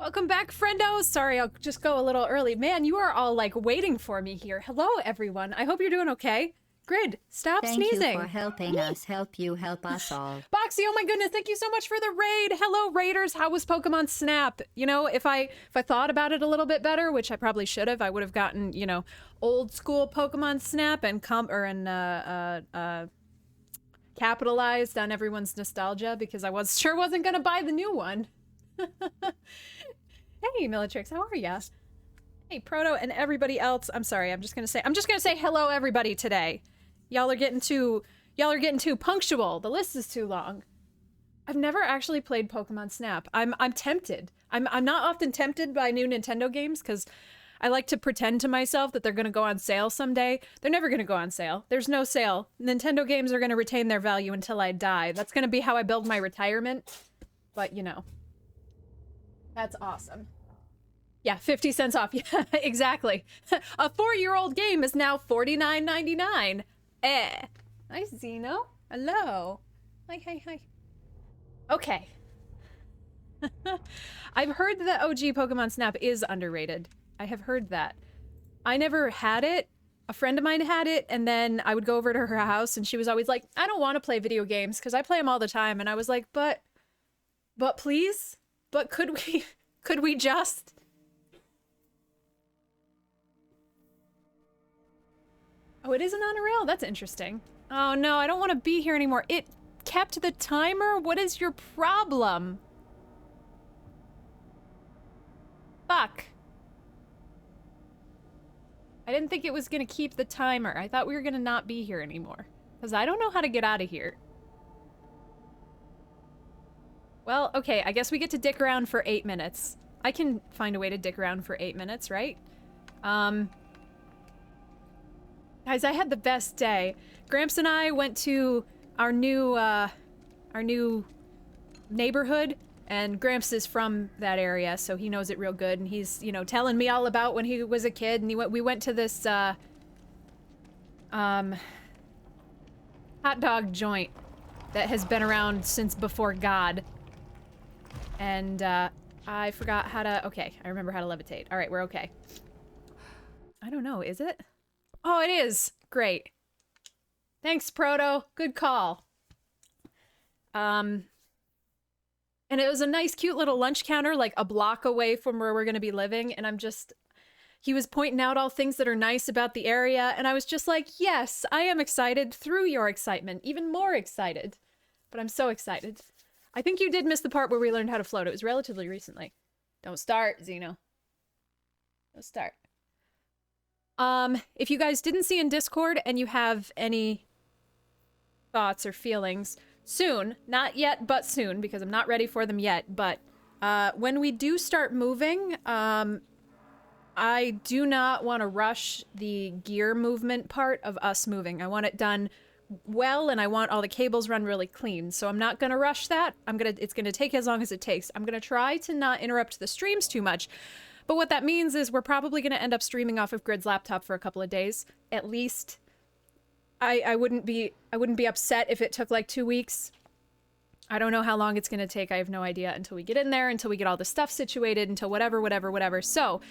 Welcome back, friendos. Sorry, I'll just go a little early. Man, you are all like waiting for me here. Hello, everyone. I hope you're doing okay. Grid, stop sneezing. Thank you for helping us help you help us all. Boxy, oh my goodness, thank you so much for the raid. Hello, raiders. How was Pokemon Snap? You know, if I thought about it a little bit better, which I probably should have, I would have gotten, you know, old school Pokemon Snap and capitalized on everyone's nostalgia because I sure wasn't gonna buy the new one. Hey, Militrix, how are ya? Hey, Proto and everybody else. I'm sorry, I'm just gonna say hello, everybody, today. Y'all are getting too punctual. The list is too long. I've never actually played Pokemon Snap. I'm tempted. I'm not often tempted by new Nintendo games because I like to pretend to myself that they're gonna go on sale someday. They're never gonna go on sale. There's no sale. Nintendo games are gonna retain their value until I die. That's gonna be how I build my retirement. But you know. That's awesome. Yeah, 50 cents off. Yeah, exactly. A 4-year-old game is now $49.99. Hi, Zeno. Hello. Hi. Okay. I've heard that OG Pokemon Snap is underrated. I have heard that. I never had it. A friend of mine had it, and then I would go over to her house, and she was always like, I don't want to play video games, because I play them all the time. And I was like, but please? But could we just... Oh, it isn't on a rail? That's interesting. Oh no, I don't want to be here anymore. It kept the timer? What is your problem? Fuck. I didn't think it was gonna keep the timer. I thought we were gonna not be here anymore. Because I don't know how to get out of here. Well, okay, I guess we get to dick around for 8 minutes. I can find a way to dick around for 8 minutes, right? Guys, I had the best day. Gramps and I went to our new neighborhood, and Gramps is from that area, so he knows it real good, and he's, you know, telling me all about when he was a kid, and we went to this, hot dog joint that has been around since before God. And, I forgot how to... Okay, I remember how to levitate. Alright, we're okay. I don't know, is it? Oh, it is! Great. Thanks, Proto. Good call. And it was a nice, cute little lunch counter, like a block away from where we're gonna be living, and I'm just... He was pointing out all things that are nice about the area, and I was just like, yes, I am excited through your excitement. Even more excited. But I'm so excited. I think you did miss the part where we learned how to float. It was relatively recently. Don't start, Xeno. Don't start. If you guys didn't see in Discord and you have any thoughts or feelings, soon, not yet, but soon, because I'm not ready for them yet, but when we do start moving, I do not want to rush the gear movement part of us moving. I want it done well, and I want all the cables run really clean, so I'm not gonna rush that. It's gonna take as long as it takes. I'm gonna try to not interrupt the streams too much. But what that means is we're probably going to end up streaming off of Grid's laptop for a couple of days, at least. I wouldn't be upset if it took like 2 weeks. I don't know how long it's going to take. I have no idea until we get in there, until we get all the stuff situated, until whatever. So,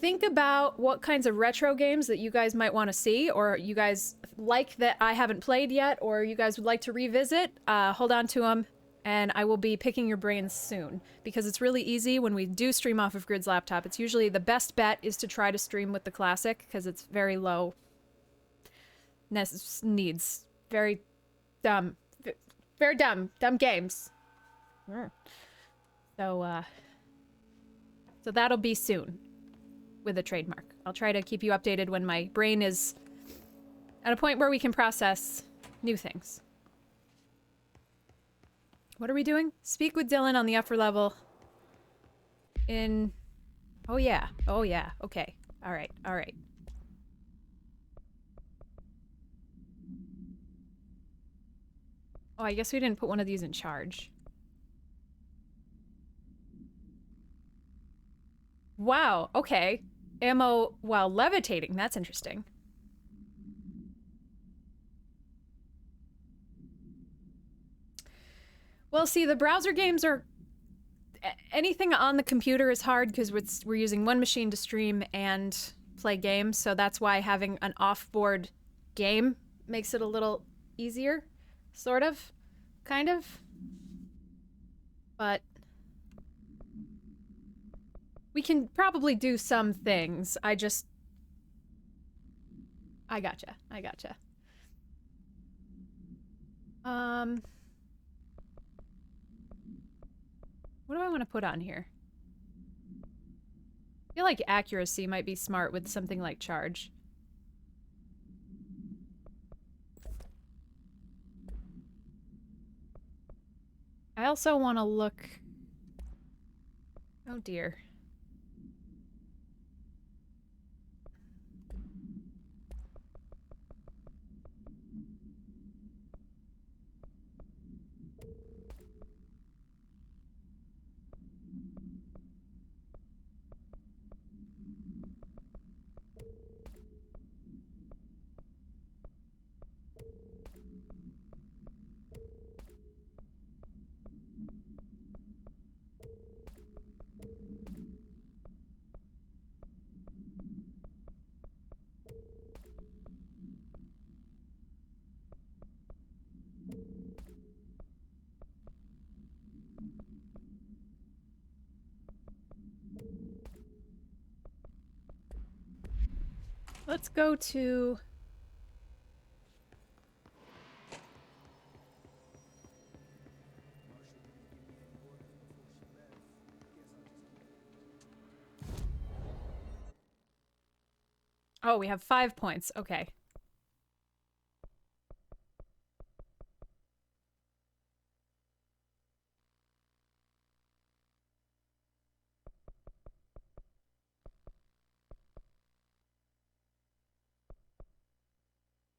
think about what kinds of retro games that you guys might want to see, or you guys like that I haven't played yet, or you guys would like to revisit. Hold on to them. And I will be picking your brains soon, because it's really easy when we do stream off of Grid's laptop. It's usually the best bet is to try to stream with the classic, because it's very low needs. Very dumb games. So that'll be soon with a trademark. I'll try to keep you updated when my brain is at a point where we can process new things. What are we doing? Speak with Dylan on the upper level. Oh yeah. Okay. Alright. Oh, I guess we didn't put one of these in charge. Wow, okay. Ammo while levitating. That's interesting. Well, see, the browser games are... anything on the computer is hard because we're using one machine to stream and play games, so that's why having an off-board game makes it a little easier, sort of, kind of. But we can probably do some things. I gotcha. What do I want to put on here? I feel like accuracy might be smart with something like charge. I also want to look... Oh dear. Let's go to... Oh, we have 5 points. Okay.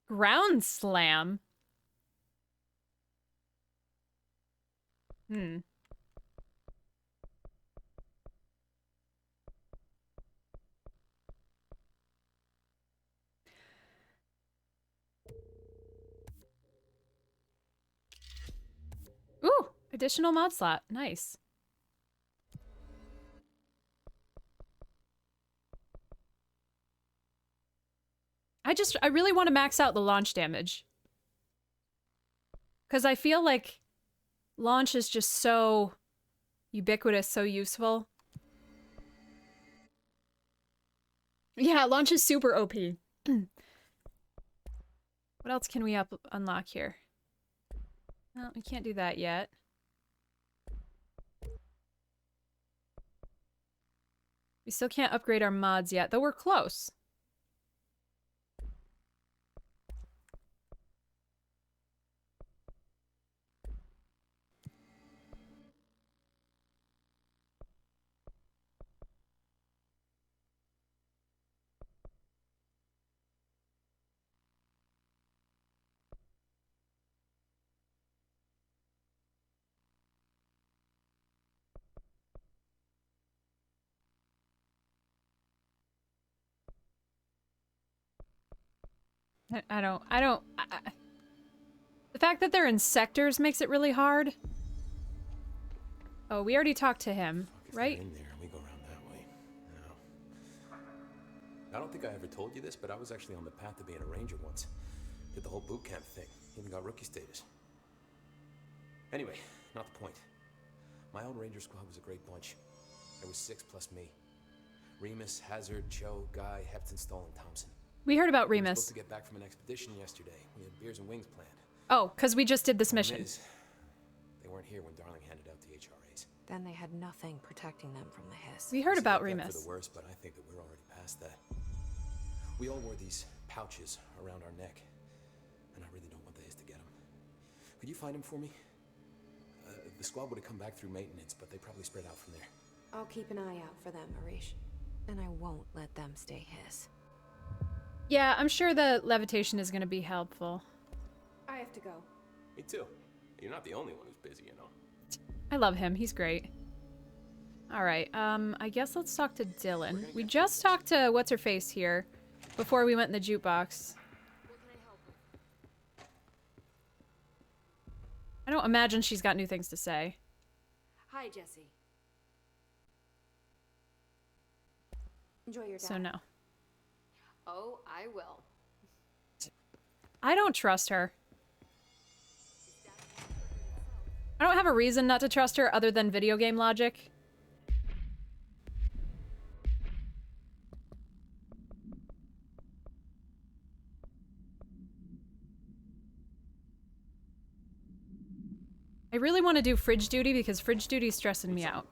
Ground slam? Hmm. Ooh! Additional mod slot. Nice. I really want to max out the launch damage. Because I feel like launch is just so ubiquitous, so useful. Yeah, launch is super OP. What else can we unlock here? Well, we can't do that yet. We still can't upgrade our mods yet, though we're close. The fact that they're in sectors makes it really hard. Oh, we already talked to him, right? In there, we go around that way. No. I don't think I ever told you this, but I was actually on the path to being a ranger once. Did the whole boot camp thing. Even got rookie status. Anyway, not the point. My old ranger squad was a great bunch. There was 6 plus me. Remus, Hazard, Joe, Guy, Hepton, Stoll, and Thompson. We heard about We were Remus. supposed to get back from an expedition yesterday. We had beers and wings planned. Oh, because we just did this mission. They weren't here when Darling handed out the HRAs. Then they had nothing protecting them from the hiss. We heard about For Remus. the worst, but I think that we're already past that. We all wore these pouches around our neck, and I really don't want the hiss to get them. Could you find them for me? The squad would have come back through maintenance, but they probably spread out from there. I'll keep an eye out for them, Arish. And I won't let them stay hiss. Yeah, I'm sure the levitation is going to be helpful. I have to go. Me too. You're not the only one who's busy, you know. I love him. He's great. All right. I guess let's talk to Dylan. We just talked to what's-her-face here before we went in the jukebox. I don't imagine she's got new things to say. Hi, Jesse. Enjoy your So dad. no. Oh, I will. I don't trust her. I don't have a reason not to trust her other than video game logic. I really want to do fridge duty because fridge duty is stressing me out.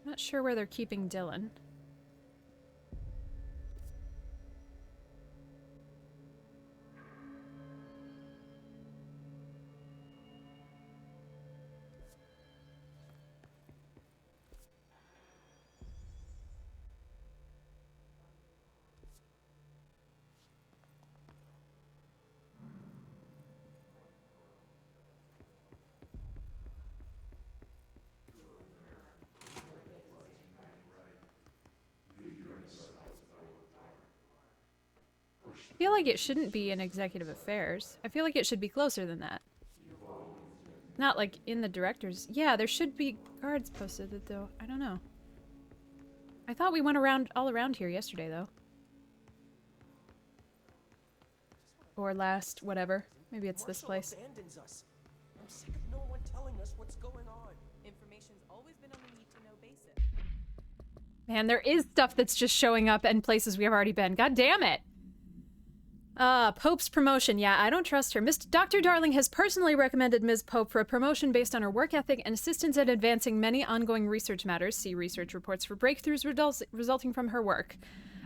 I'm not sure where they're keeping Dylan. I feel like it shouldn't be in executive affairs. I feel like it should be closer than that. Not like in the director's. Yeah, there should be guards posted though. I don't know. I thought we went around all around here yesterday though. Or last, whatever. Maybe it's this place. Abandons us. I'm sick of no one telling us what's going on. Information's always been on the need-to-know basis. Man, there is stuff that's just showing up in places we have already been. God damn it! Pope's promotion. Yeah, I don't trust her. Dr. Darling has personally recommended Ms. Pope for a promotion based on her work ethic and assistance in advancing many ongoing research matters. See research reports for breakthroughs resulting from her work.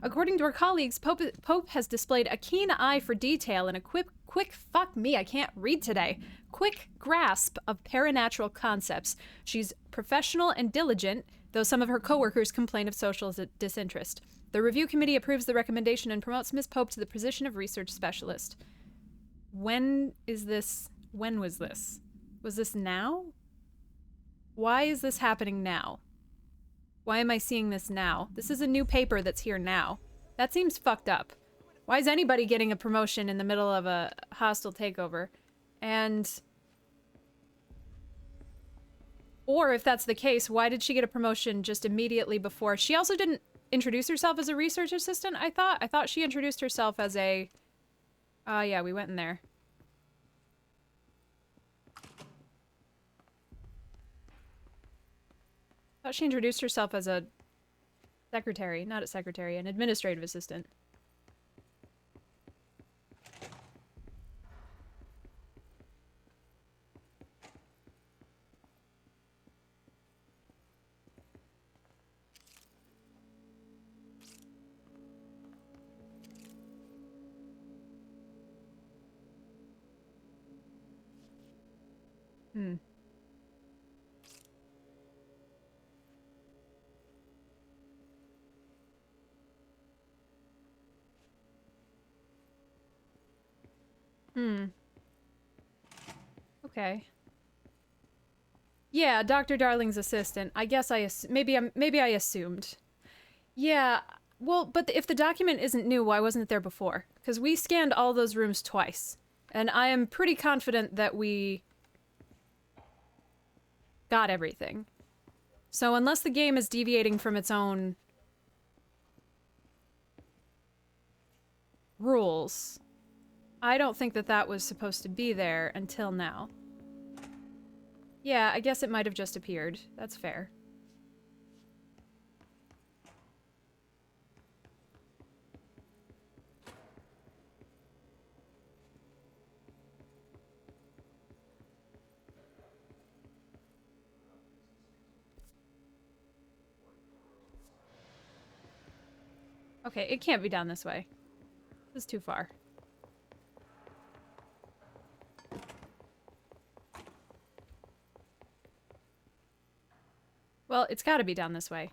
According to her colleagues, Pope has displayed a keen eye for detail and a quick fuck me, I can't read today. Quick grasp of paranatural concepts. She's professional and diligent, though some of her coworkers complain of social disinterest. The review committee approves the recommendation and promotes Ms. Pope to the position of research specialist. When is this? When was this? Was this now? Why is this happening now? Why am I seeing this now? This is a new paper that's here now. That seems fucked up. Why is anybody getting a promotion in the middle of a hostile takeover? And... or if that's the case, why did she get a promotion just immediately before? She also didn't introduce herself as a research assistant, I thought. I thought she introduced herself as a... yeah, we went in there. I thought she introduced herself as a secretary, not a secretary, an administrative assistant. Hmm. Hmm. Okay. Yeah, Dr. Darling's assistant. I guess maybe I assumed. Yeah. Well, but if the document isn't new, why wasn't it there before? Because we scanned all those rooms twice, and I am pretty confident that we got everything. So unless the game is deviating from its own rules, I don't think that that was supposed to be there until now. Yeah, I guess it might have just appeared. That's fair. Okay, it can't be down this way. This is too far. Well, it's gotta be down this way.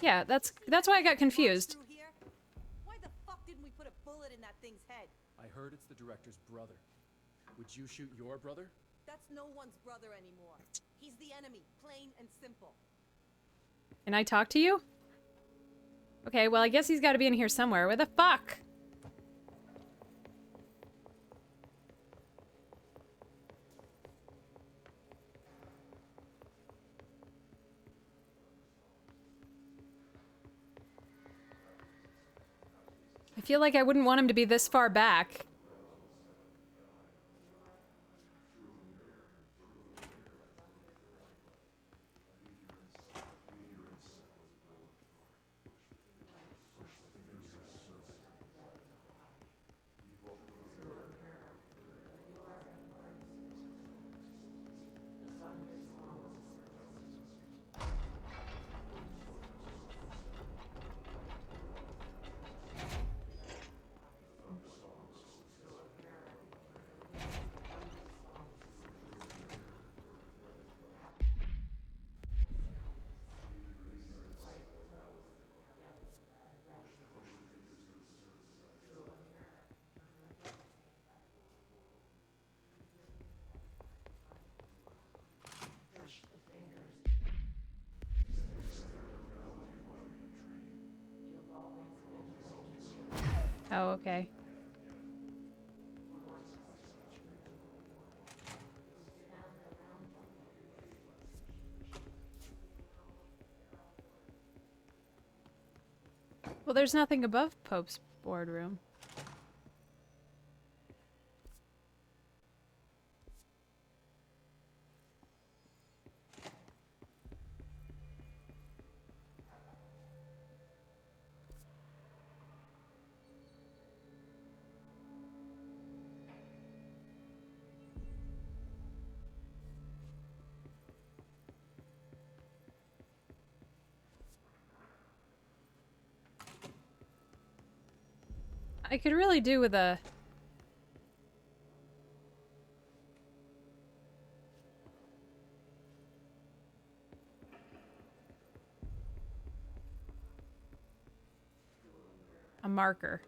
Yeah, that's why I got confused. Through here? Why the fuck didn't we put a bullet in that thing's head? I heard it's the director's brother. Would you shoot your brother? That's no one's brother anymore. He's the enemy, plain and simple. Can I talk to you? Okay, well, I guess he's gotta be in here somewhere. Where the fuck? I feel like I wouldn't want him to be this far back. Oh, okay. Well, there's nothing above Pope's boardroom. I could really do with a... a marker.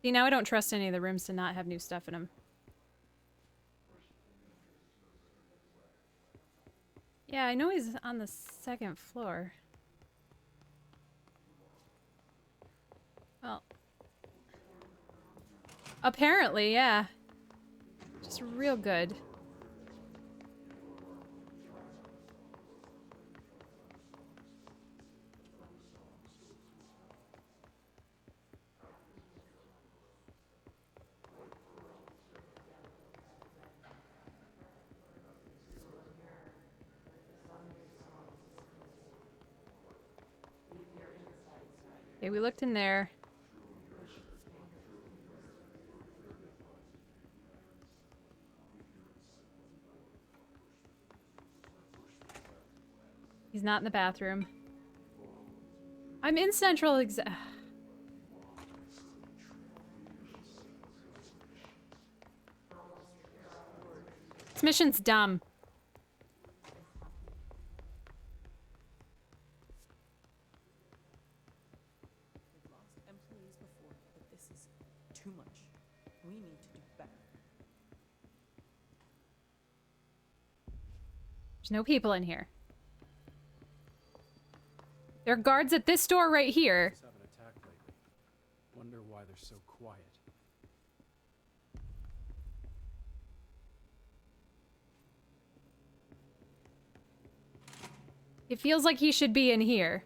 See, now I don't trust any of the rooms to not have new stuff in them. Yeah, I know he's on the second floor. Well... apparently, yeah. Just real good. Okay, we looked in there. He's not in the bathroom. I'm in Central This mission's dumb. We've lost employees before, but this is too much. We need to do better. There's no people in here. There are guards at this door right here. Just haven't attacked lately. Wonder why they're so quiet. It feels like he should be in here.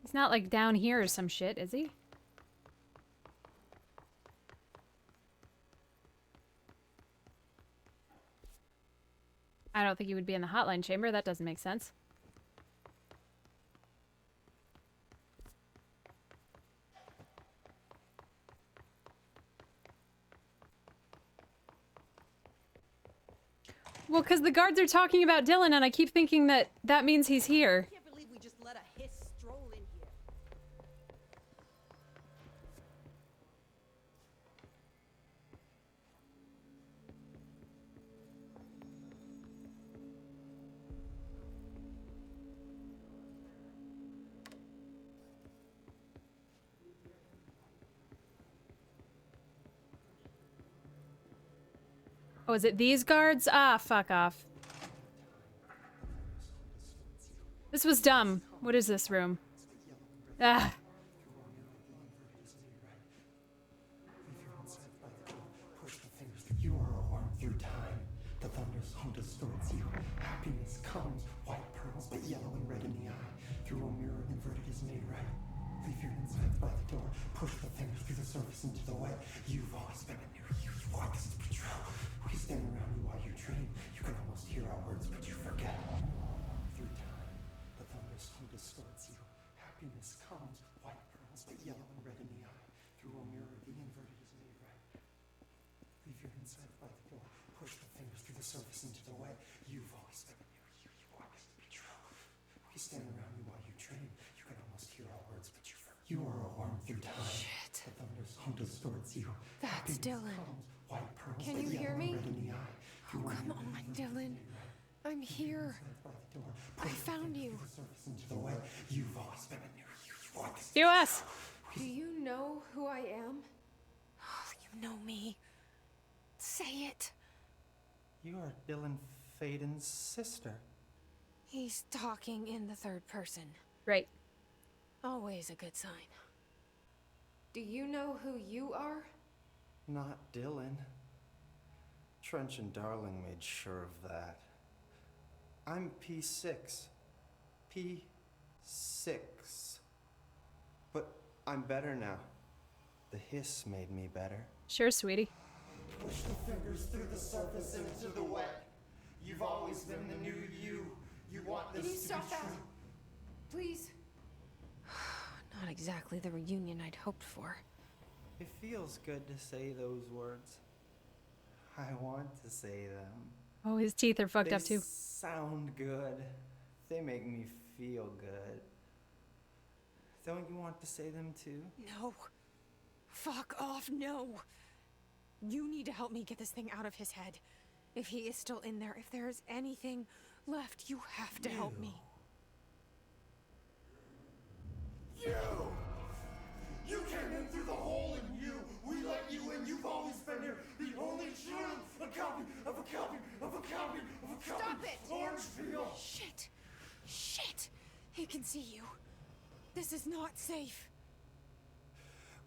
He's not like down here or some shit, is he? I don't think he would be in the hotline chamber. That doesn't make sense. Well, because the guards are talking about Dylan, and I keep thinking that that means he's here. I can't believe we just let a hiss stroll in here. Oh, is it these guards? Ah, fuck off. This was dumb. What is this room? Ah. tongue distorts you. Happiness comes, white pearls, but yellow and red in the eye. Through a mirror, inverted is made right. Leave your insides by the door. Push the fingers through the surface into the way. You've always been in there. You want this to be true. We stand around you while you dream. You can almost hear our words, but you forget. Through time, the thunder's tongue distorts you. Happiness comes, white pearls, but yellow and red in the eye. Through a mirror, the inverted is made right. Leave your insides by the door. Push the fingers through the surface into the way. You've always been in there. You want this to be true. We stand around you while you dream. You can almost hear our words, but you forget. You are a worm through time. Shit. The thunder's tongue distorts you. That's Happiness Dylan. comes, white pearls, Can but you yellow hear and me? red in the eye. Oh, Through a come mirror, on, the inverted is Dylan. made right. I'm here. I found you. You've always been in there. You want this. US. Do you know who I am? Oh, you know me. Say it. You are Dylan Faden's sister. He's talking in the third person. Right. Always a good sign. Do you know who you are? Not Dylan. Trench and Darling made sure of that. I'm P6. P6. But I'm better now. The hiss made me better. Sure, sweetie. Push the fingers through the surface into the wet. You've always been the new you. You want this Can you to stop be that? true. Please. Not exactly the reunion I'd hoped for. It feels good to say those words. I want to say them. Oh, his teeth are fucked They up too. sound good. They make me feel good. Don't you want to say them too? No. Fuck off, no. You need to help me get this thing out of his head. If he is still in there, if there is anything left, you have to help me. You came in through the hole in you. We let you in. You've always been here. The only truth. A copy of a copy of a copy of a copy. Stop it! Orange peel. Shit. Shit. He can see you. This is not safe.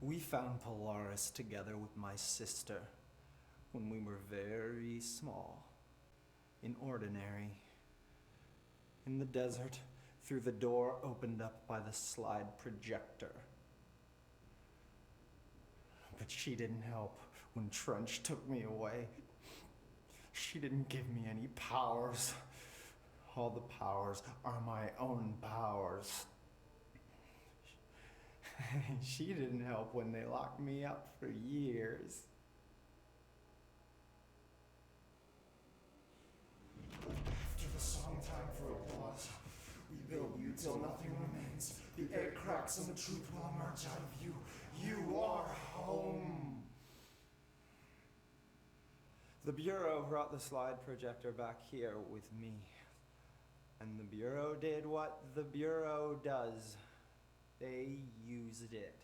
We found Polaris together with my sister when we were very small, in Ordinary, in the desert, through the door opened up by the slide projector. But she didn't help when Trench took me away. She didn't give me any powers. All the powers are my own powers. She didn't help when they locked me up for years. After the song time for applause, we build you till nothing remains. The egg cracks and the truth will emerge out of you. You are home. The Bureau brought the slide projector back here with me. And the Bureau did what the Bureau does. They used it.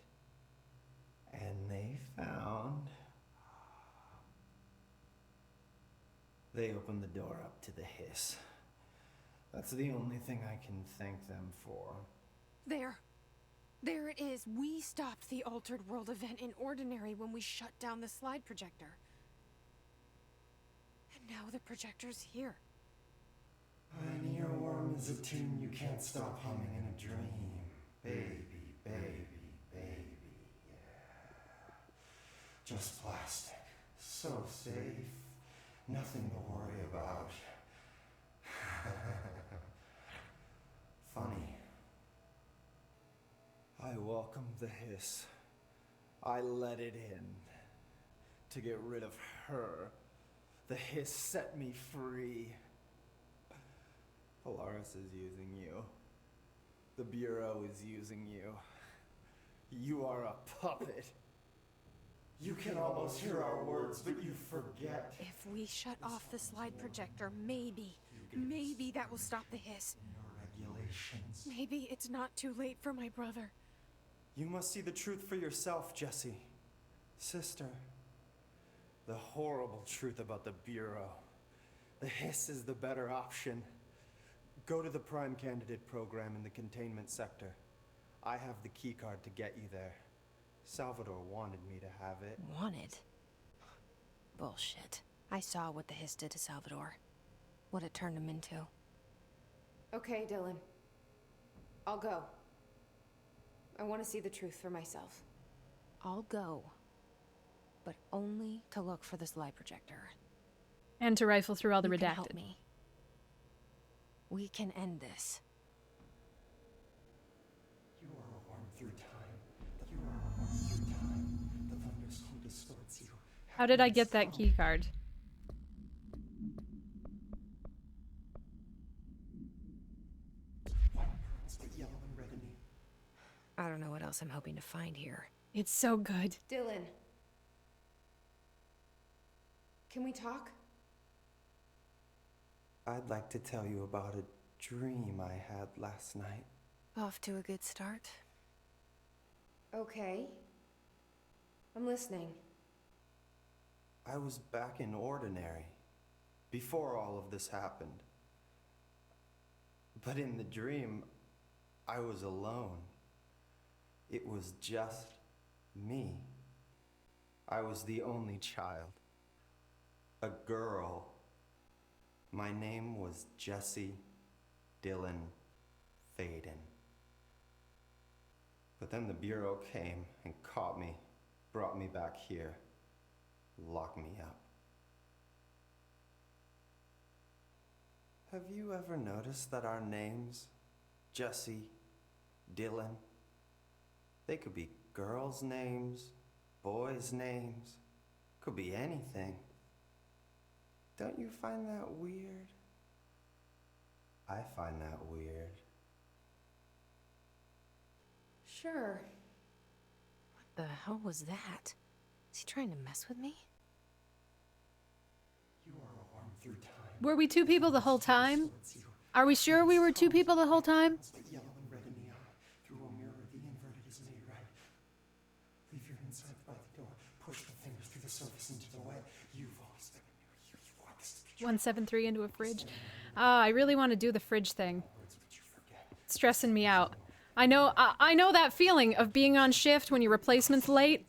And they found... They opened the door up to the hiss. That's the only thing I can thank them for. There. There it is. We stopped the Altered World event in Ordinary when we shut down the slide projector. And now the projector's here. An earworm is a tune you can't stop humming in a dream. Baby, baby, baby, yeah. Just plastic. So safe. Nothing to worry about. Funny. I welcomed the hiss. I let it in. To get rid of her. The hiss set me free. Polaris is using you. The Bureau is using you. You are a puppet. You can almost hear our words, but you forget. If we shut off the slide projector, maybe that will stop the hiss. Your regulations. Maybe it's not too late for my brother. You must see the truth for yourself, Jesse. Sister. The horrible truth about the Bureau. The hiss is the better option. Go to the Prime Candidate program in the containment sector. I have the keycard to get you there. Salvador wanted me to have it. Wanted? Bullshit. I saw what the hiss did to Salvador. what it turned him into. Okay, Dylan. I'll go. I want to see the truth for myself. I'll go. But only to look for this lie projector. And to rifle through all the You can help redacted. me. We can end this. You are a worm through time. You are a worm through time. The thunderstorm distorts you. How did I get that key card? White pearls, but yellow and red in you. I don't know what else I'm hoping to find here. It's so good. Dylan. Can we talk? I'd like to tell you about a dream I had last night. Off to a good start. Okay. I'm listening. I was back in Ordinary, before all of this happened. But in the dream, I was alone. It was just me. I was the only child. A girl. My name was Jesse Dylan Faden. But then the Bureau came and caught me, brought me back here, locked me up. Have you ever noticed that our names, Jesse, Dylan, they could be girls' names, boys' names, could be anything. Don't you find that weird? I find that weird. Sure. What the hell was that? Is he trying to mess with me? You are a worm through time. Were we two people the whole time? Are we sure we were two people the whole time? But yellow and red in the eye. Through a mirror, the inverted is made right. Leave your insides by the door. Push the fingers through the surface into the way. You've always been a mirror. You want this to be true. 173 into a fridge. I really want to do the fridge thing. It's stressing me out. I know that feeling of being on shift when your replacement's late.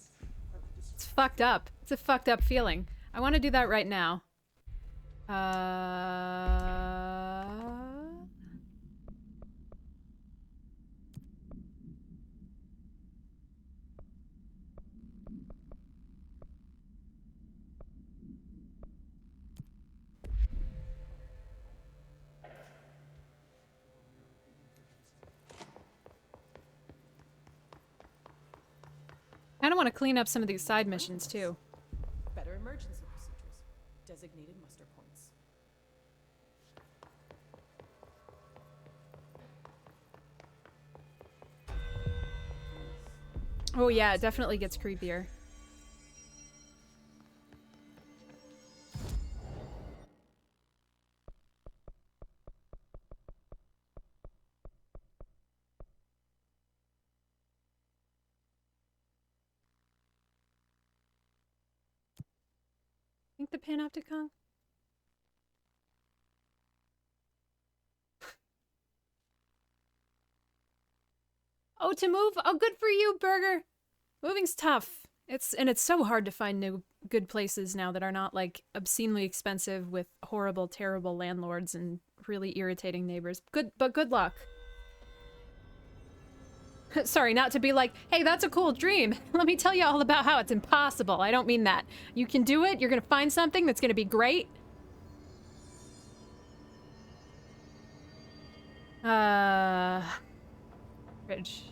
It's fucked up. It's a fucked up feeling. I want to do that right now. I kind of want to clean up some of these side missions too. Better emergency procedures. Designated muster points. Oh yeah, it definitely gets creepier. Think the Panopticon? Oh, to move? Oh, good for you, Burger. Moving's tough. It's so hard to find new good places now that are not like obscenely expensive with horrible, terrible landlords and really irritating neighbors. Good luck. Sorry, not to be like, hey, that's a cool dream. Let me tell you all about how it's impossible. I don't mean that. You can do it. You're gonna find something that's gonna be great. Fridge.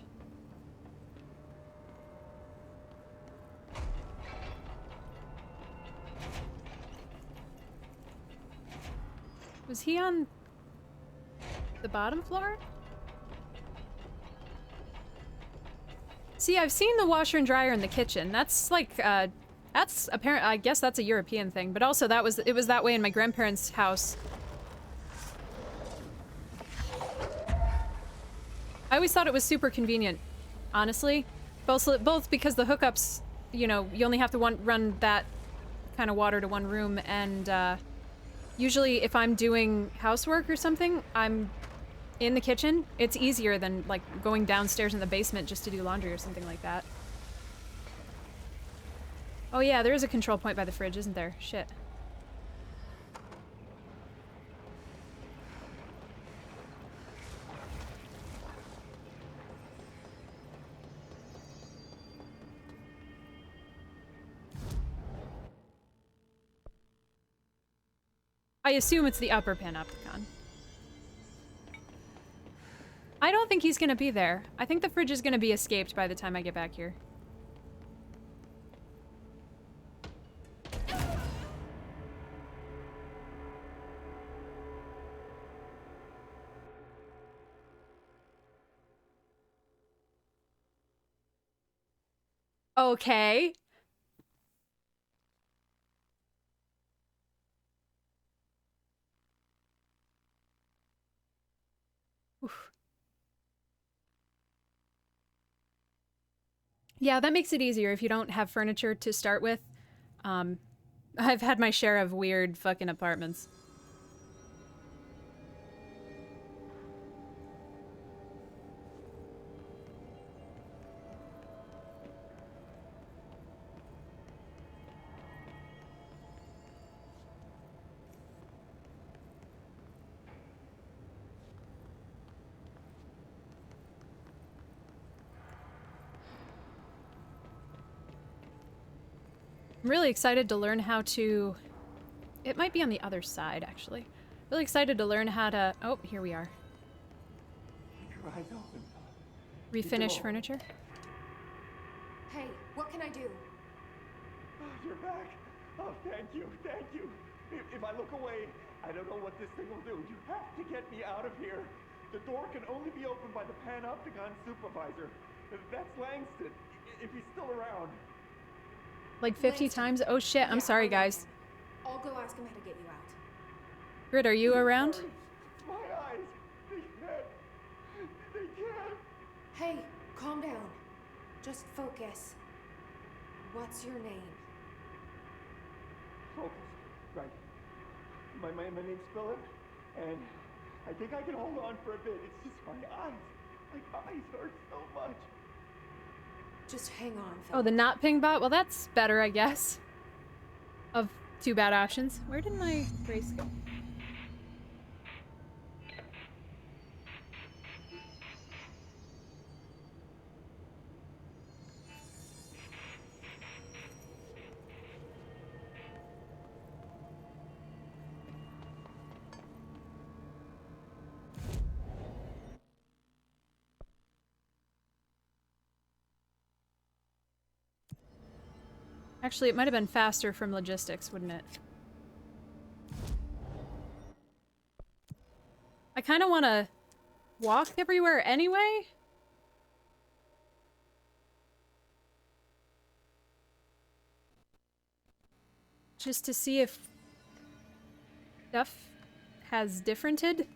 Was he on the bottom floor? See, I've seen the washer and dryer in the kitchen. That's like, that's apparent. I guess that's a European thing, but also it was that way in my grandparents' house. I always thought it was super convenient, honestly. Both because the hookups, you know, you only have to run that kind of water to one room, and usually if I'm doing housework or something, I'm in the kitchen. It's easier than like going downstairs in the basement just to do laundry or something like that. Oh yeah, there is a control point by the fridge, isn't there? Shit. I assume it's the upper panopticon. I don't think he's gonna be there. I think the fridge is gonna be escaped by the time I get back here. Okay. Oof. Yeah, that makes it easier if you don't have furniture to start with. I've had my share of weird fucking apartments. I'm really excited to learn how to... It might be on the other side, actually. Really excited to learn how to... Oh, here we are. Keep your eyes open. Refinish furniture. Hey, what can I do? Oh, you're back. Oh, thank you, thank you. If I look away, I don't know what this thing will do. You have to get me out of here. The door can only be opened by the Panopticon supervisor. That's Langston, if he's still around. Like 50 times? Oh shit, I'm sorry, guys. I'll go ask him how to get you out. Grit, are you around? Sorry. My eyes, they can't. Hey, calm down. Just focus. What's your name? Focus, right. My name's Philip, and I think I can hold on for a bit. It's just my eyes. My eyes hurt so much. Just hang on, Phil. Oh, the not ping bot? Well, that's better, I guess. Of two bad options. Where did my brace go? Actually, it might have been faster from logistics, wouldn't it? I kind of want to walk everywhere anyway. Just to see if stuff has differented.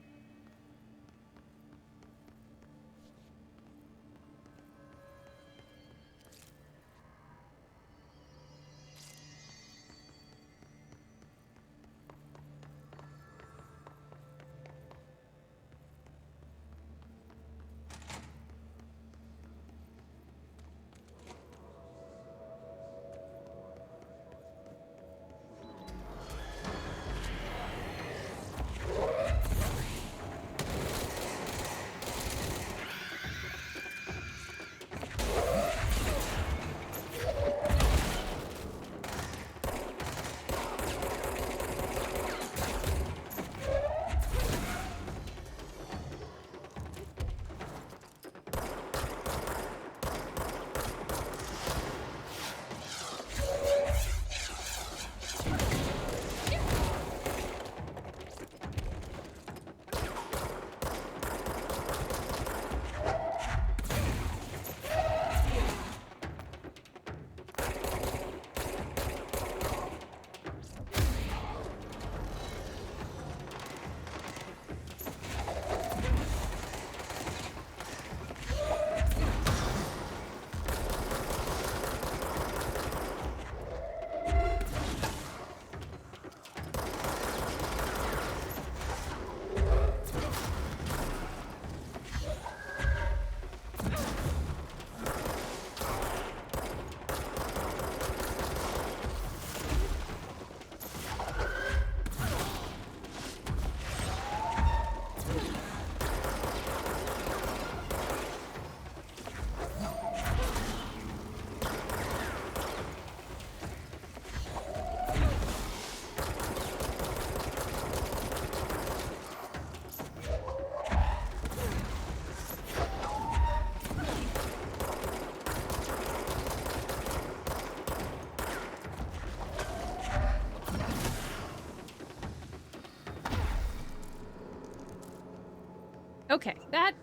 Okay, that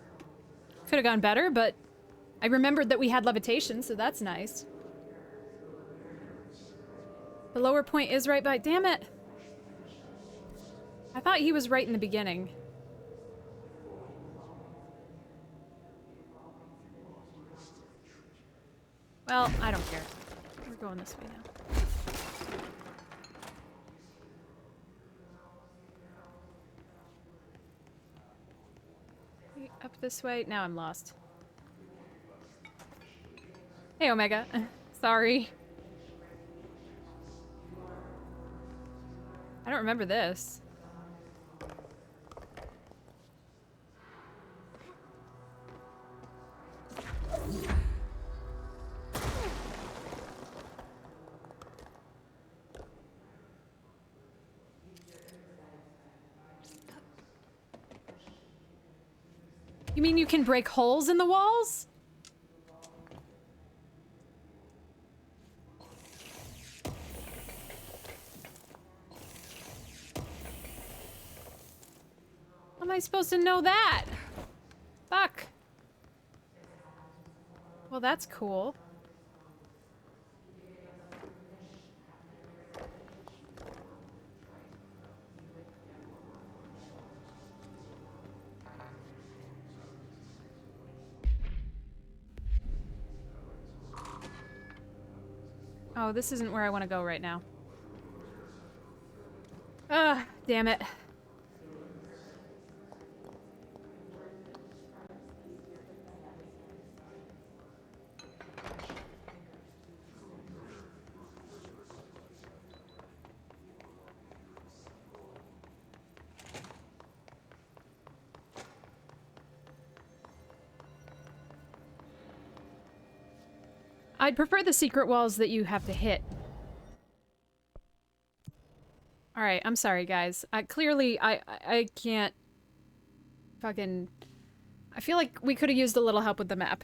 could have gone better, but I remembered that we had levitation, so that's nice. The lower point is right by... Damn it! I thought he was right in the beginning. Well, I don't care. We're going this way now. Up this way? Now I'm lost. Hey, Omega. Sorry. I don't remember this. You mean you can break holes in the walls? How am I supposed to know that? Fuck. Well, that's cool. Oh, this isn't where I want to go right now. Ah, damn it. I'd prefer the secret walls that you have to hit. Alright, I'm sorry, guys. Clearly, I can't... fucking... I feel like we could have used a little help with the map.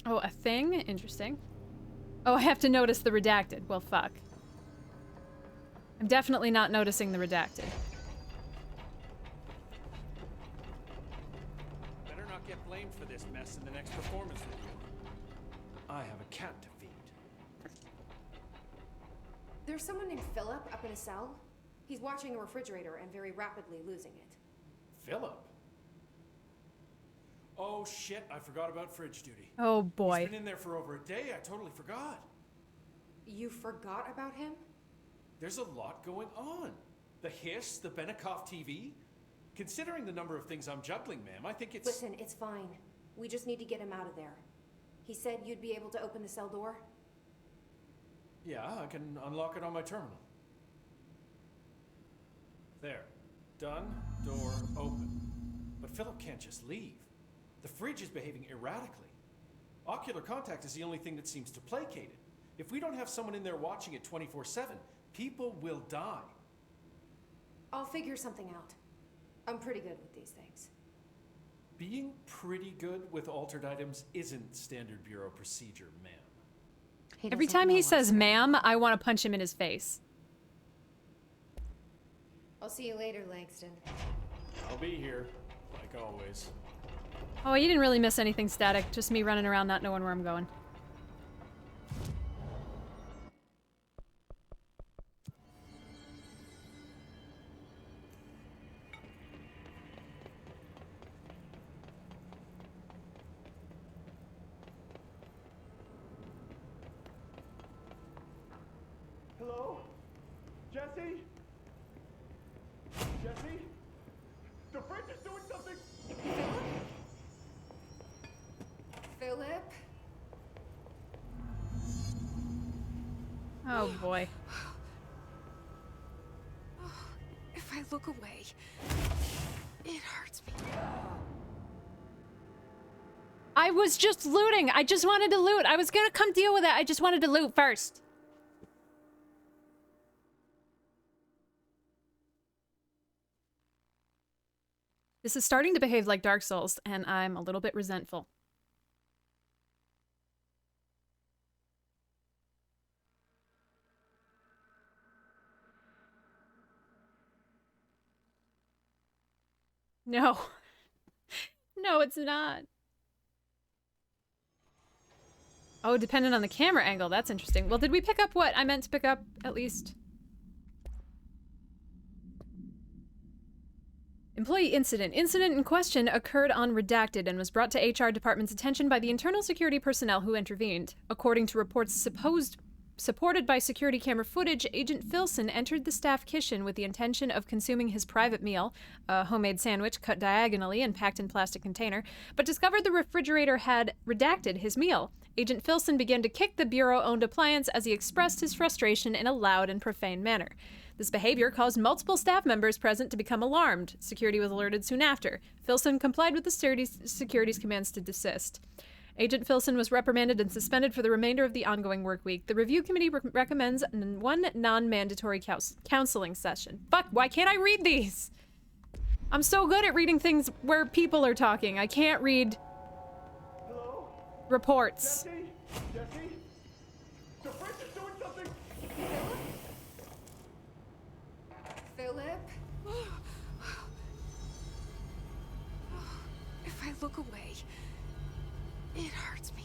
Oh, a thing? Interesting. Oh, I have to notice the redacted. Well, fuck. I'm definitely not noticing the redacted. Better not get blamed for this mess in the next performance review. I have a cat to feed. There's someone named Philip up in a cell. He's watching a refrigerator and very rapidly losing it. Philip? Oh shit, I forgot about fridge duty. Oh boy. He's been in there for over a day, I totally forgot. You forgot about him? There's a lot going on. The hiss, the Benikoff TV. Considering the number of things I'm juggling, ma'am, I think it's... Listen, it's fine. We just need to get him out of there. He said you'd be able to open the cell door? Yeah, I can unlock it on my terminal. There. Done. Door open. But Philip can't just leave. The fridge is behaving erratically. Ocular contact is the only thing that seems to placate it. If we don't have someone in there watching it 24/7, people will die. I'll figure something out. I'm pretty good with these things. Being pretty good with altered items isn't standard bureau procedure, ma'am. Every time he says ma'am, I want to punch him in his face. I'll see you later, Langston. I'll be here, like always. Oh, you didn't really miss anything, Static. Just me running around not knowing where I'm going. Hello? Jesse? Jesse? The fridge is doing something! Philip? Oh boy. If I look away, it hurts me. I was just looting. I just wanted to loot. I was gonna come deal with it. I just wanted to loot first. This is starting to behave like Dark Souls, and I'm a little bit resentful. No. No, it's not. Oh, dependent on the camera angle. That's interesting. Well, did we pick up what I meant to pick up, at least? Employee incident. Incident in question occurred on Redacted and was brought to HR department's attention by the internal security personnel who intervened. According to reports supported by security camera footage, Agent Filson entered the staff kitchen with the intention of consuming his private meal, a homemade sandwich cut diagonally and packed in plastic container, but discovered the refrigerator had redacted his meal. Agent Filson began to kick the bureau-owned appliance as he expressed his frustration in a loud and profane manner. This behavior caused multiple staff members present to become alarmed. Security was alerted soon after. Filson complied with the security's commands to desist. Agent Filson was reprimanded and suspended for the remainder of the ongoing work week. The review committee recommends one non-mandatory counseling session. Fuck, why can't I read these? I'm so good at reading things where people are talking. I can't read reports. Jesse? Jesse? The fridge is doing something! Philip? If I look away, it hurts me.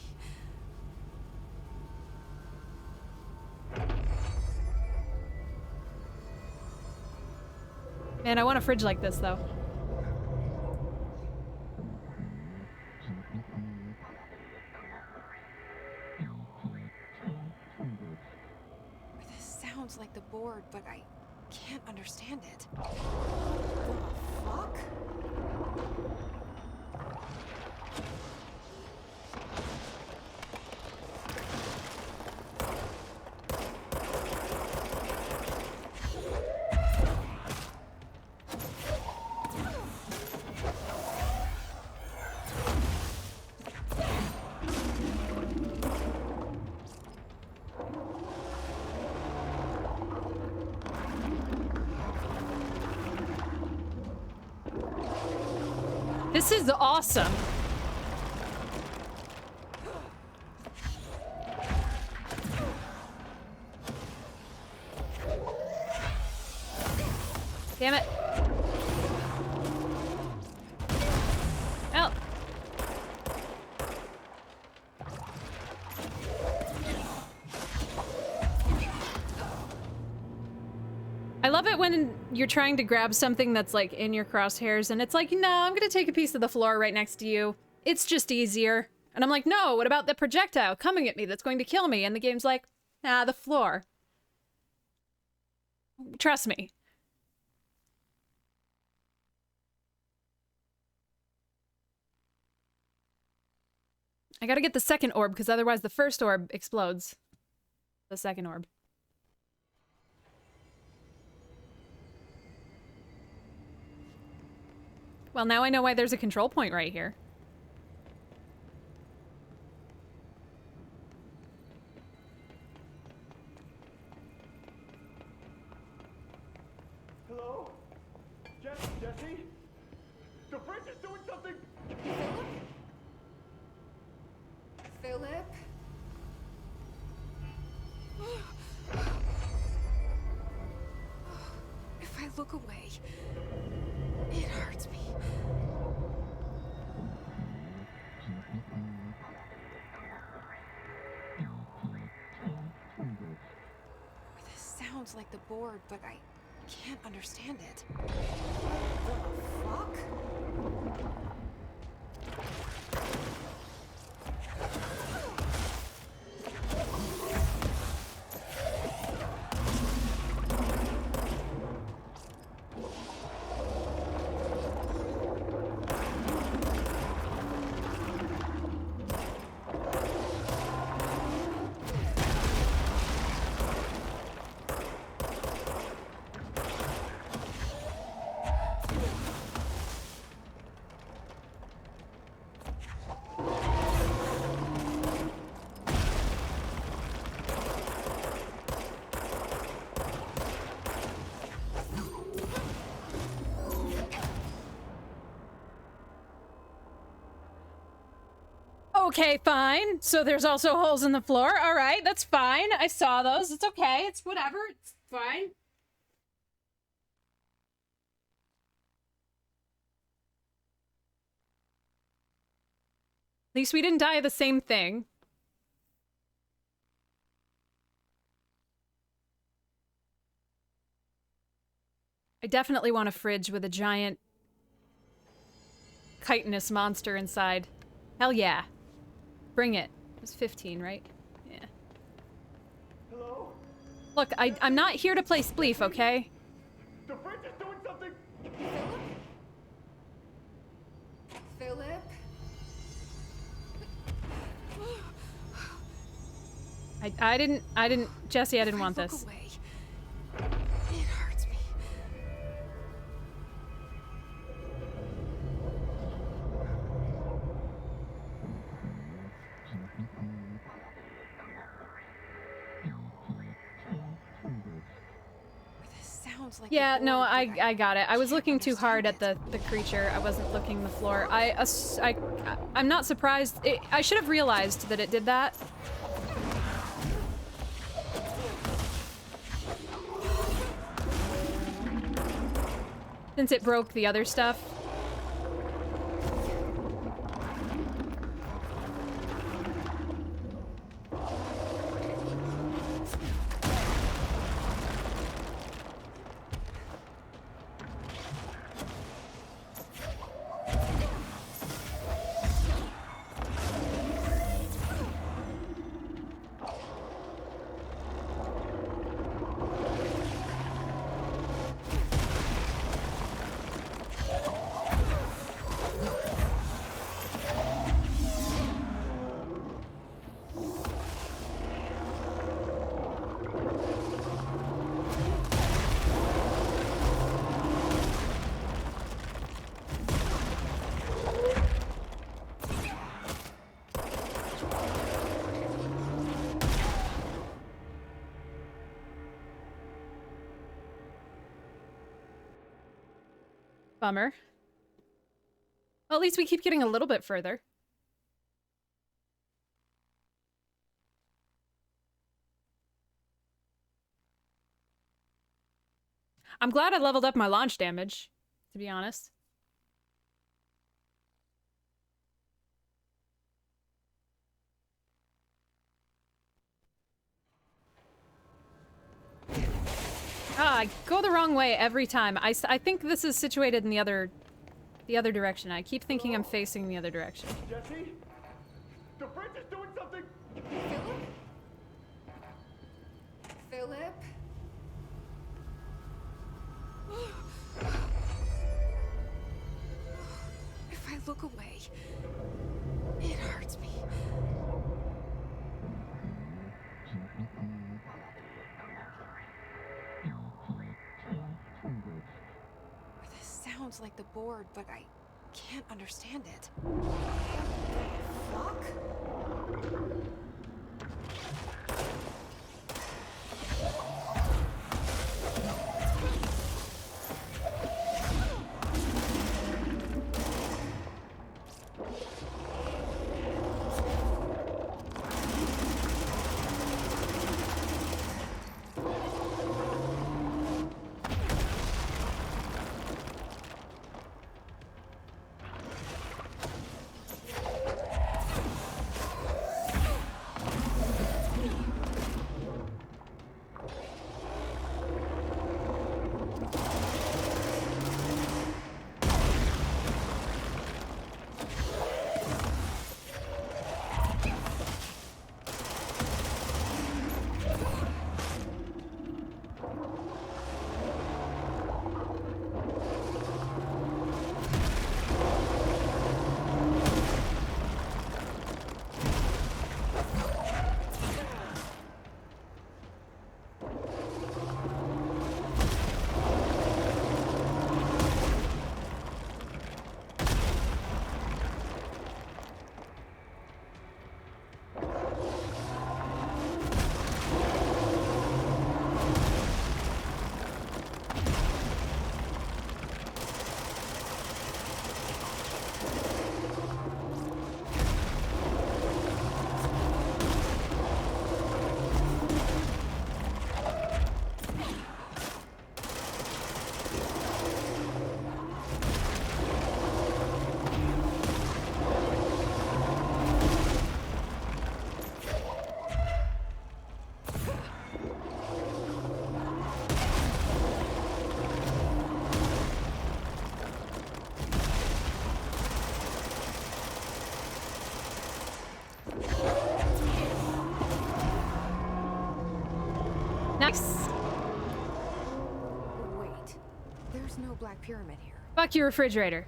Man, I want a fridge like this, though. This sounds like the board, but I can't understand it. Fuck? This is awesome. Damn it. Well. I love it when you're trying to grab something that's like in your crosshairs and it's like, no, I'm gonna take a piece of the floor right next to you. It's just easier. And I'm like, no, what about the projectile coming at me that's going to kill me? And the game's like, nah, the floor. Trust me. I gotta get the second orb because otherwise the first orb explodes. The second orb. Well, now I know why there's a control point right here. Hello? Jesse? The fridge is doing something! Philip? If I look away, it hurts me. This sounds like the board, but I can't understand it. Fuck? Okay, fine. So there's also holes in the floor. All right, that's fine. I saw those. It's okay. It's whatever. It's fine. least we didn't die of the same thing. I definitely want a fridge with a giant chitinous monster inside. Hell yeah. Bring it. It was 15, right? Yeah. Hello? Look, I'm not here to play Spleef, okay? The fridge is doing something! Philip? I didn't, Jesse, I didn't want Look this. away. It hurts me. This sounds like Yeah, a no, board, but I got it. I was can't looking too hard at understand the creature. I wasn't looking the floor. I'm not surprised. I should have realized that it did that. Since it broke the other stuff. Bummer. Well, at least we keep getting a little bit further. I'm glad I leveled up my launch damage, to be honest. Ah, I go the wrong way every time. I think this is situated in the other direction. I keep thinking I'm facing the other direction. Jesse? The fridge is doing something! Philip? If I look away, it hurts me. This sounds like the board, but I can't understand it. Fuck? Nice. Wait, there's no Black Pyramid here. Fuck your refrigerator.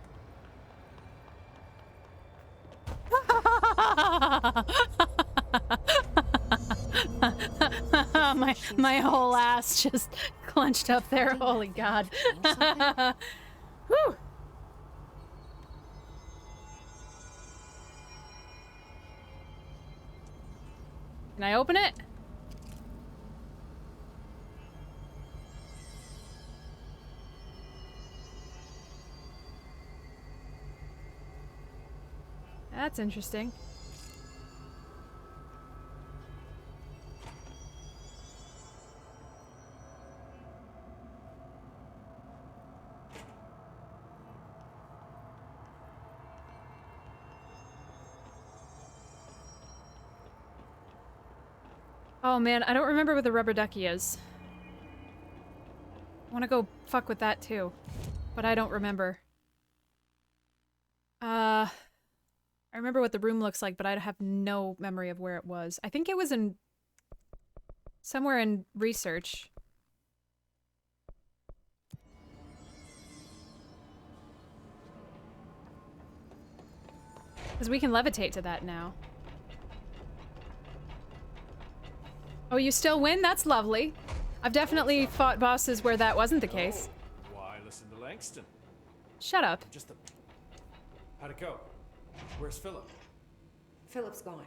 my whole ass just clenched up there. Holy God. Whew. Can I open it? That's interesting. Oh man, I don't remember what the rubber ducky is. I want to go fuck with that too, but I don't remember. I remember what the room looks like, but I have no memory of where it was. I think it was in somewhere in research. Because we can levitate to that now. Oh, you still win? That's lovely. I've definitely fought bosses where that wasn't the case. Oh, why listen to Langston? Shut up. Just a... How'd it go? Where's Philip? Philip's gone.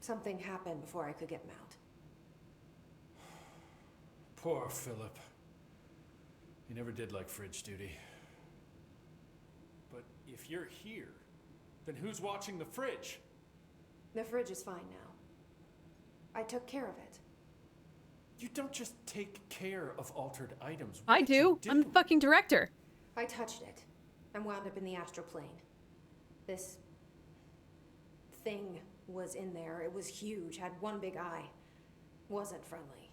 Something happened before I could get him out. Poor Philip. He never did like fridge duty. But if you're here, then who's watching the fridge? The fridge is fine now. I took care of it. You don't just take care of altered items. I do. I'm the fucking director. I touched it and wound up in the astral plane. This thing was in there. It was huge, had one big eye. Wasn't friendly.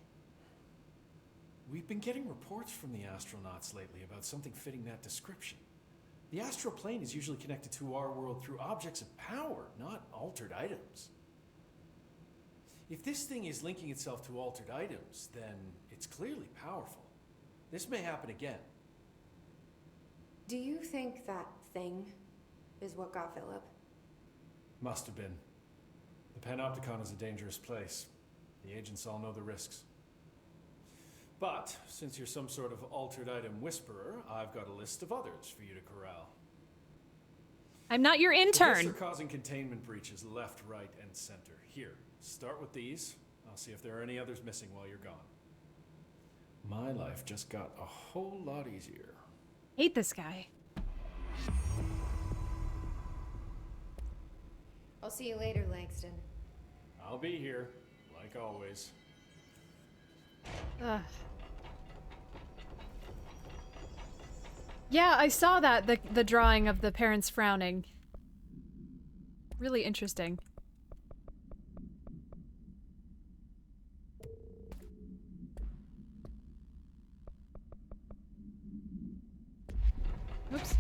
We've been getting reports from the astronauts lately about something fitting that description. The astral plane is usually connected to our world through objects of power, not altered items. If this thing is linking itself to altered items, then it's clearly powerful. This may happen again. Do you think that thing is what got Philip? Must have been. The Panopticon is a dangerous place. The agents all know the risks. But, since you're some sort of altered item whisperer, I've got a list of others for you to corral. I'm not your They're intern. causing containment breaches left, right, and center. Here, start with these. I'll see if there are any others missing while you're gone. My life just got a whole lot easier. Hate this guy. I'll see you later, Langston. I'll be here, like always. Ugh. Yeah, I saw that, the drawing of the parents frowning. Really interesting. Oops.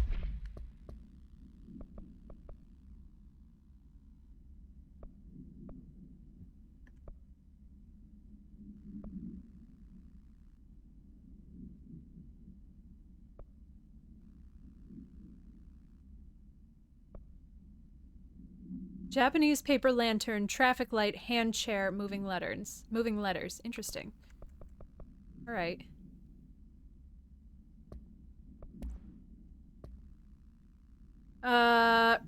Japanese paper lantern, traffic light, hand chair, moving letters. Moving letters. Interesting. All right.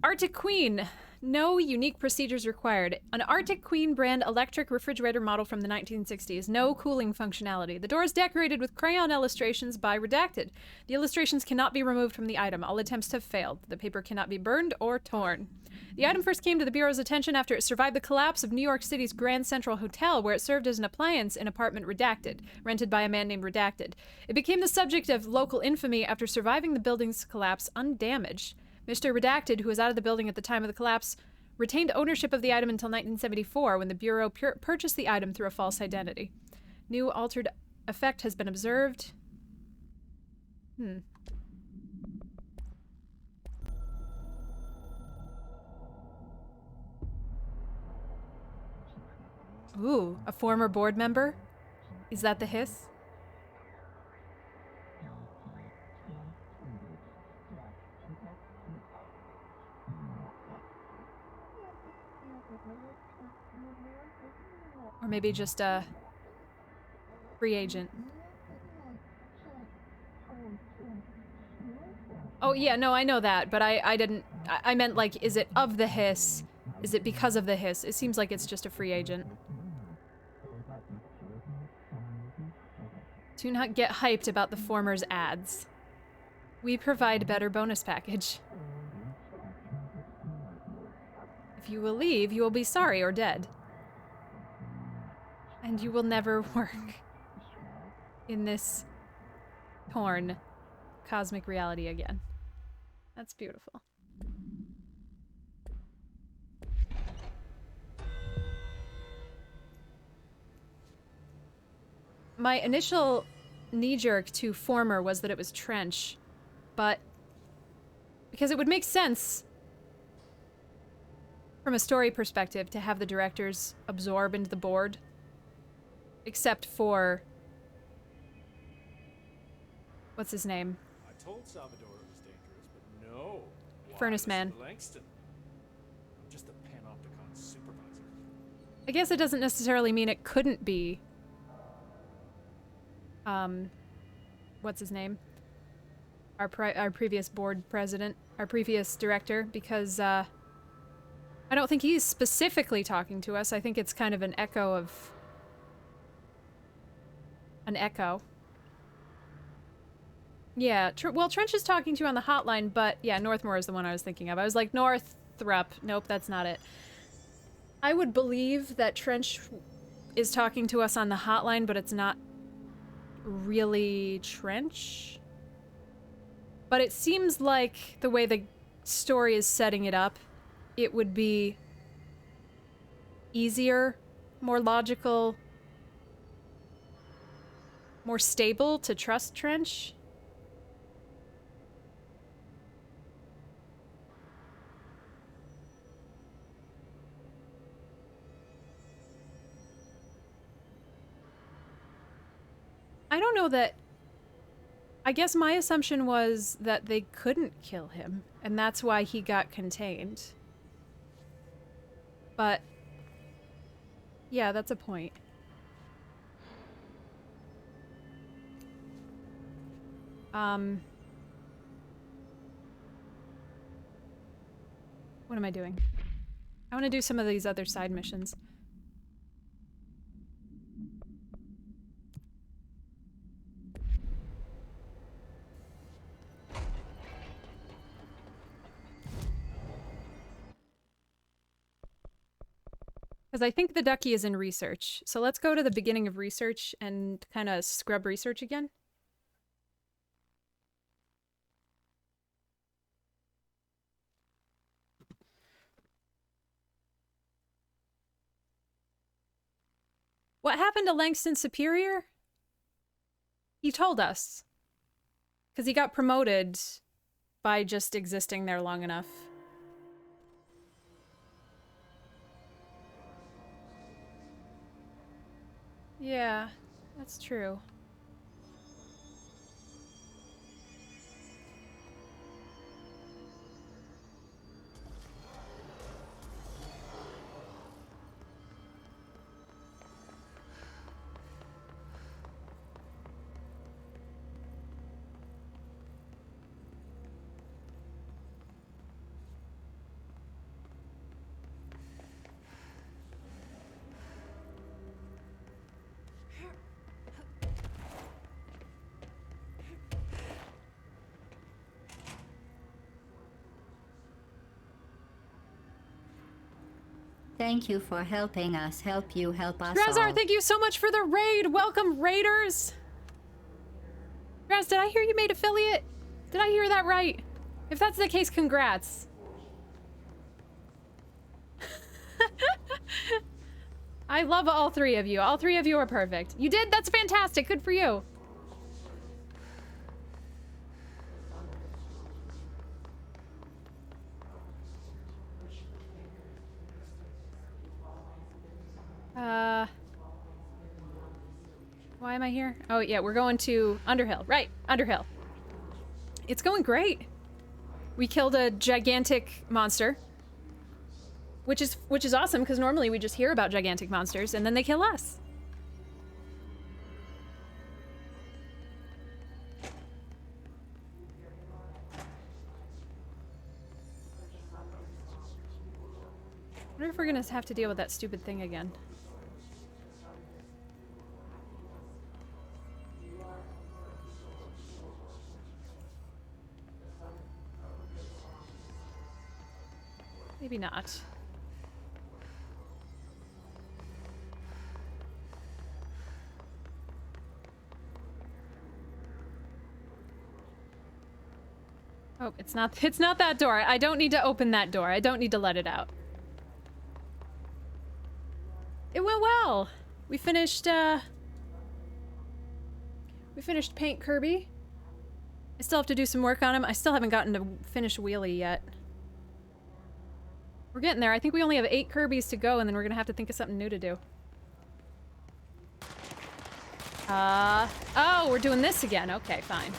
Arctic Queen. No unique procedures required. An Arctic Queen brand electric refrigerator model from the 1960s. No cooling functionality. The door is decorated with crayon illustrations by Redacted. The illustrations cannot be removed from the item. All attempts have failed. The paper cannot be burned or torn. The item first came to the Bureau's attention after it survived the collapse of New York City's Grand Central Hotel, where it served as an appliance in apartment Redacted, rented by a man named Redacted. It became the subject of local infamy after surviving the building's collapse undamaged. Mr. Redacted, who was out of the building at the time of the collapse, retained ownership of the item until 1974, when the Bureau purchased the item through a false identity. New altered effect has been observed. Ooh, a former board member? Is that the hiss? Or maybe just a free agent. Oh yeah, no, I know that, but I didn't, I meant like, is it of the hiss? Is it because of the hiss? It seems like it's just a free agent. Do not get hyped about the former's ads. We provide better bonus package. If you will leave, you will be sorry or dead. And you will never work in this torn cosmic reality again. That's beautiful. My initial knee-jerk to former was that it was Trench, but because it would make sense from a story perspective to have the directors absorb into the board, except for what's his name? I told Salvador it was dangerous, but no. Why, Furnace Man. Mr. Langston? I'm just a Panopticon supervisor. I guess it doesn't necessarily mean it couldn't be. What's his name? Our previous board president, our previous director, because I don't think he's specifically talking to us. I think it's kind of an echo of an echo. Yeah, well, Trench is talking to you on the hotline, but yeah, Northmore is the one I was thinking of. I was like, Northrup. Nope, that's not it. I would believe that Trench is talking to us on the hotline, but it's not really Trench. But it seems like the way the story is setting it up, it would be easier, more logical, more stable to trust Trench. I don't know that... I guess my assumption was that they couldn't kill him, and that's why he got contained. But... yeah, that's a point. What am I doing? I want to do some of these other side missions. Because I think the ducky is in research. So let's go to the beginning of research and kind of scrub research again. What happened to Langston Superior? He told us. Because he got promoted by just existing there long enough. Yeah, that's true. Thank you for helping us help you help us Drazar, all. thank you so much for the raid! Welcome, raiders! Draz, did I hear you made affiliate? Did I hear that right? If that's the case, congrats. I love all three of you. All three of you are perfect. You did? That's fantastic. Good for you. Why am I here? Oh, yeah, we're going to Underhill. Right, Underhill. It's going great. We killed a gigantic monster. Which is awesome, because normally we just hear about gigantic monsters, and then they kill us. I wonder if we're gonna have to deal with that stupid thing again. Maybe not. Oh, it's not that door. I don't need to open that door. I don't need to let it out. It went well. We finished Paint Kirby. I still have to do some work on him. I still haven't gotten to finish Wheelie yet. We're getting there. I think we only have 8 Kirbys to go, and then we're gonna have to think of something new to do. Oh, we're doing this again. Okay, fine.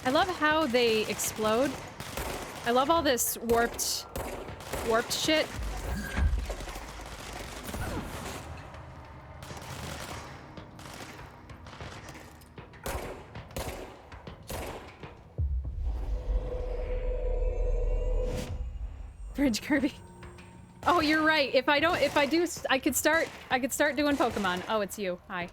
I love how they explode. I love all this warped shit. Bridge Kirby. Oh, you're right. I could start doing Pokemon. Oh, it's you. Hi.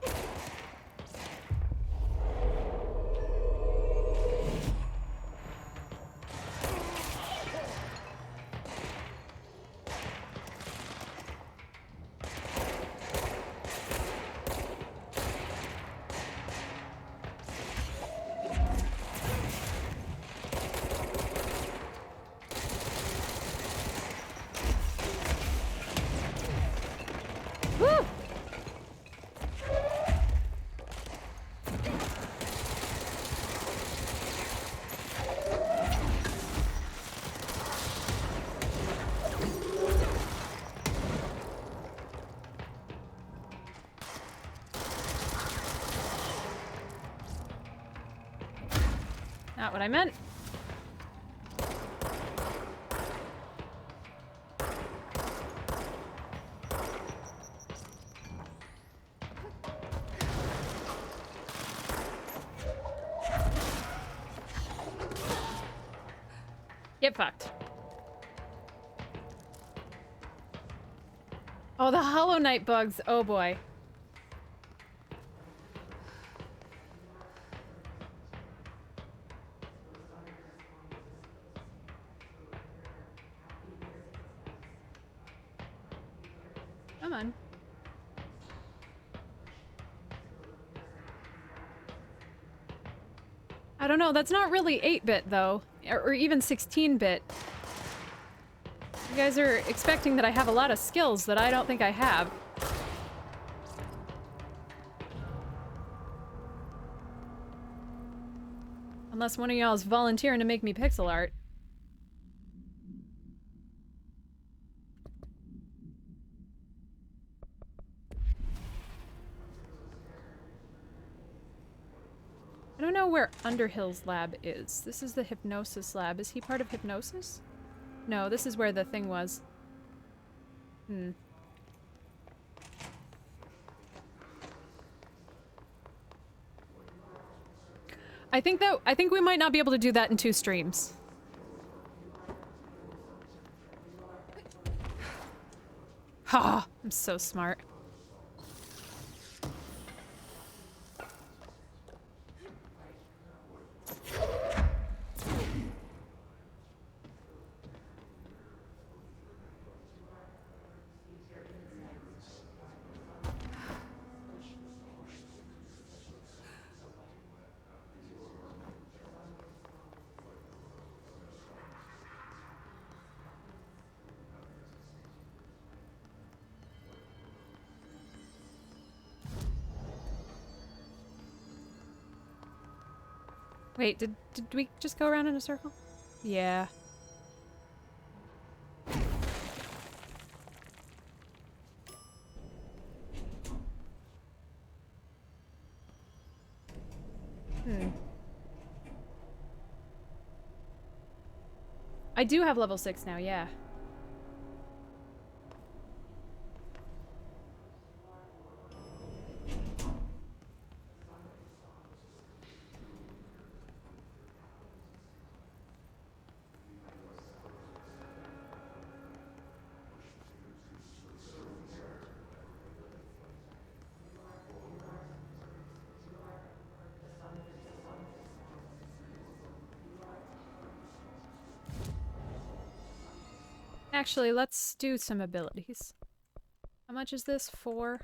Not what I meant. Get fucked. Oh, the Hollow Knight bugs. Oh boy. Come on. I don't know, that's not really 8-bit though, or even 16-bit. You guys are expecting that I have a lot of skills that I don't think I have. Unless one of y'all is volunteering to make me pixel art. don't know where Underhill's lab is. This is the hypnosis lab. Is he part of hypnosis? No, this is where the thing was. Hmm. I think we might not be able to do that in 2 streams. Ha! I'm so smart. Wait, did we just go around in a circle? Yeah. I do have level 6 now, yeah. Actually, let's do some abilities. How much is this? 4?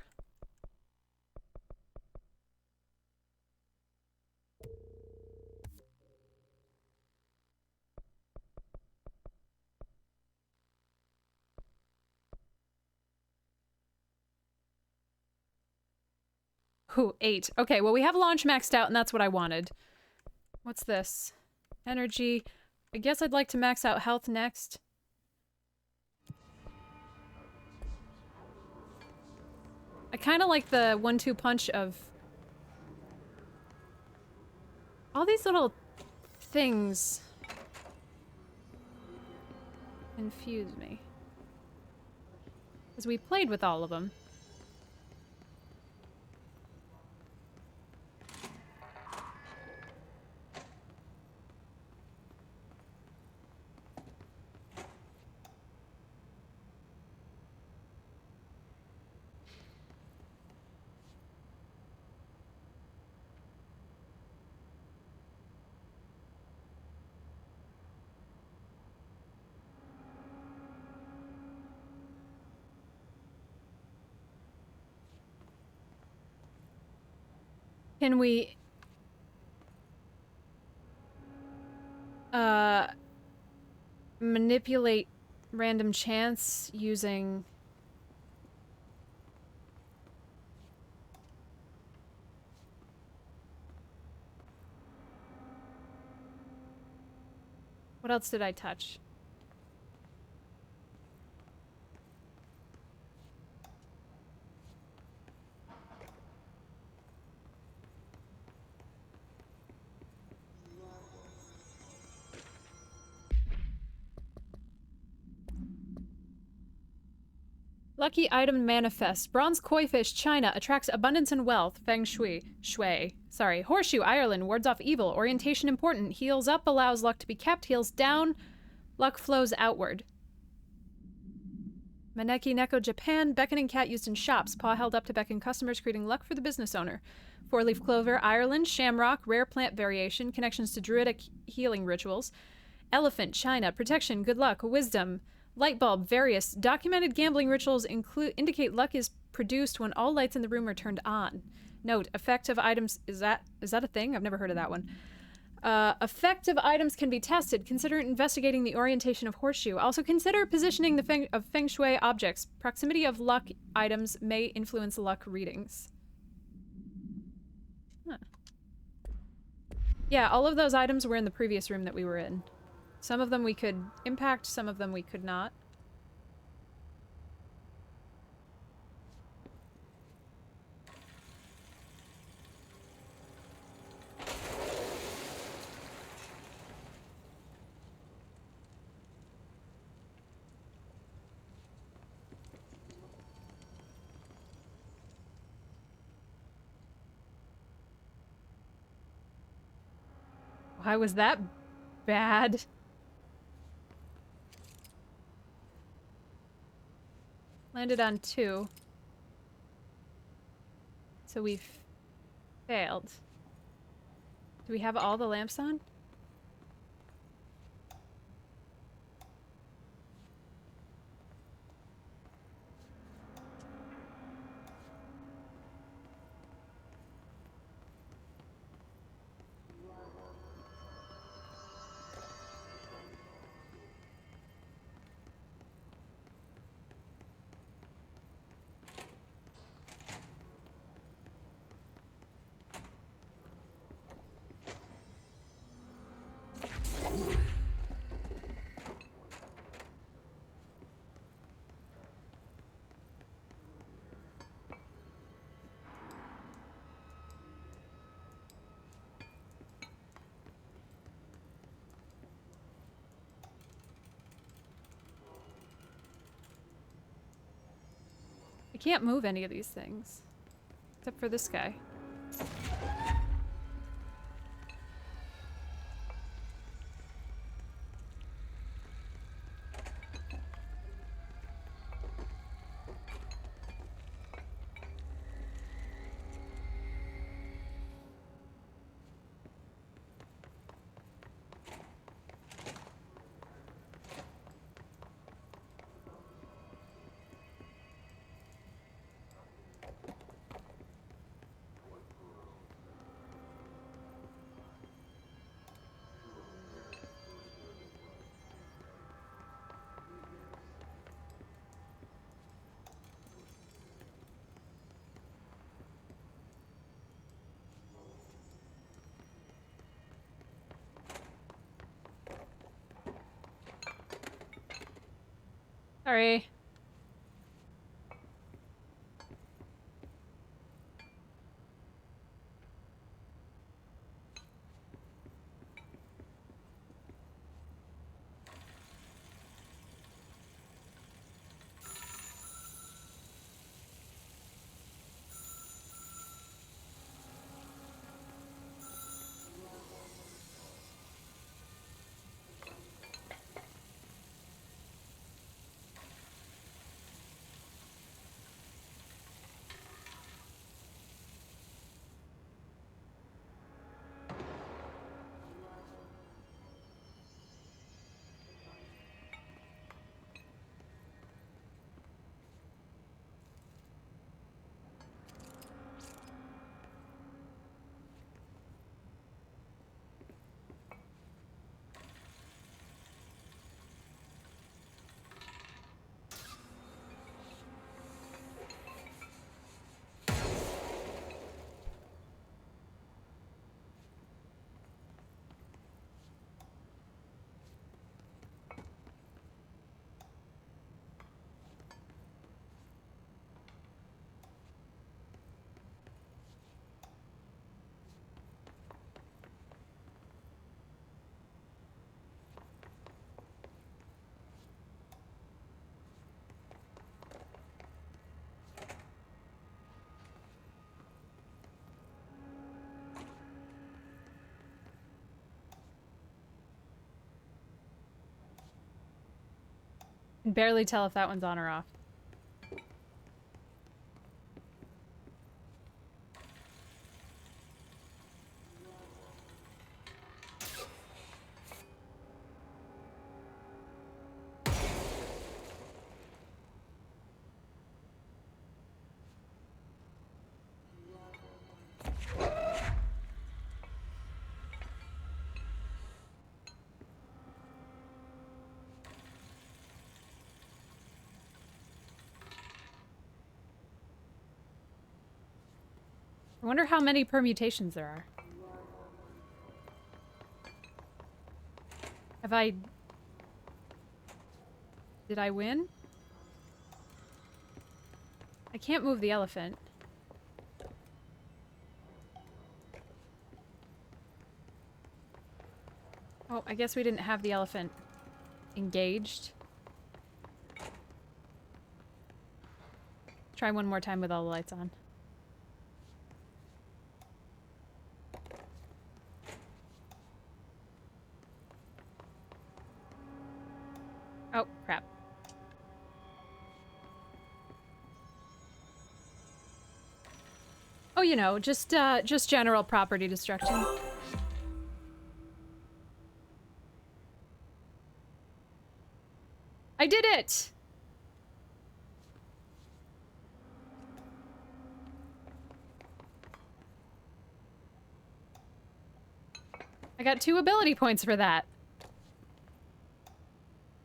Ooh, 8. Okay, well we have launch maxed out and that's what I wanted. What's this? Energy. I guess I'd like to max out health next. I kind of like the 1-2 punch of all these little things confuse me. Because we played with all of them. Can we manipulate random chance using what else did I touch? Lucky item manifest. Bronze koi fish, China, attracts abundance and wealth. Feng shui. Sorry. Horseshoe, Ireland, wards off evil. Orientation important. Heals up, allows luck to be kept. Heals down, luck flows outward. Maneki Neko, Japan. Beckoning cat used in shops. Paw held up to beckon customers, creating luck for the business owner. Four-leaf clover, Ireland. Shamrock, rare plant variation. Connections to druidic healing rituals. Elephant, China. Protection, good luck, wisdom. Light bulb, various. Documented gambling rituals indicate luck is produced when all lights in the room are turned on. Note, effective items... Is that a thing? I've never heard of that one. Effective items can be tested. Consider investigating the orientation of horseshoe. Also consider positioning of feng shui objects. Proximity of luck items may influence luck readings. Huh. Yeah, all of those items were in the previous room that we were in. Some of them we could impact, some of them we could not. Why was that bad? Landed on 2. So we've failed. Do we have all the lamps on? I can't move any of these things. Except for this guy. Sorry. Can barely tell if that one's on or off. I wonder how many permutations there are. Have I... Did I win? I can't move the elephant. Oh, I guess we didn't have the elephant engaged. Try one more time with all the lights on. you know, just general property destruction. I did it! I got 2 ability points for that.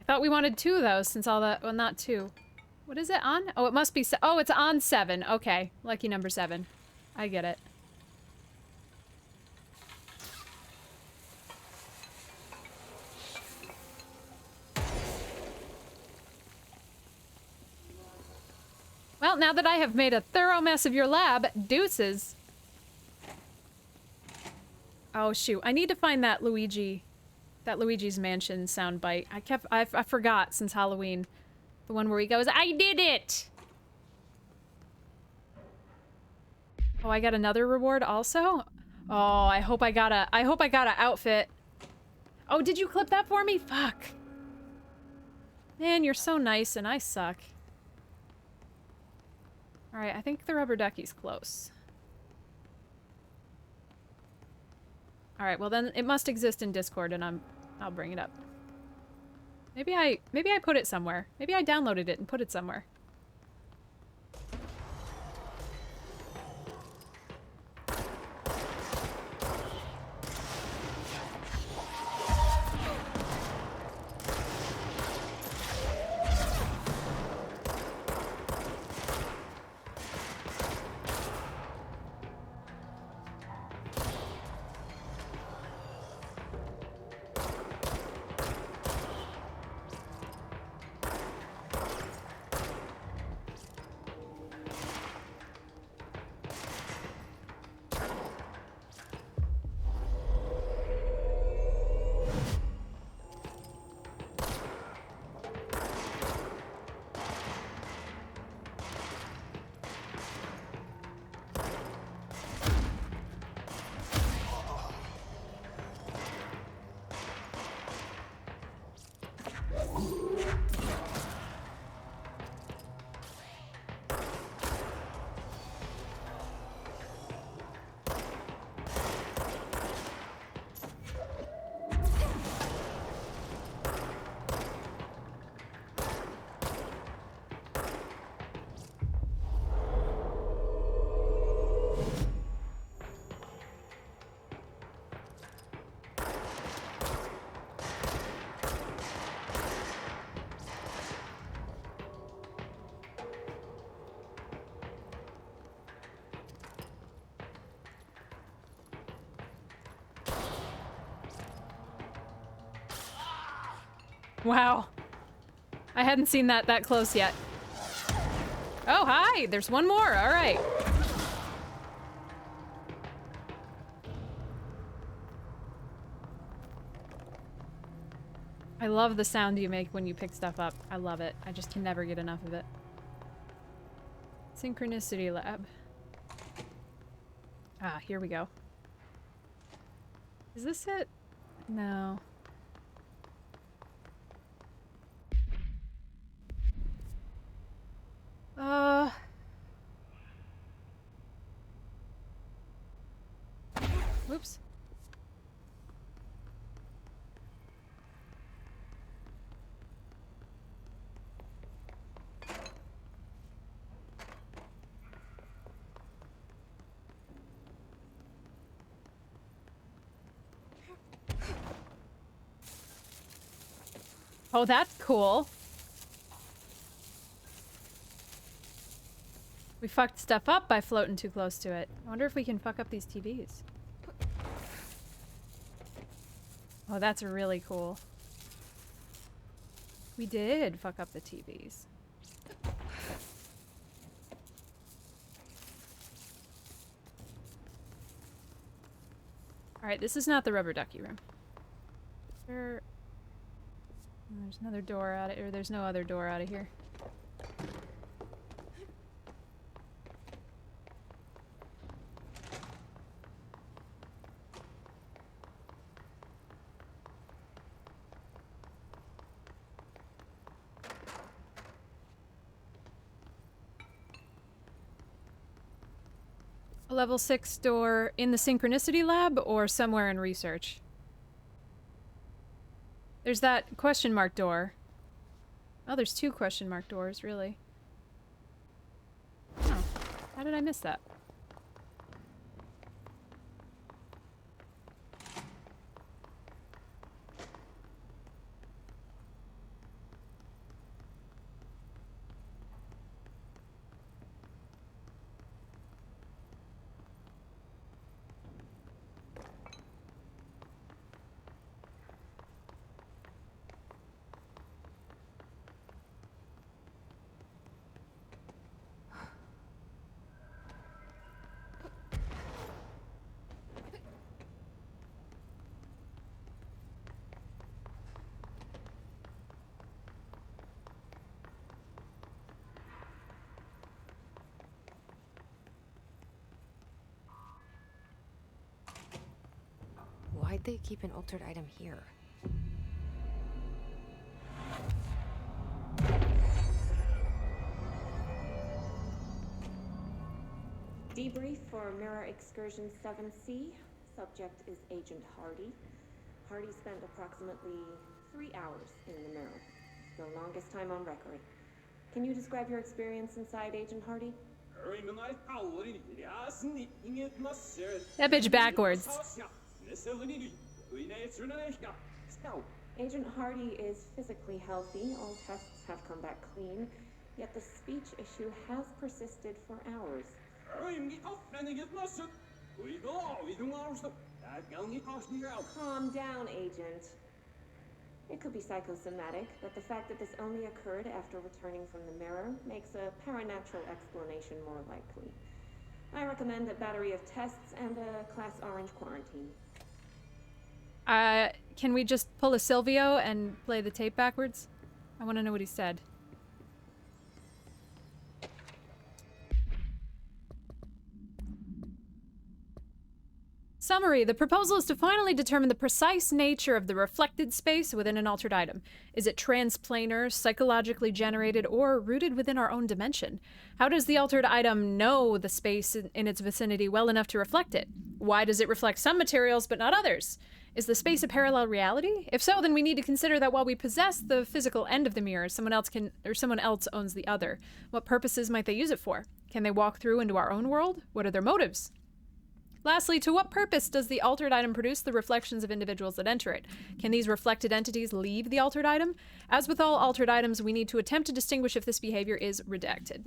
I thought we wanted 2 though, since all the, well, not 2. What is it on? Oh, it must be, oh, it's on 7. Okay, lucky number 7. I get it. Well, now that I have made a thorough mess of your lab, deuces. Oh shoot, I need to find that Luigi's Mansion soundbite. I forgot since Halloween. The one where he goes, I did it! Oh, I got another reward also? Oh, I hope I got a outfit. Oh, did you clip that for me? Fuck. Man, you're so nice and I suck. Alright, I think the rubber ducky's close. Alright, well then it must exist in Discord and I'll bring it up. Maybe I put it somewhere. Maybe I downloaded it and put it somewhere. Wow. I hadn't seen that close yet. Oh, hi! There's one more, alright. I love the sound you make when you pick stuff up. I love it. I just can never get enough of it. Synchronicity Lab. Ah, here we go. Is this it? No. Whoops. Oh, that's cool. We fucked stuff up by floating too close to it. I wonder if we can fuck up these TVs. Oh, that's really cool. We did fuck up the TVs. Alright, this is not the rubber ducky room. There's another door out of here. There's no other door out of here. A level 6 door in the Synchronicity Lab or somewhere in research? There's that question mark door. Oh, there's 2 question mark doors, really. Oh, how did I miss that? Why'd they keep an altered item here? Debrief for Mirror Excursion 7C. Subject is Agent Hardy. Hardy spent approximately 3 hours in the mirror. The longest time on record. Can you describe your experience inside, Agent Hardy? That bitch backwards. Agent Hardy is physically healthy. All tests have come back clean. Yet the speech issue has persisted for hours. Calm down, Agent. It could be psychosomatic, but the fact that this only occurred after returning from the mirror makes a paranatural explanation more likely. I recommend a battery of tests and a Class Orange quarantine. Can we just pull a Silvio and play the tape backwards? I want to know what he said. Summary. The proposal is to finally determine the precise nature of the reflected space within an altered item. Is it transplanar, psychologically generated, or rooted within our own dimension? How does the altered item know the space in its vicinity well enough to reflect it? Why does it reflect some materials but not others? Is the space a parallel reality? If so, then we need to consider that while we possess the physical end of the mirror, someone else owns the other. What purposes might they use it for? Can they walk through into our own world? What are their motives? Lastly, to what purpose does the altered item produce the reflections of individuals that enter it? Can these reflected entities leave the altered item? As with all altered items, we need to attempt to distinguish if this behavior is redacted.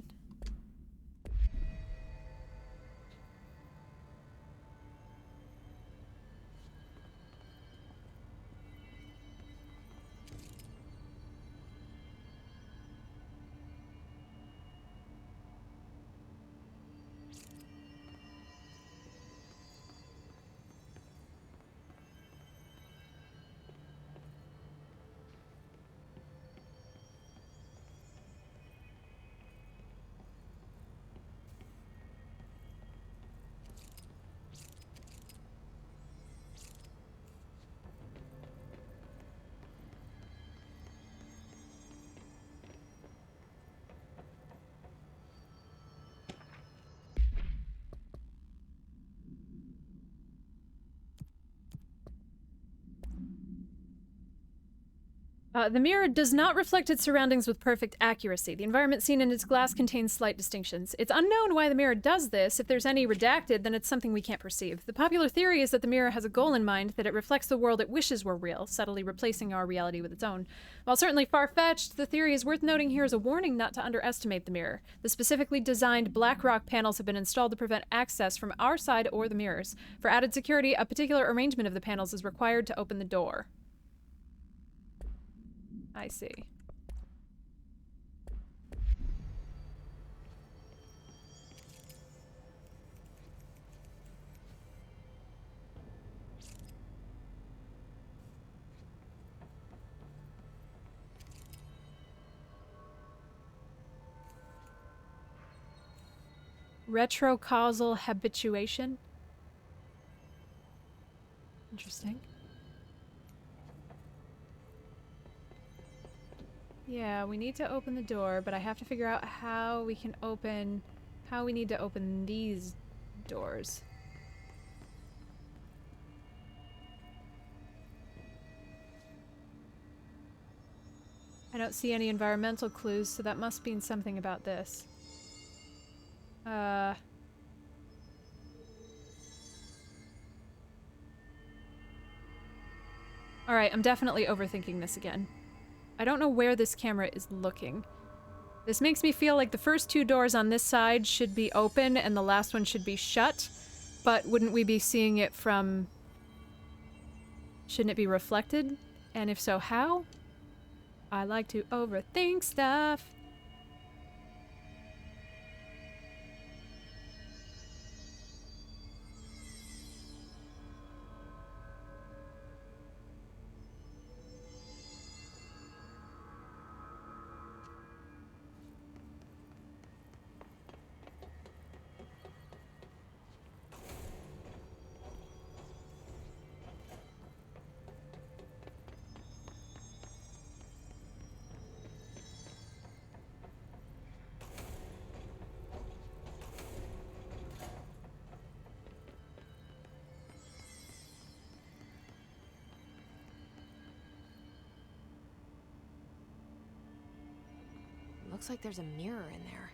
The mirror does not reflect its surroundings with perfect accuracy. The environment seen in its glass contains slight distinctions. It's unknown why the mirror does this. If there's any redacted, then it's something we can't perceive. The popular theory is that the mirror has a goal in mind, that it reflects the world it wishes were real, subtly replacing our reality with its own. While certainly far-fetched, the theory is worth noting here as a warning not to underestimate the mirror. The specifically designed BlackRock panels have been installed to prevent access from our side or the mirrors. For added security, a particular arrangement of the panels is required to open the door. I see. Retrocausal habituation. Interesting. Yeah, we need to open the door, but I have to figure out how we can open... how we need to open these doors. I don't see any environmental clues, so that must mean something about this. Alright, I'm definitely overthinking this again. I don't know where this camera is looking. This makes me feel like the first two doors on this side should be open and the last one should be shut, but wouldn't we be seeing it from... Shouldn't it be reflected? And if so, how? I like to overthink stuff. Looks like there's a mirror in there.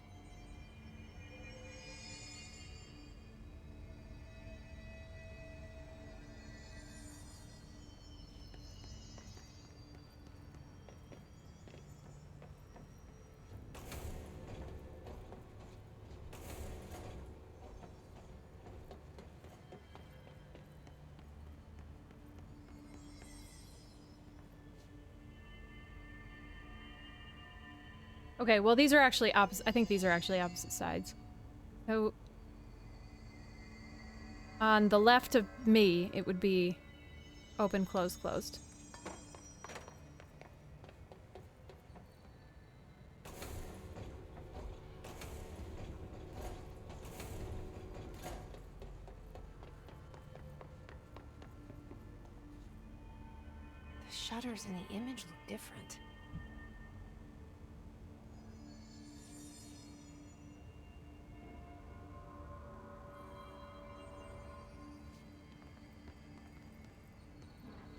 Okay, well these are actually opposite. I think these are actually opposite sides. So on the left of me, it would be open, close, closed. The shutters in the image look different.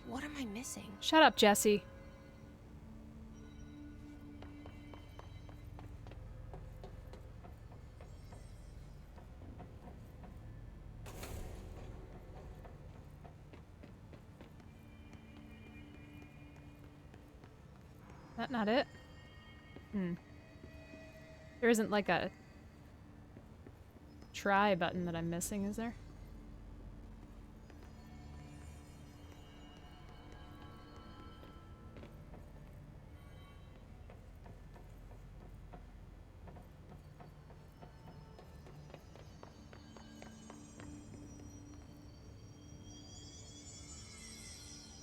What am I missing? Shut up, Jesse. That not it? There isn't like a try button that I'm missing, is there?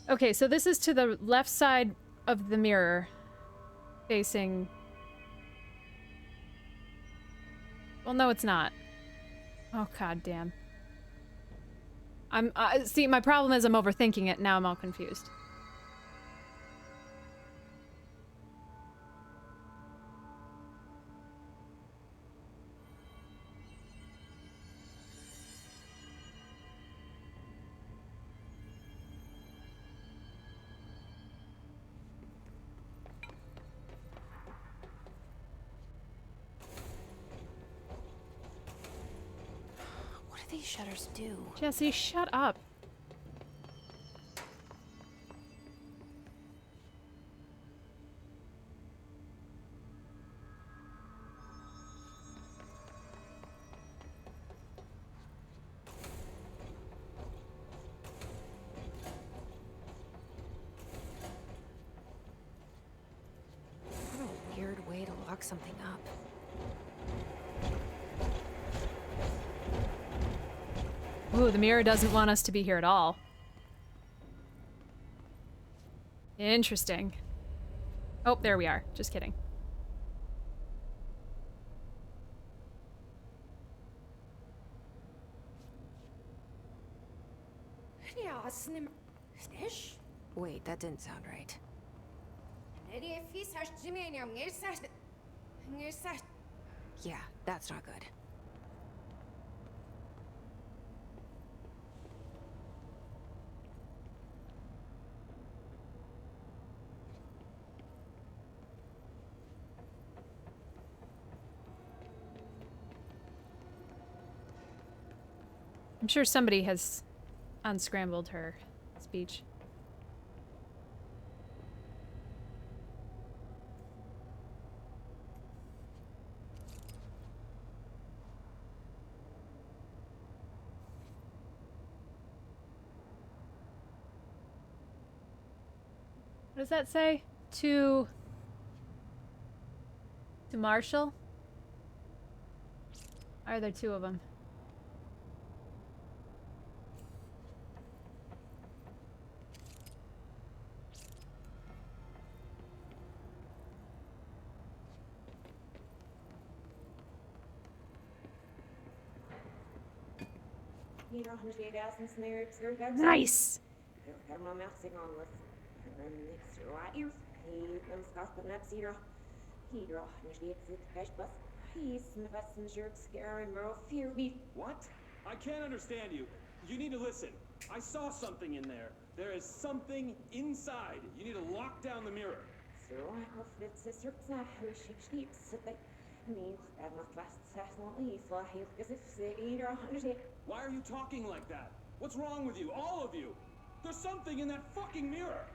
Okay, so this is to the left side of the mirror, facing... Well, no, it's not. Oh, god damn. See, my problem is I'm overthinking it, now I'm all confused. What do these shutters do? Jesse, shut up. What a weird way to lock something up. Ooh, the mirror doesn't want us to be here at all. Interesting. Oh, there we are. Just kidding. Wait, that didn't sound right. Yeah, that's not good. I'm sure somebody has unscrambled her speech. What does that say? To Marshall? Are there two of them? Nice. What? I can't understand you. You need to listen. I saw something in there. There is something inside. You need to lock down the mirror. Why are you talking like that? What's wrong with you? All of you? There's something in that fucking mirror.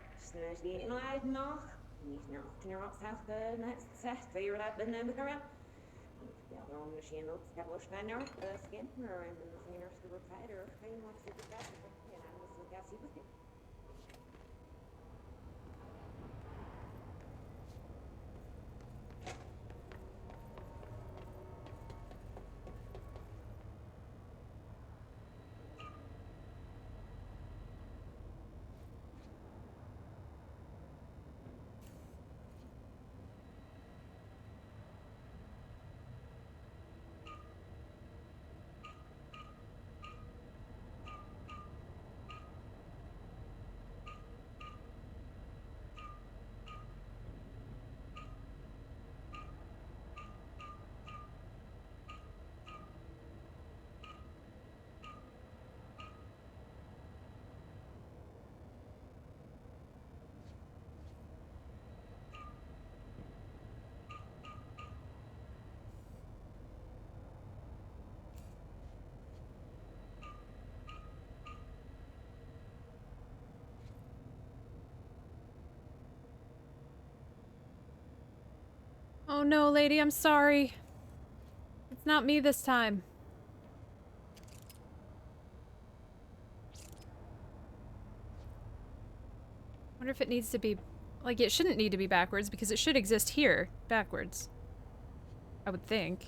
Oh no, lady, I'm sorry. It's not me this time. Wonder if it needs to be... Like, it shouldn't need to be backwards because it should exist here, backwards. I would think.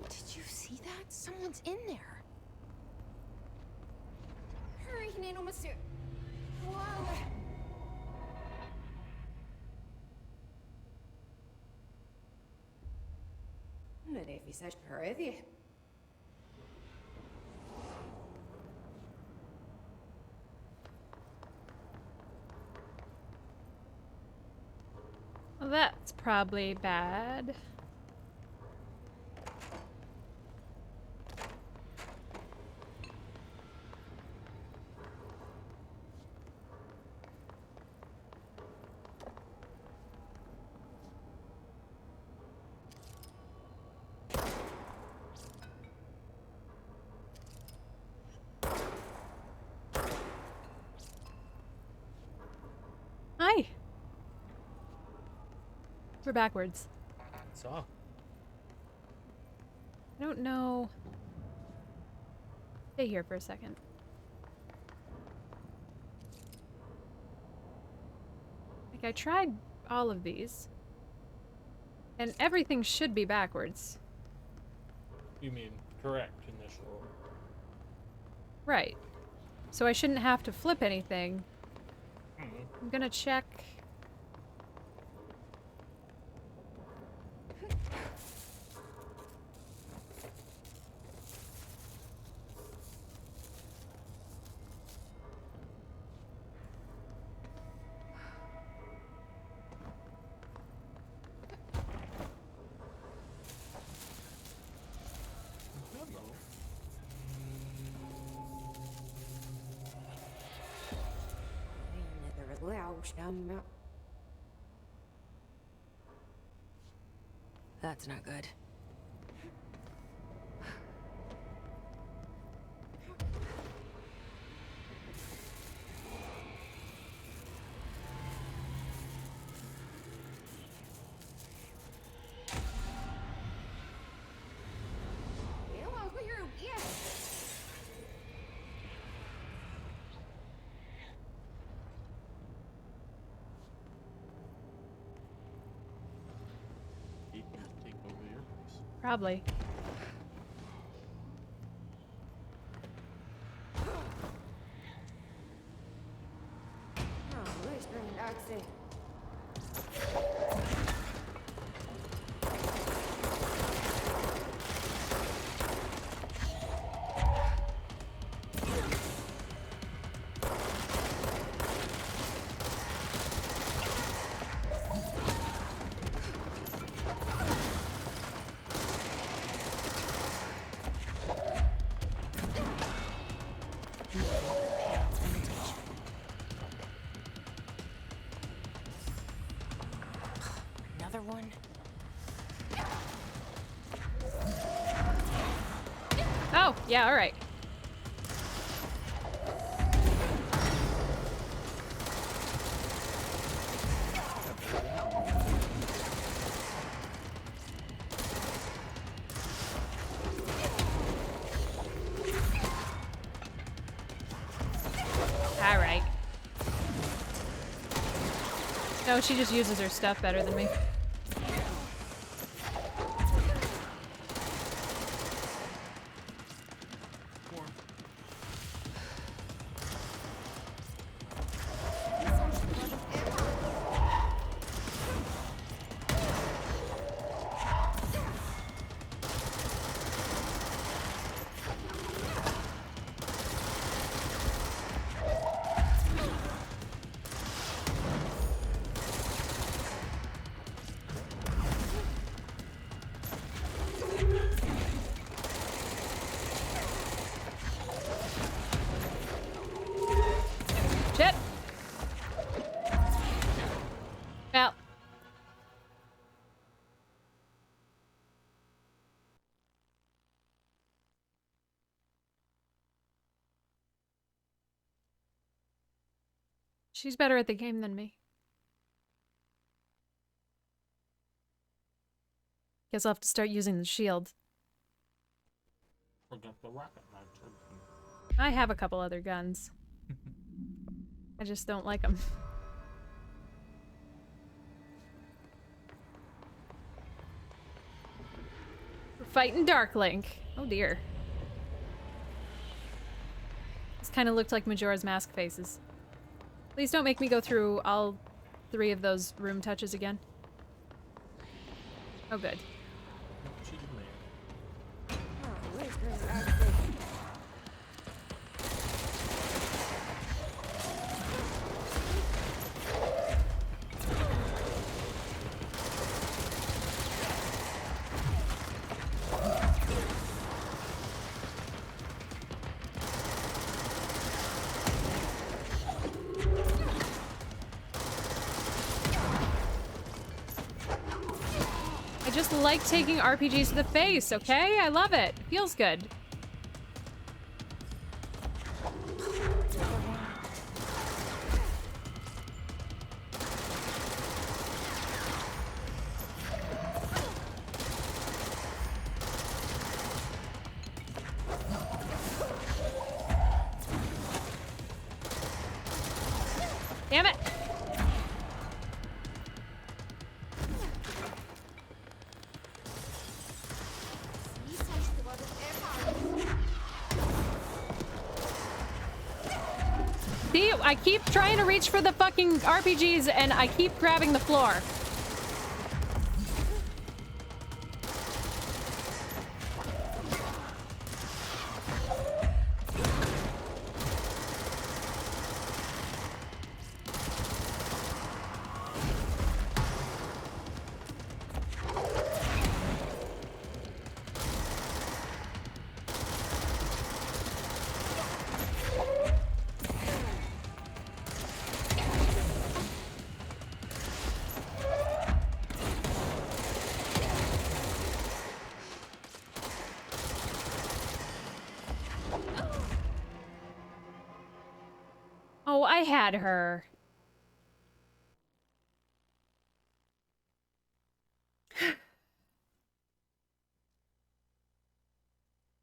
Did you see that? Someone's in there. Hurry, Nanomasu. Whoa. Men det finns här hör det. Well, that's probably bad. Hi. We're backwards. So. I don't know. Stay here for a second. Like, I tried all of these. And everything should be backwards. You mean correct initial order? Right. So I shouldn't have to flip anything. I'm gonna check. That's not good. Take over your place. Probably. Another one? Oh, yeah, all right. All right. No, she just uses her stuff better than me. Shit. Well. She's better at the game than me. Guess I'll have to start using the shield. Forget the rocket launcher. I have a couple other guns. I just don't like them. We're fighting Darklink. Oh dear. This kind of looked like Majora's Mask faces. Please don't make me go through all 3 of those room touches again. Oh good. She did land. I just like taking RPGs to the face, okay? I love it. It feels good. Damn it! See, I keep trying to reach for the fucking RPGs and I keep grabbing the floor. Oh, I had her.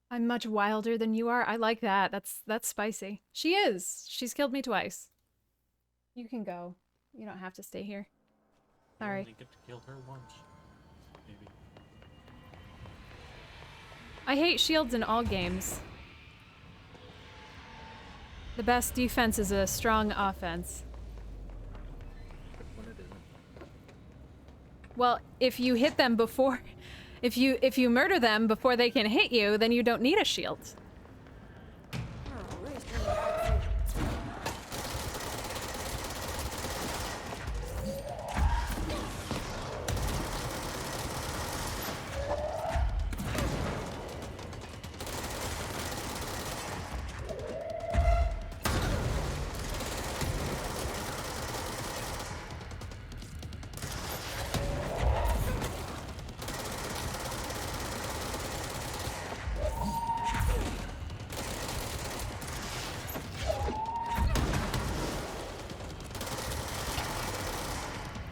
I'm much wilder than you are. I like that. That's spicy. She is. She's killed me twice. You can go. You don't have to stay here. You Sorry. only get to kill her once. Maybe. I hate shields in all games. The best defense is a strong offense. When it isn't. Well, if you hit them before... If you murder them before they can hit you, then you don't need a shield.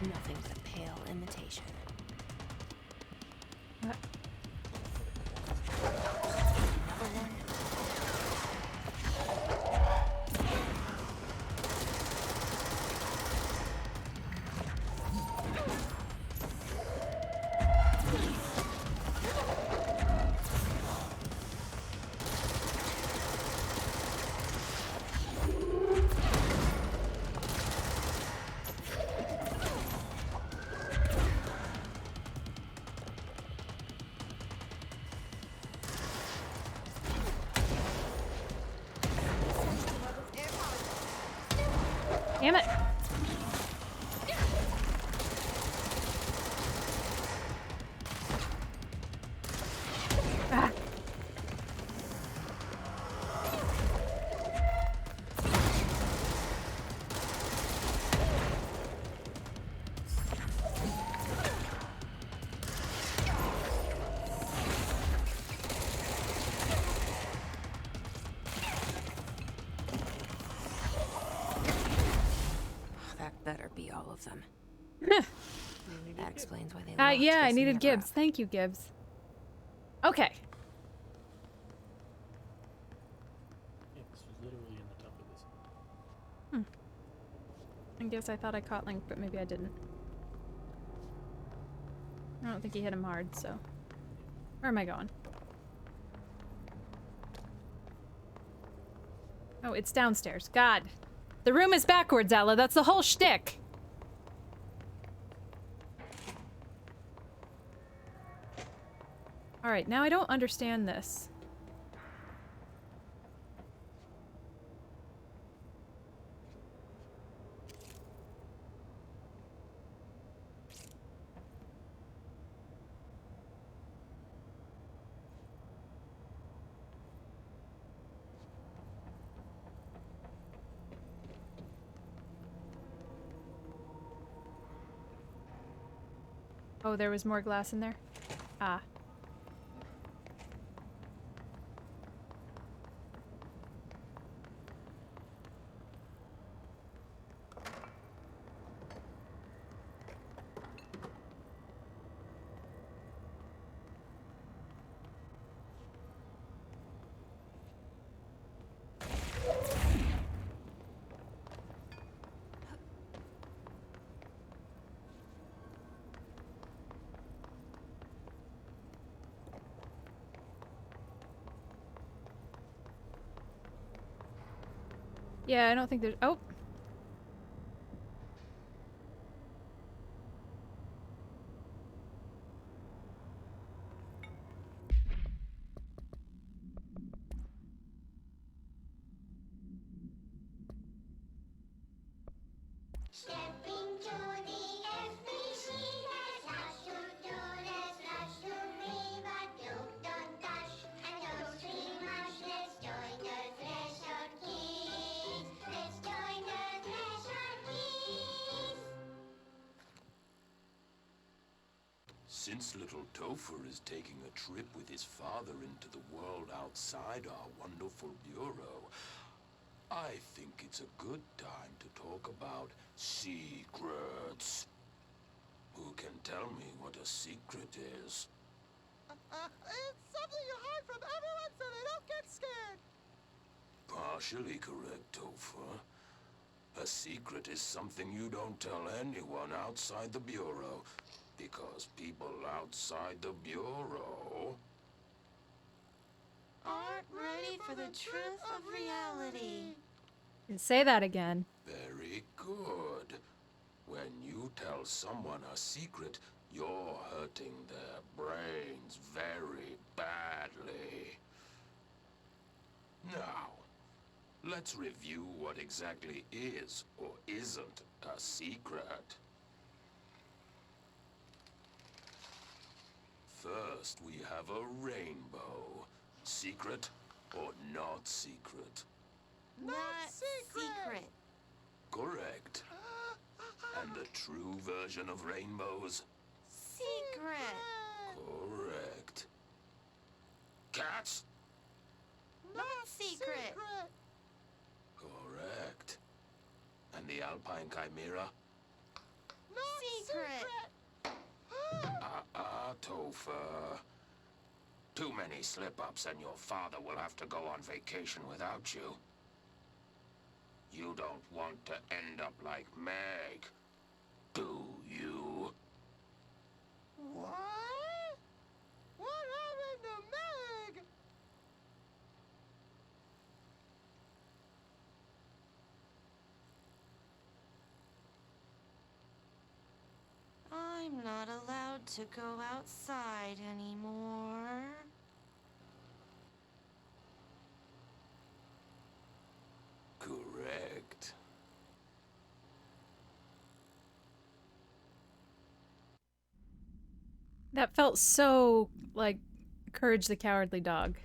Nothing but a pale imitation. Damn it. Ah. That better be all of them. That explains why they Yeah, I lost needed Kusnieva. Gibbs. Thank you, Gibbs. Okay. Yeah, this was literally in the top of this. I guess I thought I caught Link, but maybe I didn't. I don't think he hit him hard, so... Where am I going? Oh, it's downstairs. God. The room is backwards, Ella. That's the whole shtick. Alright, now I don't understand this. Oh, there was more glass in there? Ah. Yeah, I don't think there's... Oh! Stepping to the FBC, there's lots to do, there's lots to be, but don't touch and don't scream much. Let's join the Threshold Kids. Let's join the Threshold Kids. Since little Topher is taking a trip with his father into the world outside our wonderful bureau, I think it's a good time to talk about secrets. Who can tell me what a secret is? It's something you hide from everyone so they don't get scared. Partially correct, Topher. A secret is something you don't tell anyone outside the Bureau, because people outside the Bureau Aren't ready for the truth of reality. Say that again. Very good. When you tell someone a secret, you're hurting their brains very badly. Now, let's review what exactly is or isn't a secret. First, we have a rainbow. Secret or not secret? Not secret. Correct. And the true version of rainbows? Secret. Correct. Cats? Not secret. Correct. And the Alpine Chimera? Secret. Topher. Too many slip-ups and your father will have to go on vacation without you. You don't want to end up like Meg, do you? What? What happened to Meg? I'm not allowed to go outside anymore. Correct. That felt so, like, Courage the Cowardly Dog.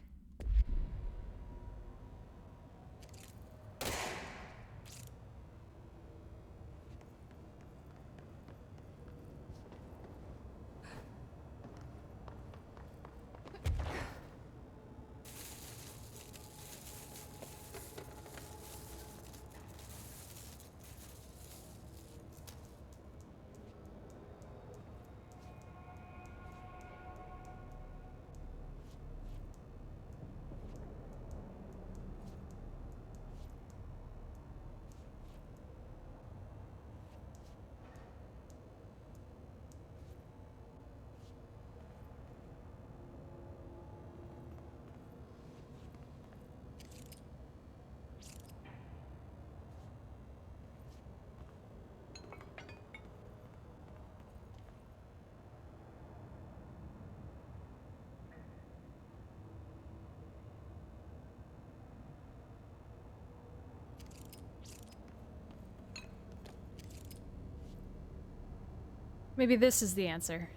Maybe this is the answer.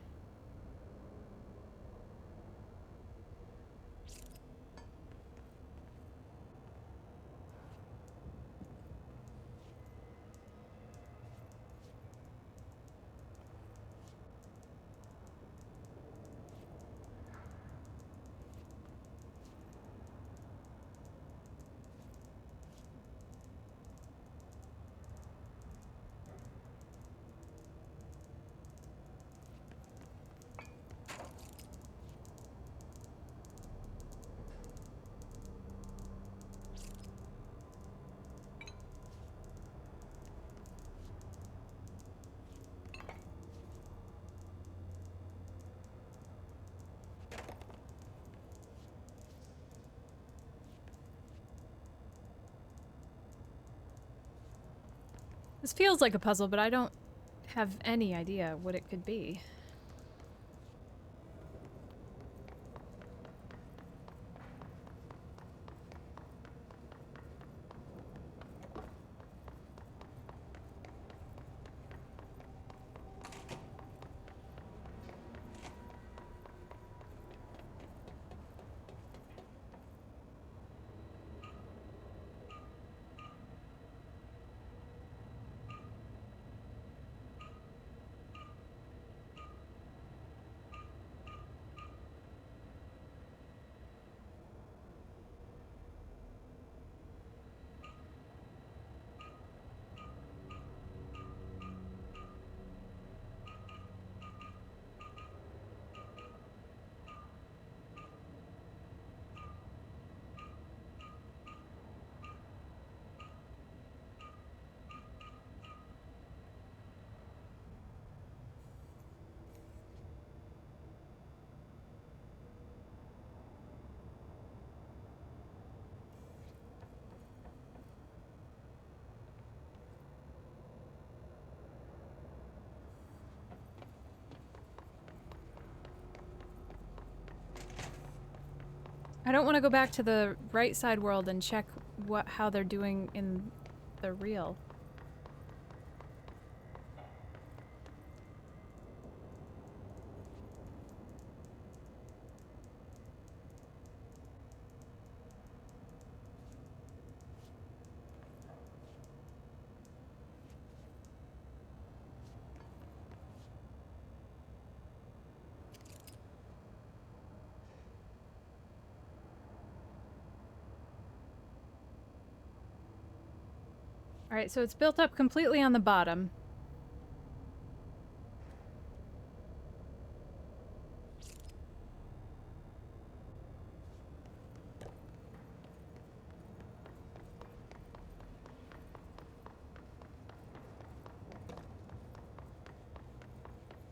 This feels like a puzzle, but I don't have any idea what it could be. I don't want to go back to the right side world and check how they're doing in the real. Alright, so it's built up completely on the bottom.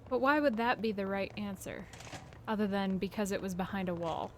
But why would that be the right answer? Other than because it was behind a wall.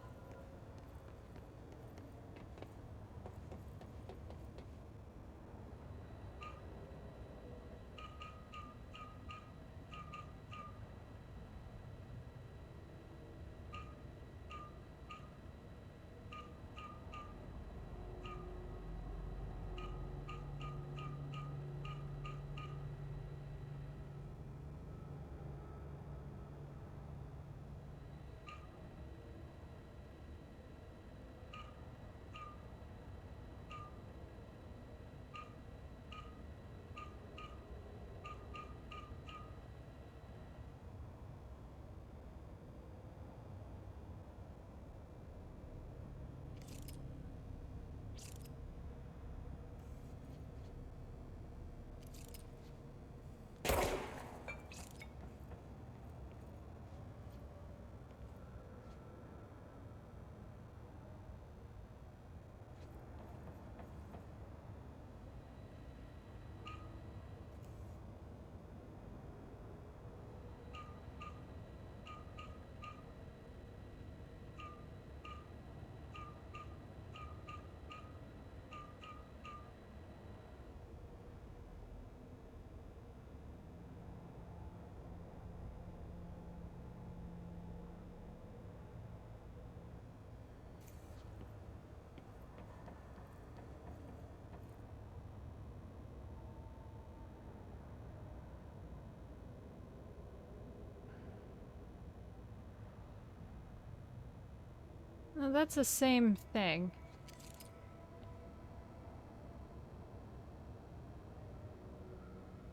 Well, that's the same thing.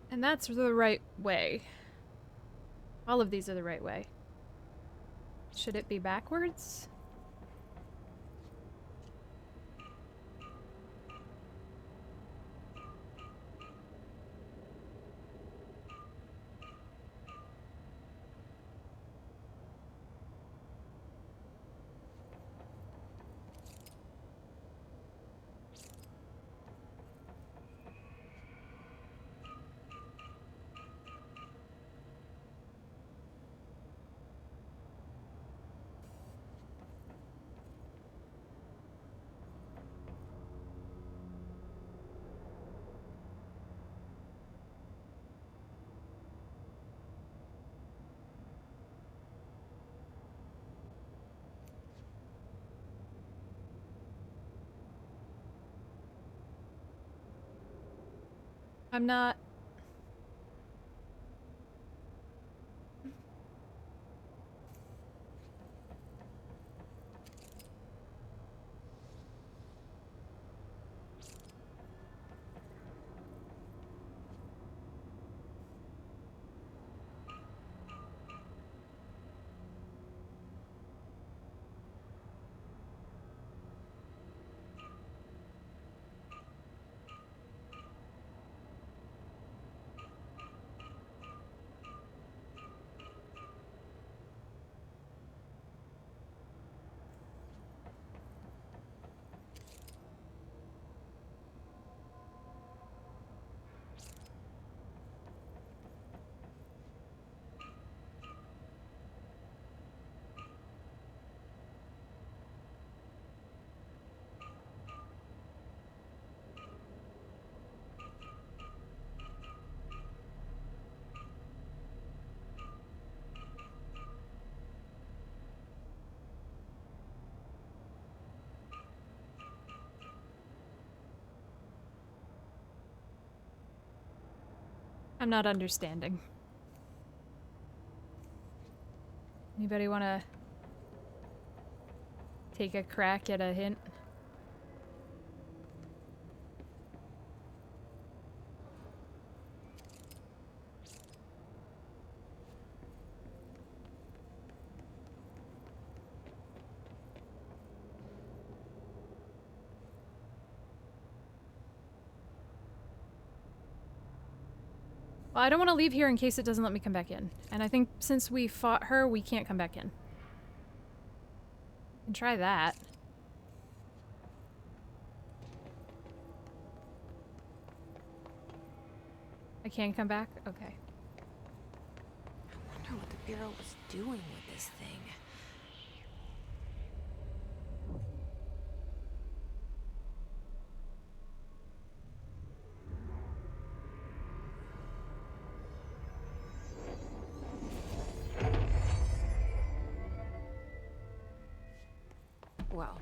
And that's the right way. All of these are the right way. Should it be backwards? I'm not... I'm not understanding. Anybody want to take a crack at a hint? Well, I don't want to leave here in case it doesn't let me come back in. And I think since we fought her, we can't come back in. We can try that. I can come back? Okay. I wonder what the Bureau was doing with this thing. Well,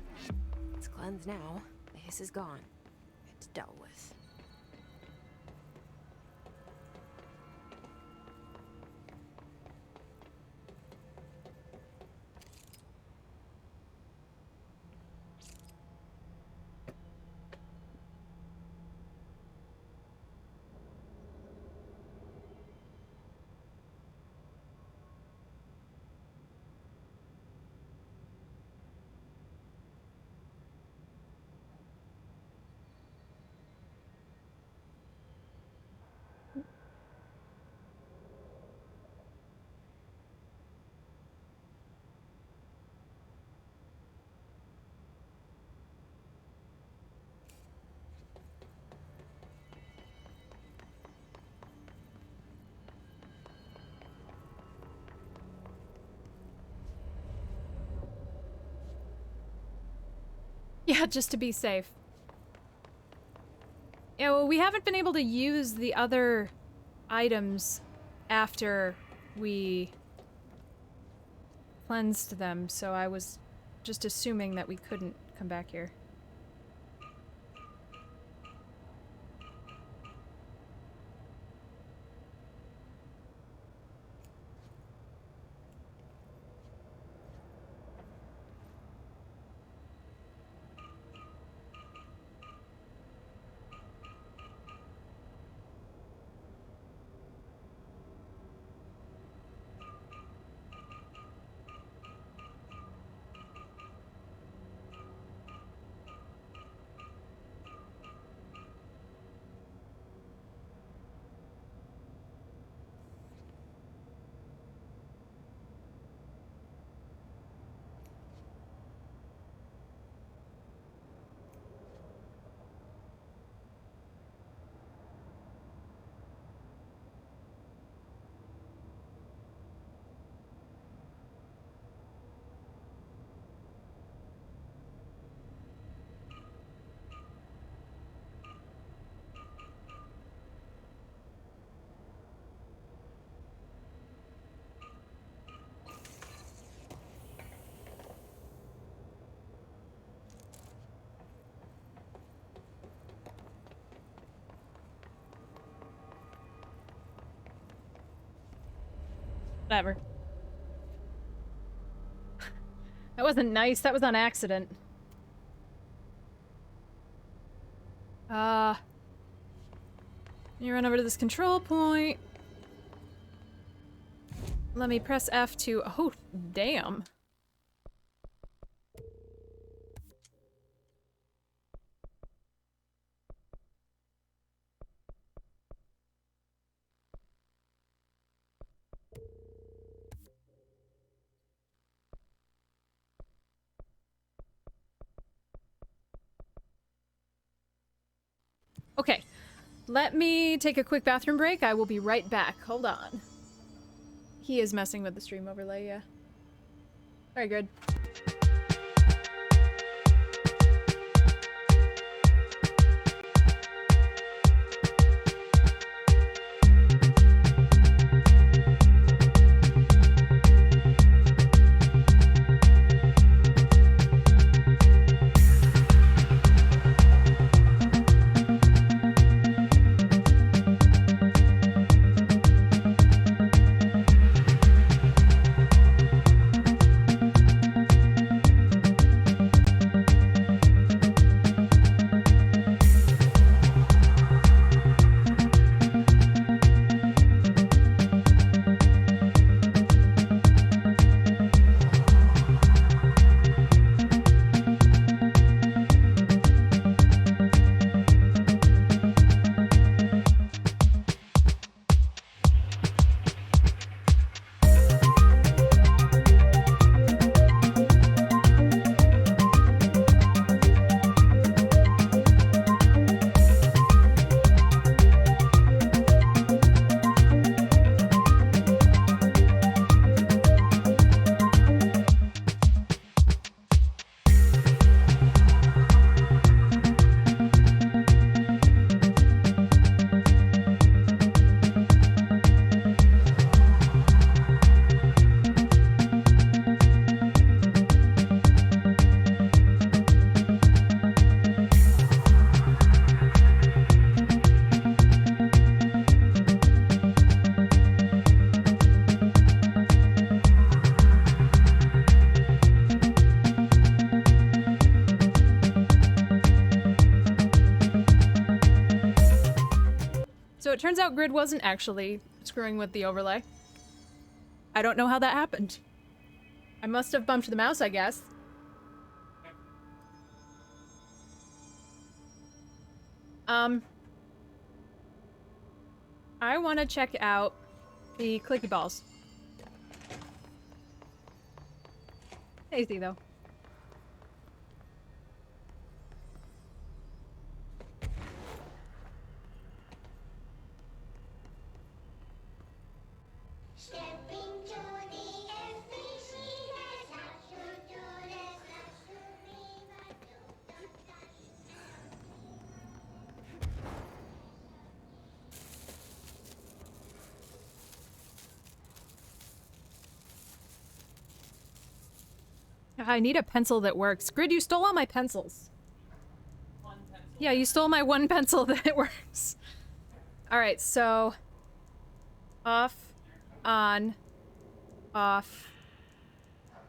it's cleansed now. The hiss is gone. It's dealt with. Yeah, just to be safe. Yeah, well, we haven't been able to use the other items after we cleansed them, so I was just assuming that we couldn't come back here. Whatever. That wasn't nice. That was on accident. You run over to this control point. Let me press F to... Oh, damn. Okay. Let me take a quick bathroom break. I will be right back. Hold on. He is messing with the stream overlay, yeah. Very good. It turns out Grid wasn't actually screwing with the overlay. I don't know how that happened. I must have bumped the mouse, I guess. I want to check out the clicky balls. Easy though. I need a pencil that works. Grid, you stole all my pencils. Yeah, you stole my one pencil that works. Alright, so... Off, on, off,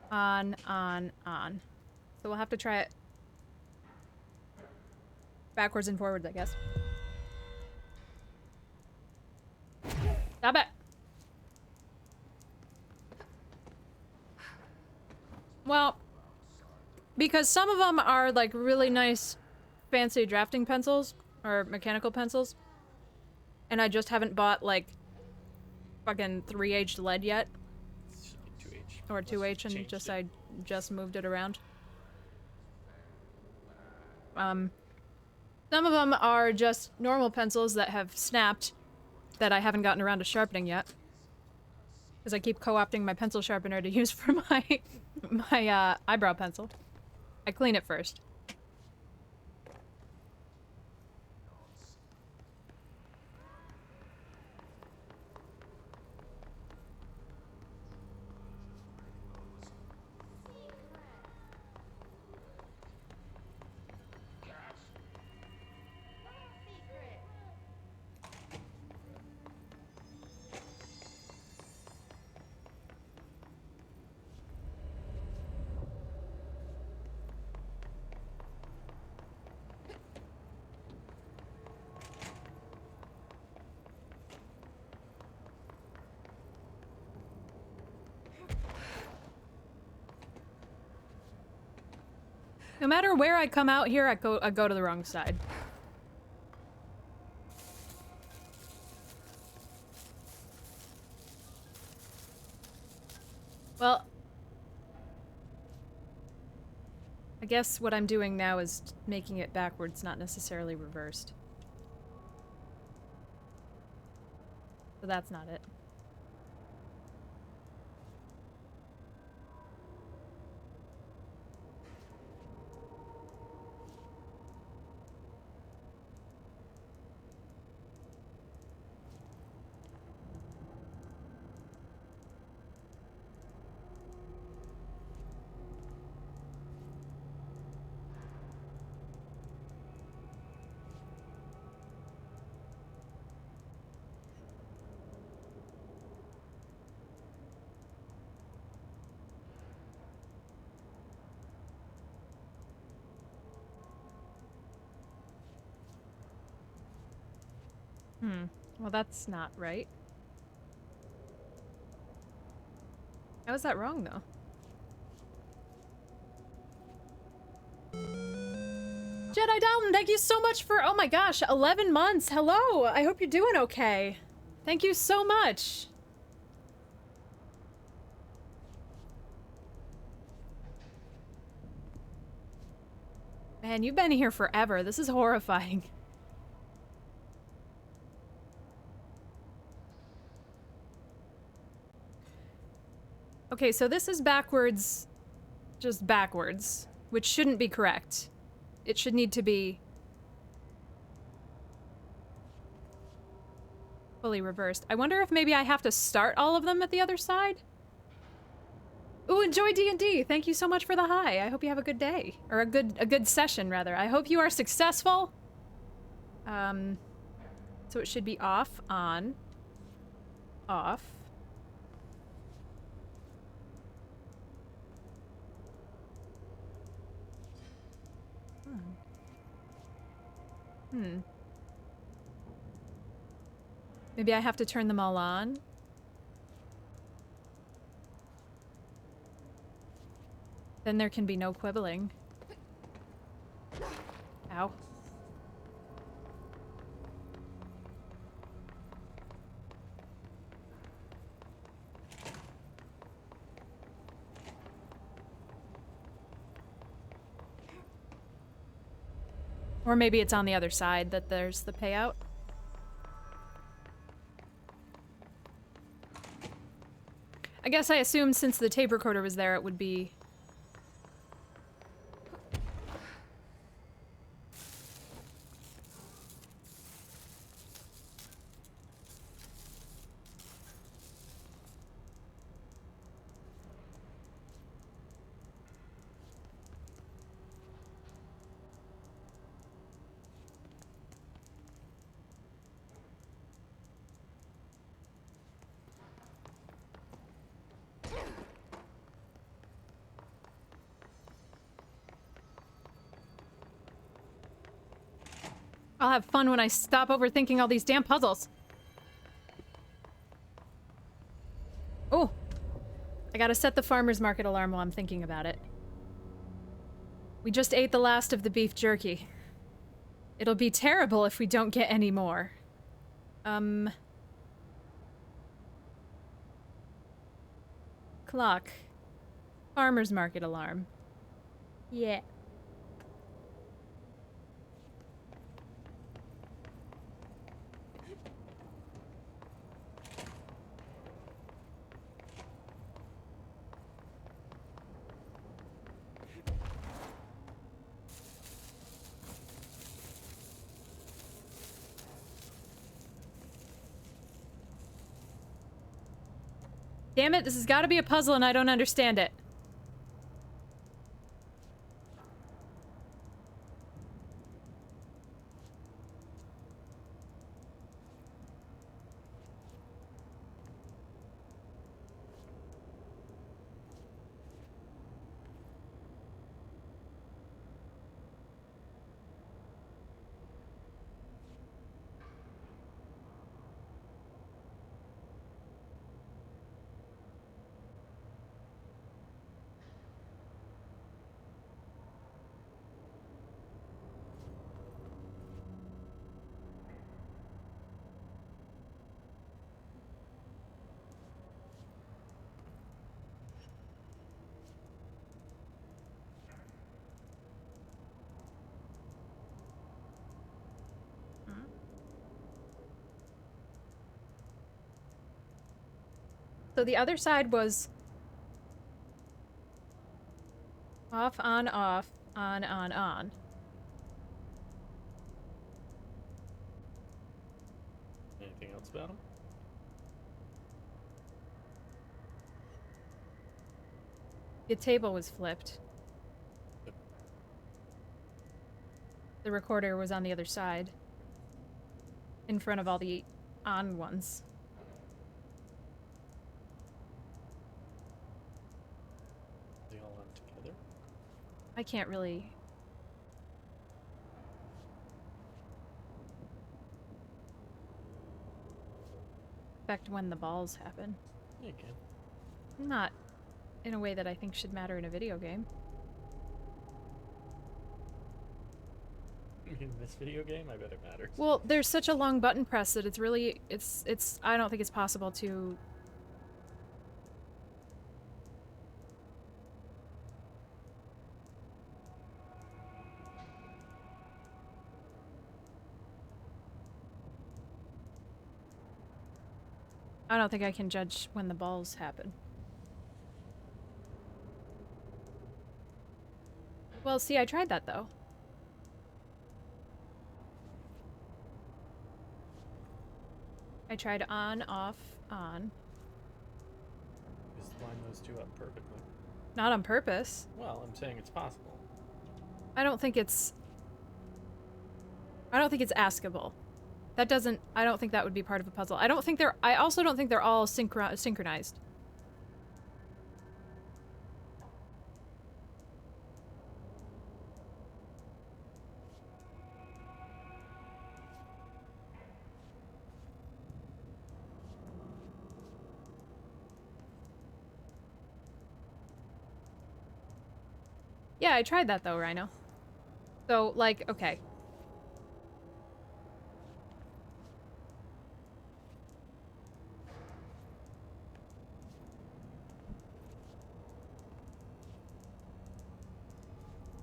on. So we'll have to try it backwards and forwards, I guess. Stop it! Well, because some of them are like really nice fancy drafting pencils or mechanical pencils, and I just haven't bought like fucking 3H lead yet. 2H. Or 2H and just I just moved it around. Some of them are just normal pencils that have snapped that I haven't gotten around to sharpening yet. Because I keep co-opting my pencil sharpener to use for my eyebrow pencil. I clean it first. No matter where I come out here, I go to the wrong side. Well, I guess what I'm doing now is making it backwards, not necessarily reversed. So that's not it. Well, that's not right. How is that wrong, though? Jedi Dalton, thank you so much for, oh my gosh, 11 months. Hello, I hope you're doing okay. Thank you so much. Man, you've been here forever. This is horrifying. Okay, so this is backwards, just backwards, which shouldn't be correct. It should need to be fully reversed. I wonder if maybe I have to start all of them at the other side? Ooh, enjoy D&D. Thank you so much for the hi. I hope you have a good day. Or a good session, rather. I hope you are successful. So it should be off, on, off. Maybe I have to turn them all on? Then there can be no quibbling. Ow. Or maybe it's on the other side that there's the payout. I guess I assumed since the tape recorder was there, it would be... I'll have fun when I stop overthinking all these damn puzzles. Oh, I gotta set the farmer's market alarm while I'm thinking about it. We just ate the last of the beef jerky. It'll be terrible if we don't get any more. Clock. Farmer's market alarm. Yeah. Damn it, this has got to be a puzzle and I don't understand it. So the other side was off, on, off, on. Anything else about him? The table was flipped. The recorder was on the other side. In front of all the on ones. They all on together? I can't really... affect when the balls happen. Yeah, you can. Not in a way that I think should matter in a video game. In this video game, I bet it matters. Well, there's such a long button press that it's really... It's I don't think it's possible to... I don't think I can judge when the balls happen. Well, see, I tried that, though. I tried on, off, on. Just line those two up perfectly. Not on purpose. Well, I'm saying it's possible. I don't think it's askable. That doesn't... I don't think that would be part of a puzzle. I also don't think they're all synchronized. Yeah, I tried that though, Rhino. So, like, okay.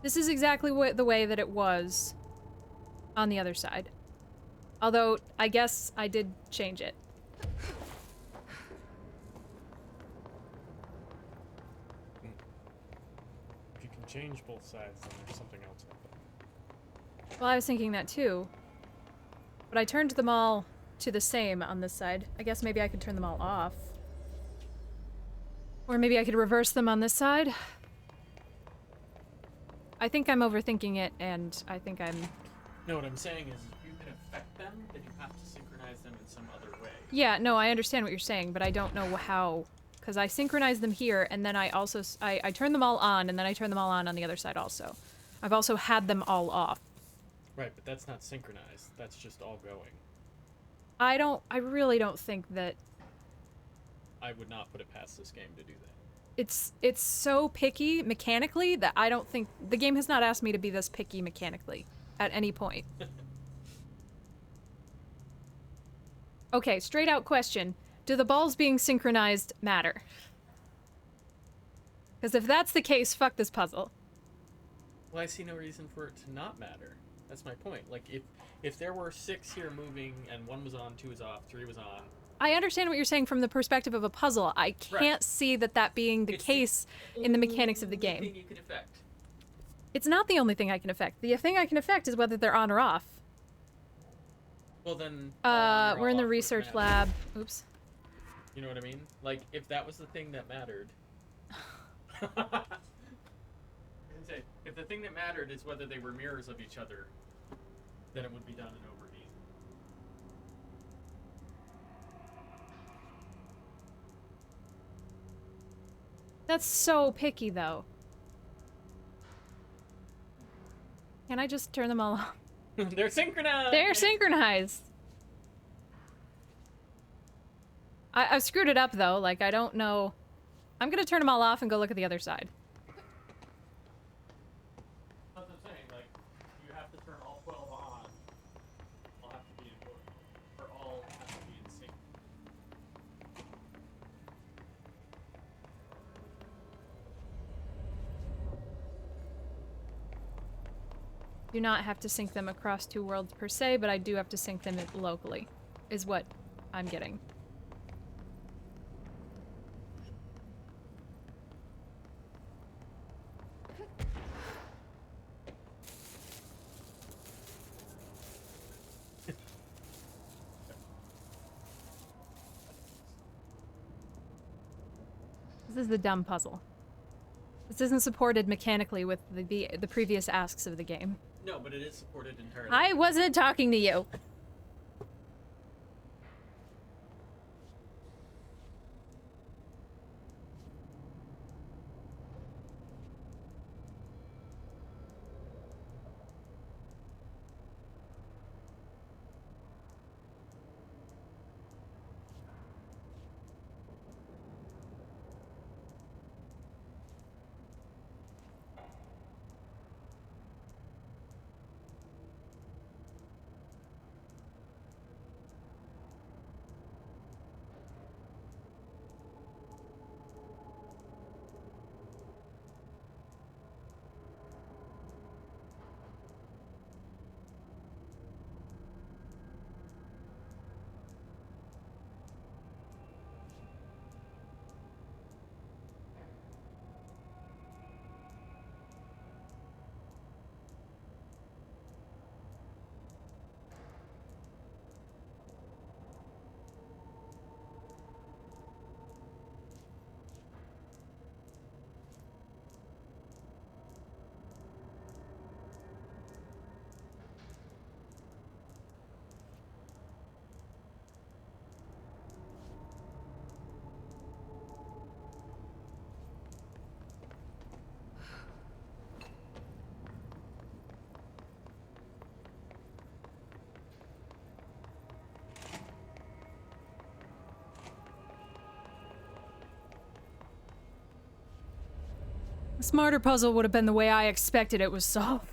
This is exactly the way that it was on the other side. Although, I guess I did change it. If you can change both sides, then there's something else happening. Well, I was thinking that too. But I turned them all to the same on this side. I guess maybe I could turn them all off. Or maybe I could reverse them on this side. I think I'm overthinking it, and I think I'm... No, what I'm saying is, if you can affect them, then you have to synchronize them in some other way. Yeah, no, I understand what you're saying, but I don't know how... Because I synchronized them here, and then I also... I turned them all on, and then I turned them all on the other side also. I've also had them all off. Right, but that's not synchronized. That's just all going. I really don't think that... I would not put it past this game to do that. It's so picky mechanically that I don't think... The game has not asked me to be this picky mechanically at any point. Okay, straight out question. Do the balls being synchronized matter? Because if that's the case, fuck this puzzle. Well, I see no reason for it to not matter. That's my point. Like, if there were 6 here moving, and 1 was on, 2 was off, 3 was on... I understand what you're saying from the perspective of a puzzle. I can't see that being the case in the mechanics of the game. Thing you can affect. It's not the only thing I can affect. The thing I can affect is whether they're on or off. Well, then... we're in the research lab. Oops. You know what I mean? Like, if that was the thing that mattered... If the thing that mattered is whether they were mirrors of each other, then it would be done in over. That's so picky, though. Can I just turn them all off? They're synchronized! They're synchronized! I've screwed it up, though. Like, I don't know... I'm gonna turn them all off and go look at the other side. That's what I'm saying. Like, you have to turn all 12 on. All have to be in order. Or all have to be in sync. Do not have to sync them across 2 worlds per se, but I do have to sync them locally, is what I'm getting. is the dumb puzzle. This isn't supported mechanically with the previous asks of the game. No, but it is supported entirely. I wasn't talking to you. A smarter puzzle would have been the way I expected it was solved.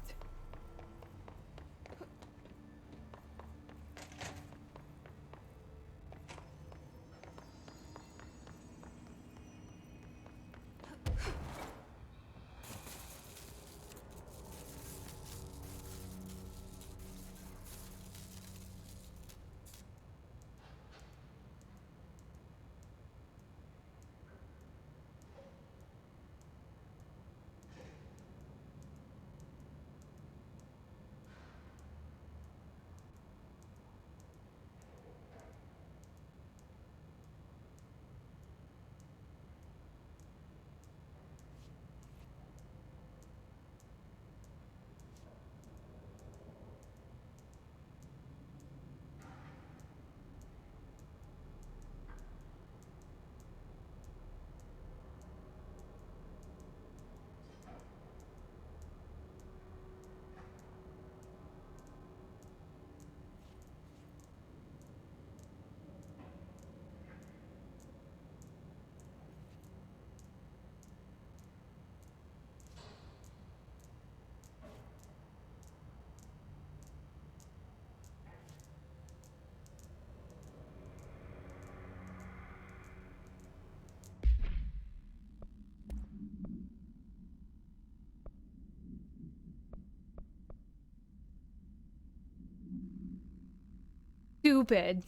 Stupid.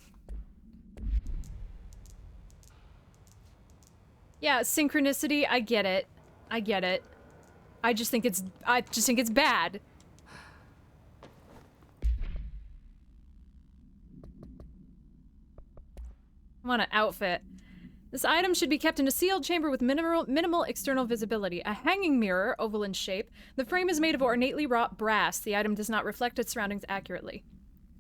Yeah, synchronicity, I get it. I get it. I just think it's bad. I want an outfit. This item should be kept in a sealed chamber with minimal external visibility. A hanging mirror, oval in shape. The frame is made of ornately wrought brass. The item does not reflect its surroundings accurately.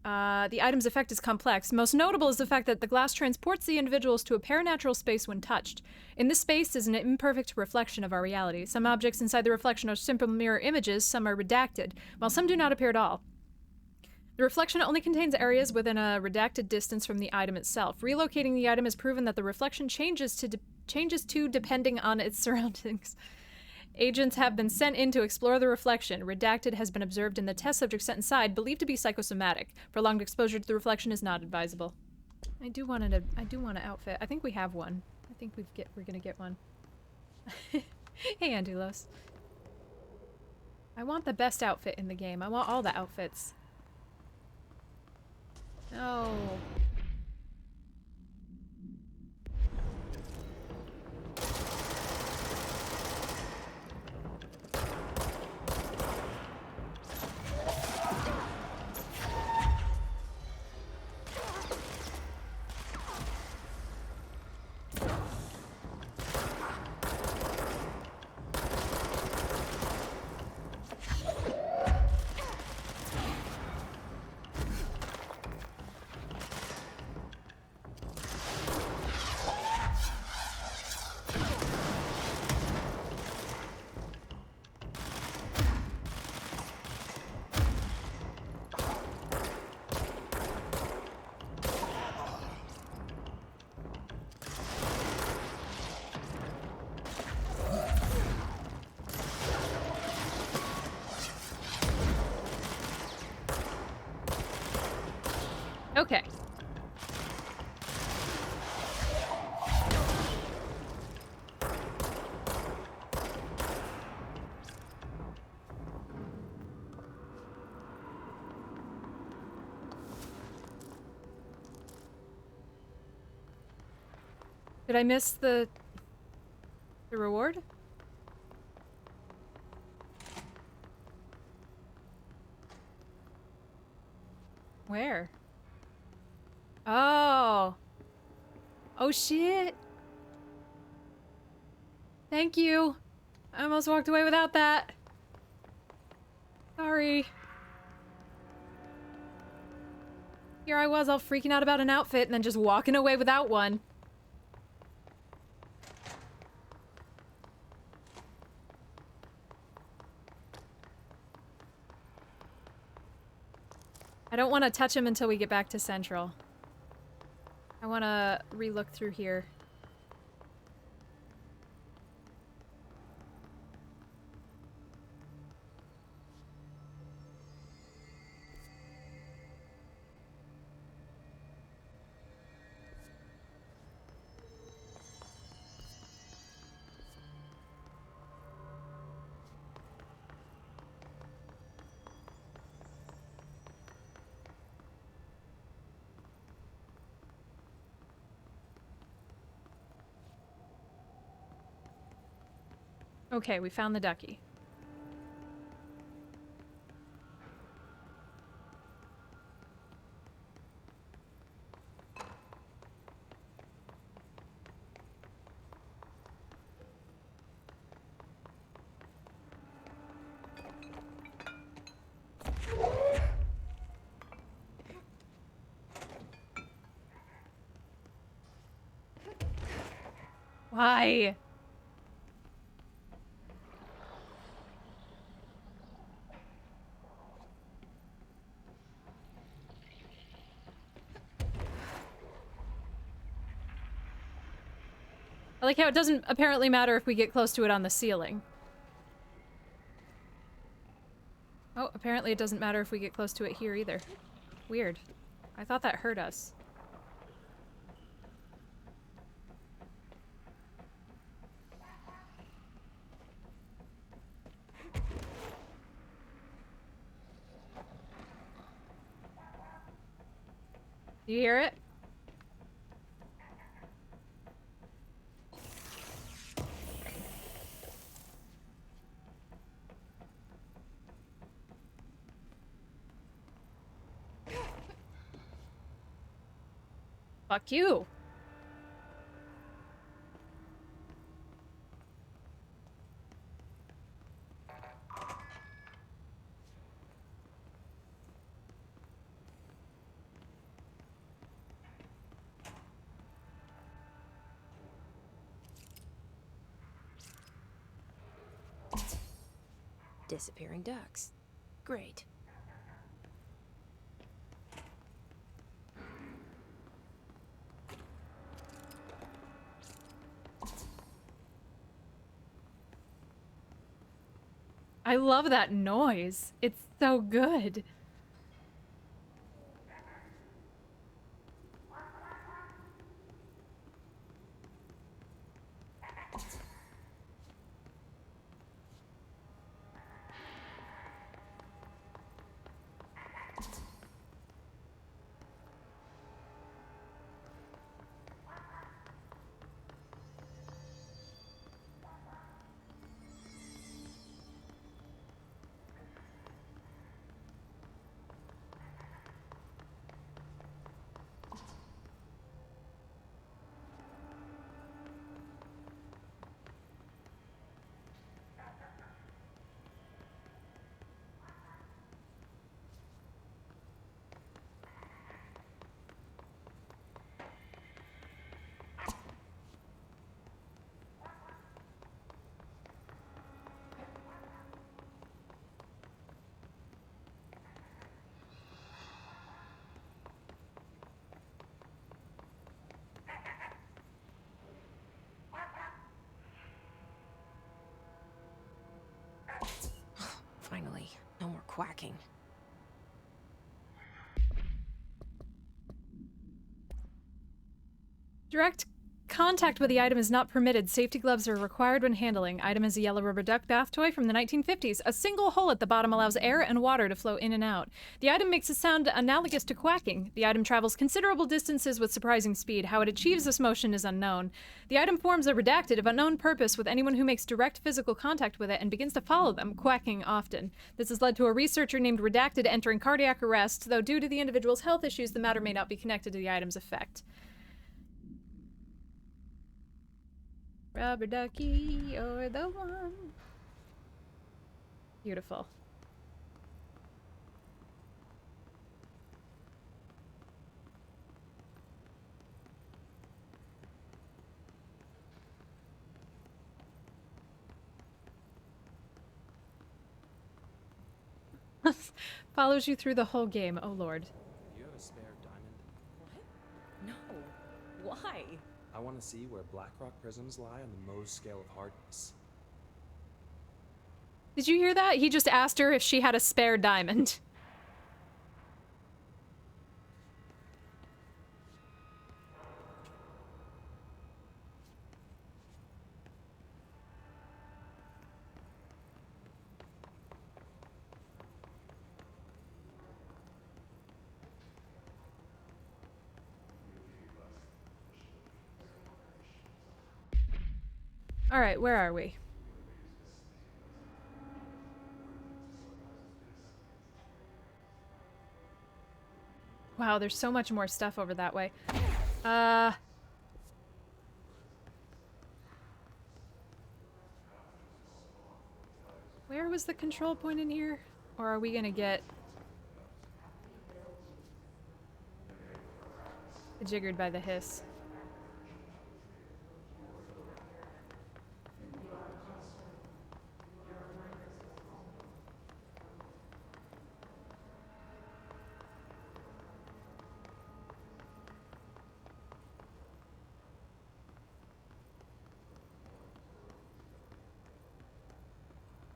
The item's effect is complex. Most notable is the fact that the glass transports the individuals to a paranatural space when touched. In this space is an imperfect reflection of our reality. Some objects inside the reflection are simple mirror images, some are redacted, while some do not appear at all. The reflection only contains areas within a redacted distance from the item itself. Relocating the item has proven that the reflection changes to depending on its surroundings. Agents have been sent in to explore the reflection. Redacted has been observed in the test subject set inside, believed to be psychosomatic. Prolonged exposure to the reflection is not advisable. I do want an outfit. I think we have one. I think we're gonna get one. Hey, Andulos. I want the best outfit in the game. I want all the outfits. No. Okay. Did I miss the reward? Where? Oh. Oh shit. Thank you. I almost walked away without that. Sorry. Here I was all freaking out about an outfit and then just walking away without one. I don't want to touch him until we get back to Central. I want to re-look through here. Okay, we found the ducky. Why? I like how it doesn't apparently matter if we get close to it on the ceiling. Oh, apparently it doesn't matter if we get close to it here either. Weird. I thought that hurt us. Do you hear it? Fuck you. Disappearing ducks. Great. I love that noise. It's so good. Finally, no more quacking. Direct contact with the item is not permitted. Safety gloves are required when handling. Item is a yellow rubber duck bath toy from the 1950s. A single hole at the bottom allows air and water to flow in and out. The item makes a sound analogous to quacking. The item travels considerable distances with surprising speed. How it achieves this motion is unknown. The item forms a redacted of unknown purpose with anyone who makes direct physical contact with it and begins to follow them, quacking often. This has led to a researcher named Redacted entering cardiac arrest, though due to the individual's health issues, the matter may not be connected to the item's effect. Rubber ducky, you're the one. Beautiful. Follows you through the whole game. Oh lord. You have a spare diamond? No. Why? I want to see where Blackrock prisms lie on the Mohs scale of hardness. Did you hear that? He just asked her if she had a spare diamond. All right, where are we? Wow, there's so much more stuff over that way. Where was the control point in here? Or are we gonna get jiggered by the hiss?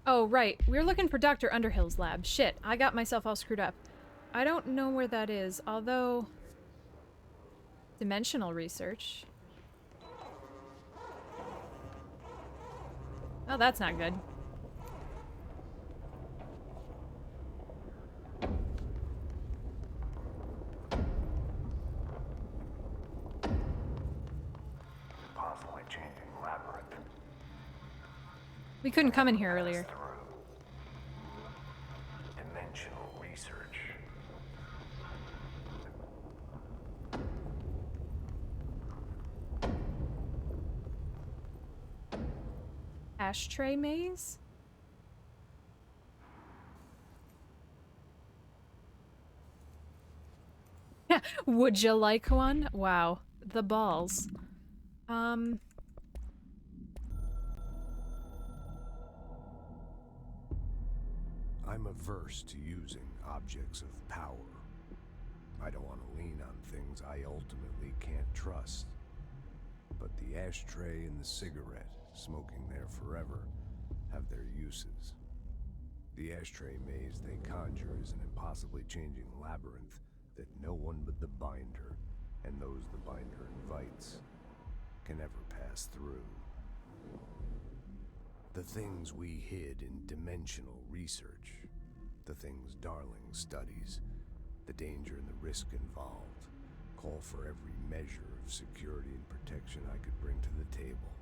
Oh, right. We're looking for Dr. Underhill's lab. Shit, I got myself all screwed up. I don't know where that is, although... Dimensional research. Oh, that's not good. Possibly changing labyrinth. We couldn't come in here earlier. Dimensional research. Ashtray maze? Would you like one? Wow. The balls. I'm averse to using objects of power. I don't want to lean on things I ultimately can't trust. But the ashtray and the cigarette, smoking there forever, have their uses. The ashtray maze they conjure is an impossibly changing labyrinth that no one but the binder, and those the binder invites, can ever pass through. The things we hid in dimensional research, the things Darling studies, the danger and the risk involved, call for every measure of security and protection I could bring to the table.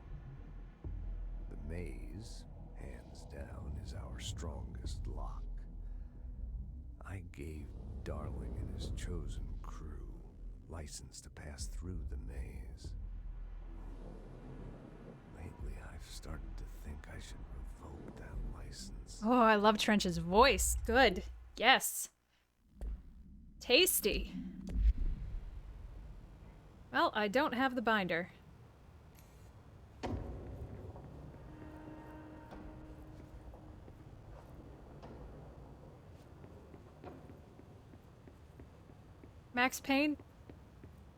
The maze, hands down, is our strongest lock. I gave Darling and his chosen crew license to pass through the maze. Lately, I've started to think I should revoke that license. Oh, I love Trench's voice. Good. Yes. Tasty. Well, I don't have the binder. Max Payne?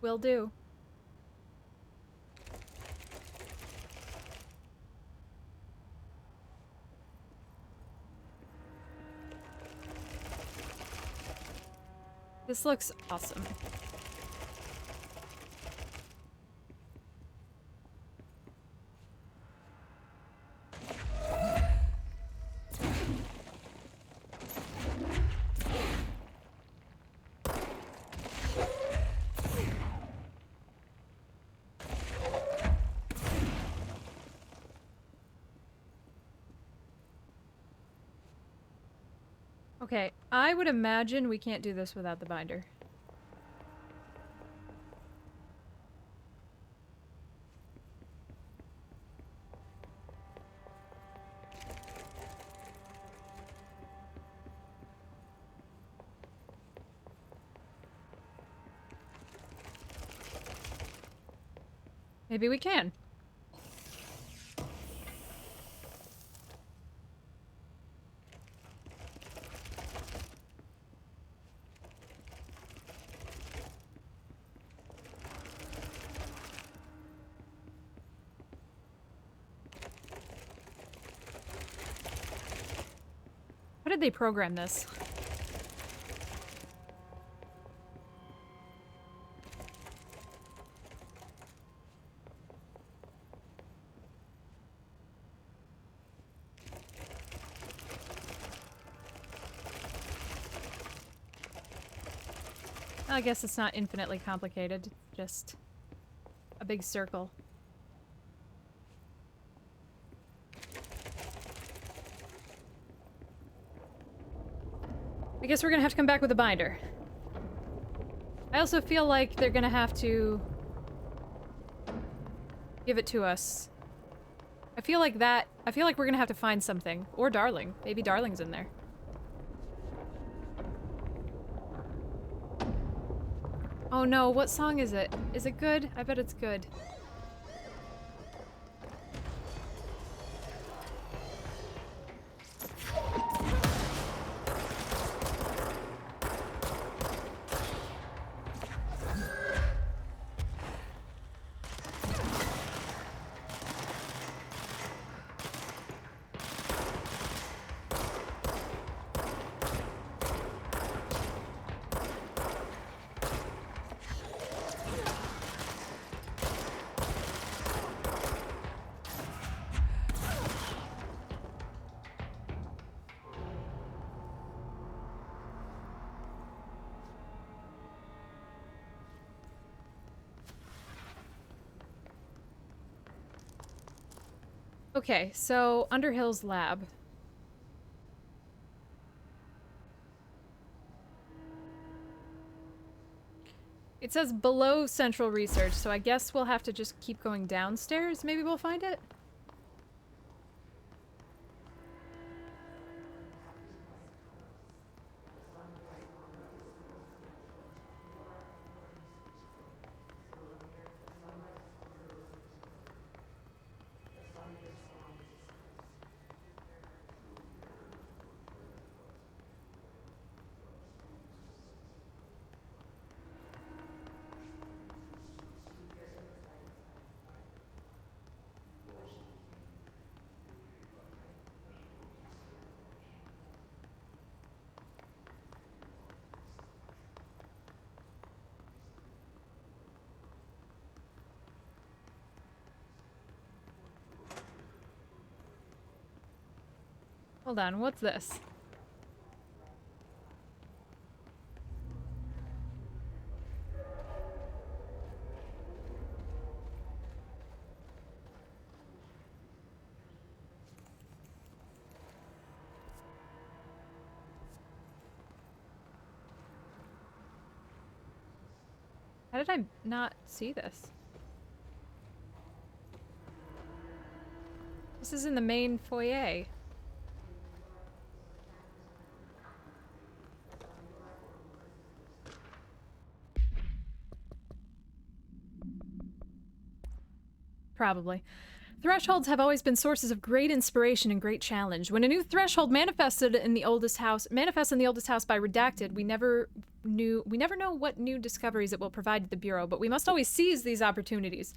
Will do. This looks awesome. Okay, I would imagine we can't do this without the binder. Maybe we can. How did they program this? I guess it's not infinitely complicated, just a big circle. I guess we're gonna have to come back with a binder. I also feel like they're gonna have to give it to us. I feel like we're gonna have to find something. Or Darling. Maybe Darling's in there. Oh no, what song is it? Is it good? I bet it's good. Okay, so Underhill's lab. It says below Central Research, so I guess we'll have to just keep going downstairs. Maybe we'll find it? Hold on, what's this? How did I not see this? This is in the main foyer. Probably. Thresholds have always been sources of great inspiration and great challenge. When a new threshold manifests in the oldest house by Redacted, we never know what new discoveries it will provide to the Bureau, but we must always seize these opportunities.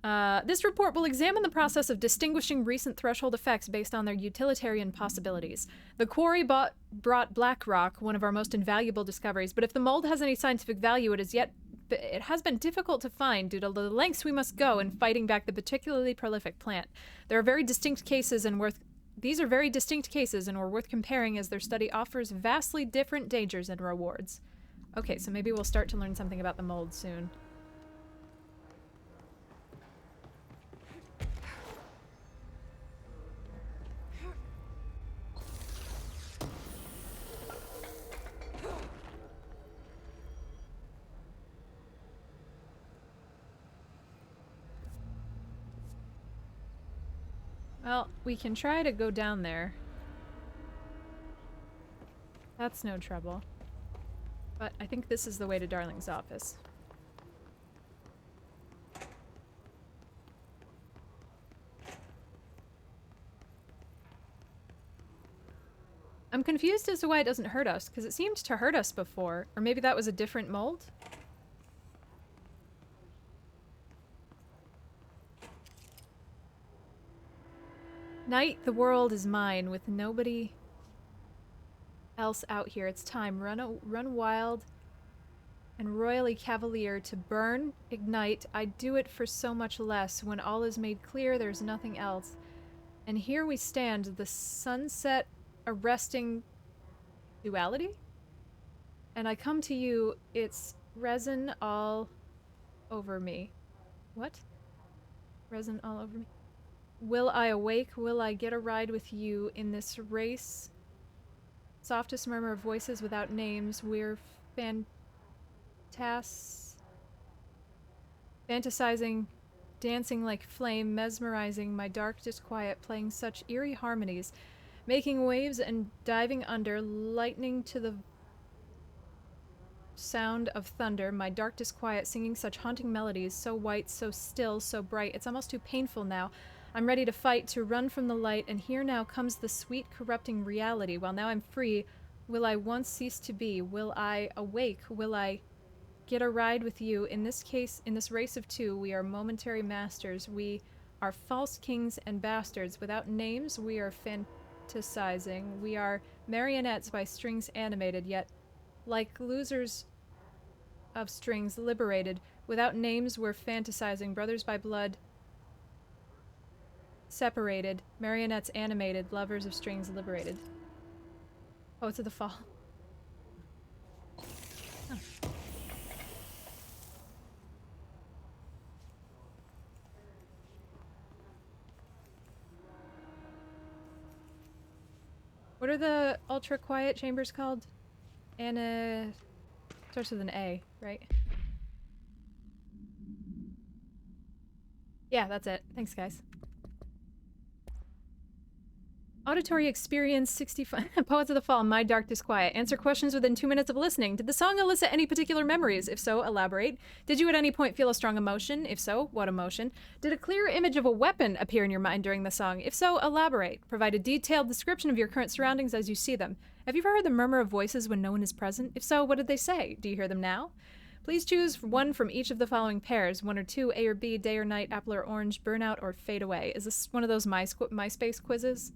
This report will examine the process of distinguishing recent threshold effects based on their utilitarian possibilities. The quarry brought Blackrock, one of our most invaluable discoveries, but if the mold has any scientific value, it has been difficult to find due to the lengths we must go in fighting back the particularly prolific plant. These are very distinct cases and were worth comparing as their study offers vastly different dangers and rewards. Okay, so maybe we'll start to learn something about the mold soon. Well, we can try to go down there. That's no trouble. But I think this is the way to Darling's office. I'm confused as to why it doesn't hurt us, because it seemed to hurt us before. Or maybe that was a different mold? Night, the world is mine, with nobody else out here. It's time. Run wild and royally cavalier to burn, ignite. I'd do it for so much less. When all is made clear, there's nothing else. And here we stand, the sunset arresting duality? And I come to you, it's resin all over me. What? Resin all over me? Will I awake? Will I get a ride with you in this race? Softest murmur of voices without names. We're fantasizing, dancing like flame, mesmerizing my dark disquiet, playing such eerie harmonies, making waves and diving under, lightning to the sound of thunder, my dark disquiet, singing such haunting melodies, so white, so still, so bright. It's almost too painful now. I'm ready to fight, to run from the light, and here now comes the sweet, corrupting reality. While now I'm free, will I once cease to be? Will I awake? Will I get a ride with you? In this case, in this race of two, we are momentary masters. We are false kings and bastards. Without names, we are fantasizing. We are marionettes by strings animated, yet like losers of strings liberated. Without names, we're fantasizing. Brothers by blood, separated, marionettes animated, lovers of strings liberated. Poets of the Fall. Huh. What are the ultra quiet chambers called? Anna starts with an A, right? Yeah, that's it. Thanks, guys. Auditory experience 65. Poets of the Fall, My Dark Disquiet. Answer questions within 2 minutes of listening. Did the song elicit any particular memories? If so, elaborate. Did you at any point feel a strong emotion? If so, what emotion? Did a clear image of a weapon appear in your mind during the song? If so, elaborate. Provide a detailed description of your current surroundings as you see them. Have you ever heard the murmur of voices when no one is present? If so, what did they say? Do you hear them now? Please choose one from each of the following pairs. 1 or 2, A or B, day or night, apple or orange, burnout or fade away. Is this one of those MySpace quizzes?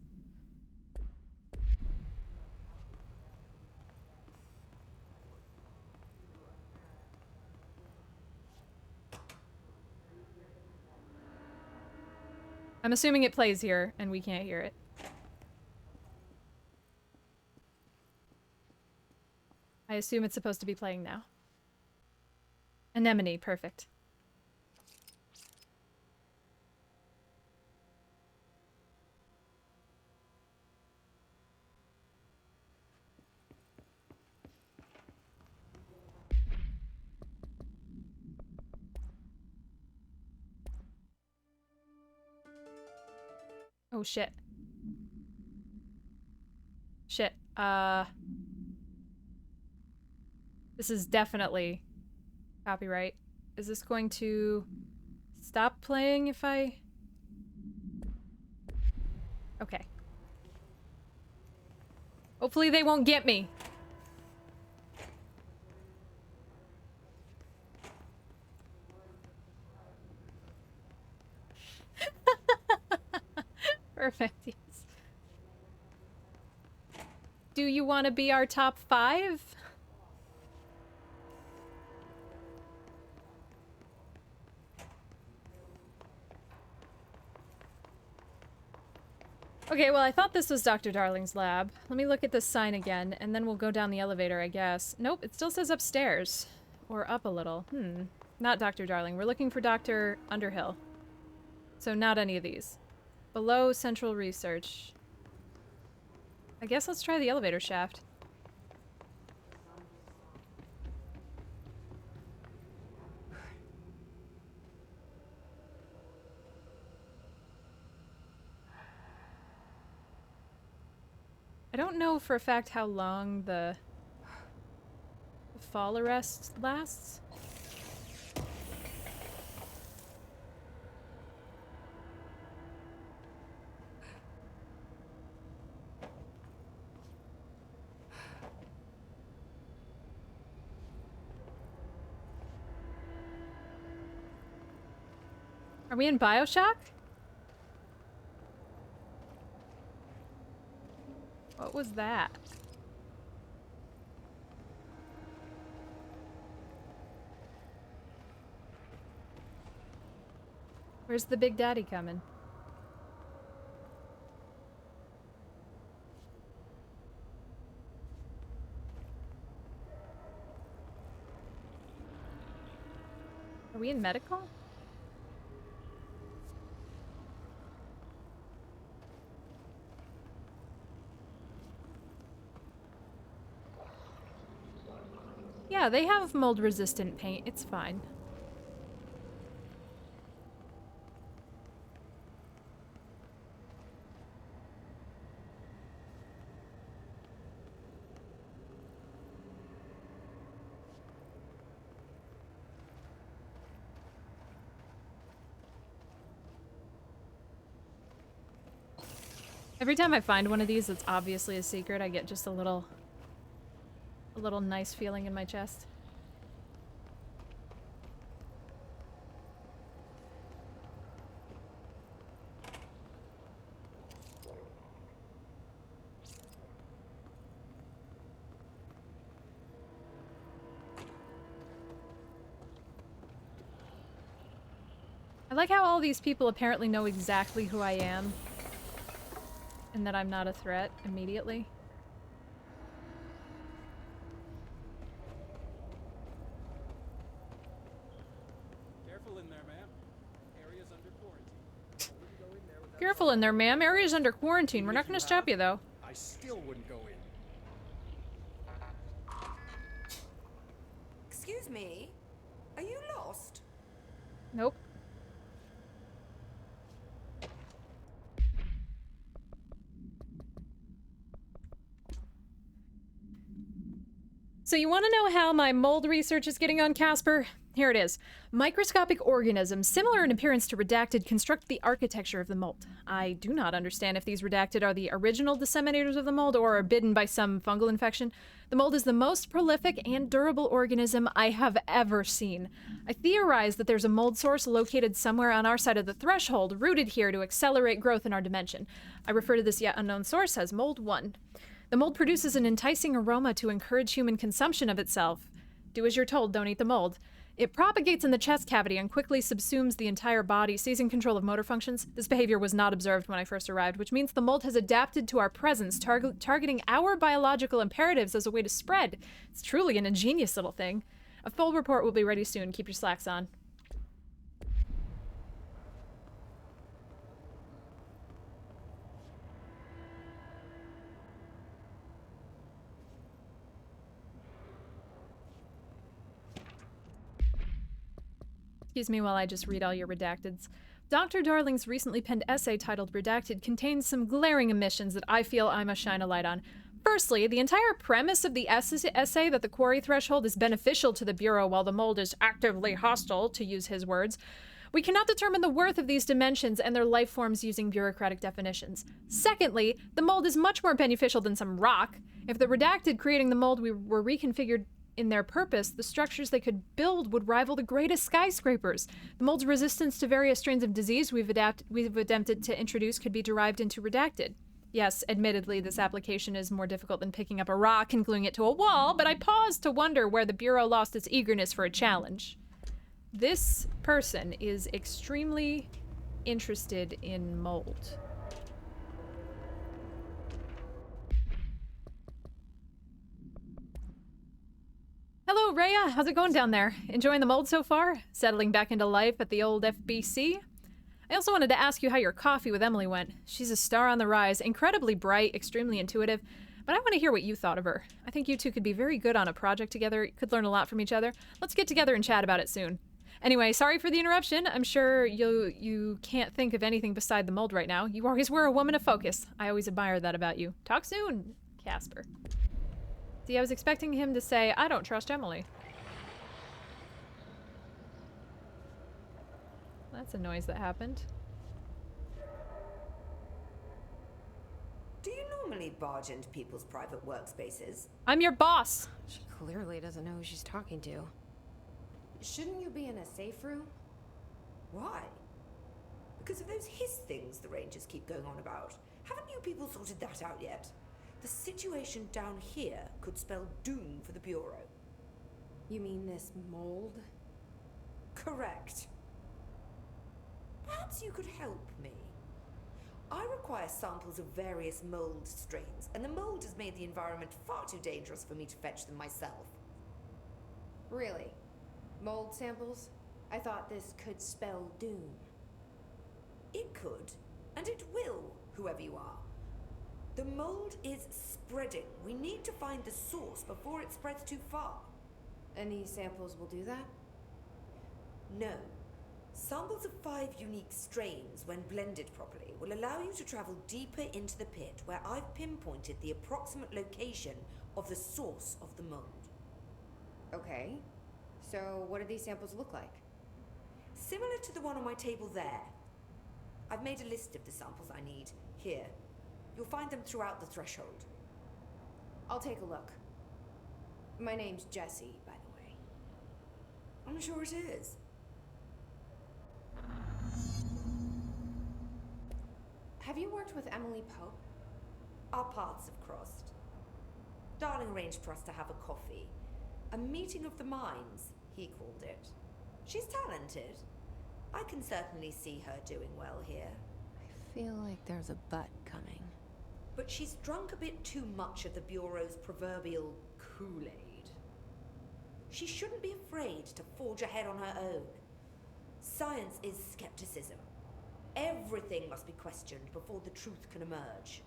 I'm assuming it plays here, and we can't hear it. I assume it's supposed to be playing now. Anemone, perfect. Oh shit. Shit. This is definitely copyright. Is this going to stop playing if I... Okay. Hopefully they won't get me. Perfect, yes. Do you want to be our top 5? Okay, well, I thought this was Dr. Darling's lab. Let me look at this sign again, and then we'll go down the elevator, I guess. Nope, it still says upstairs. Or up a little. Not Dr. Darling. We're looking for Dr. Underhill. So not any of these. Below Central Research. I guess let's try the elevator shaft. know for a fact how long the fall arrest lasts? Are we in BioShock? What was that? Where's the Big Daddy coming? Are we in medical? Yeah, they have mold-resistant paint. It's fine. Every time I find one of these that's obviously a secret, I get just a little nice feeling in my chest. I like how all these people apparently know exactly who I am and that I'm not a threat immediately. Careful in there, ma'am. Area's under quarantine. Careful in there, ma'am. Area's under quarantine. We're not gonna stop you, though. I still wouldn't go in. Excuse me? Are you lost? Nope. So you want to know how my mold research is getting on, Casper? Here it is. Microscopic organisms, similar in appearance to Redacted, construct the architecture of the mold. I do not understand if these Redacted are the original disseminators of the mold or are bitten by some fungal infection. The mold is the most prolific and durable organism I have ever seen. I theorize that there's a mold source located somewhere on our side of the threshold, rooted here to accelerate growth in our dimension. I refer to this yet unknown source as Mold 1. The mold produces an enticing aroma to encourage human consumption of itself. Do as you're told, don't eat the mold. It propagates in the chest cavity and quickly subsumes the entire body, seizing control of motor functions. This behavior was not observed when I first arrived, which means the mold has adapted to our presence, targeting our biological imperatives as a way to spread. It's truly an ingenious little thing. A full report will be ready soon. Keep your slacks on. Excuse me while I just read all your redacteds. Dr. Darling's recently penned essay titled Redacted contains some glaring omissions that I feel I must shine a light on. Firstly, the entire premise of the essay that the quarry threshold is beneficial to the Bureau while the mold is actively hostile, to use his words. We cannot determine the worth of these dimensions and their life forms using bureaucratic definitions. Secondly, the mold is much more beneficial than some rock. If the Redacted creating the mold were reconfigured in their purpose, the structures they could build would rival the greatest skyscrapers. The mold's resistance to various strains of disease we've attempted to introduce could be derived into Redacted. Yes, admittedly, this application is more difficult than picking up a rock and gluing it to a wall, but I pause to wonder where the Bureau lost its eagerness for a challenge. This person is extremely interested in mold. Hello, Rhea. How's it going down there? Enjoying the mold so far? Settling back into life at the old FBC? I also wanted to ask you how your coffee with Emily went. She's a star on the rise, incredibly bright, extremely intuitive, but I want to hear what you thought of her. I think you two could be very good on a project together, could learn a lot from each other. Let's get together and chat about it soon. Anyway, sorry for the interruption. I'm sure you can't think of anything beside the mold right now. You always were a woman of focus. I always admire that about you. Talk soon. Casper. See, I was expecting him to say, I don't trust Emily. That's a noise that happened. Do you normally barge into people's private workspaces? I'm your boss. She clearly doesn't know who she's talking to. Shouldn't you be in a safe room? Why? Because of those hiss things the Rangers keep going on about. Haven't you people sorted that out yet? The situation down here could spell doom for the Bureau. You mean this mold? Correct. Perhaps you could help me. I require samples of various mold strains, and the mold has made the environment far too dangerous for me to fetch them myself. Really? Mold samples? I thought this could spell doom. It could, and it will, whoever you are. The mold is spreading. We need to find the source before it spreads too far. And these samples will do that? No. Samples of 5 unique strains, when blended properly, will allow you to travel deeper into the pit, where I've pinpointed the approximate location of the source of the mold. Okay. So what do these samples look like? Similar to the one on my table there. I've made a list of the samples I need. Here. You'll find them throughout the threshold. I'll take a look. My name's Jessie, by the way. I'm sure it is. Have you worked with Emily Pope? Our paths have crossed. Darling arranged for us to have a coffee. A meeting of the minds, he called it. She's talented. I can certainly see her doing well here. I feel like there's a but coming. But she's drunk a bit too much of the Bureau's proverbial Kool-Aid. She shouldn't be afraid to forge ahead on her own. Science is skepticism. Everything must be questioned before the truth can emerge.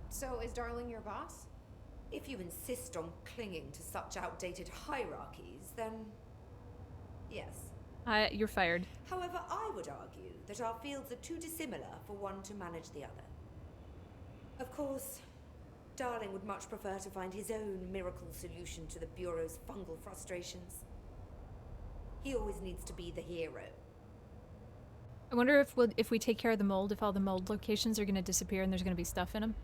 So is Darling your boss? If you insist on clinging to such outdated hierarchies, then yes. You're fired. However, I would argue that our fields are too dissimilar for one to manage the other. Of course, Darling would much prefer to find his own miracle solution to the Bureau's fungal frustrations. He always needs to be the hero. I wonder if we take care of the mold, if all the mold locations are going to disappear and there's going to be stuff in them.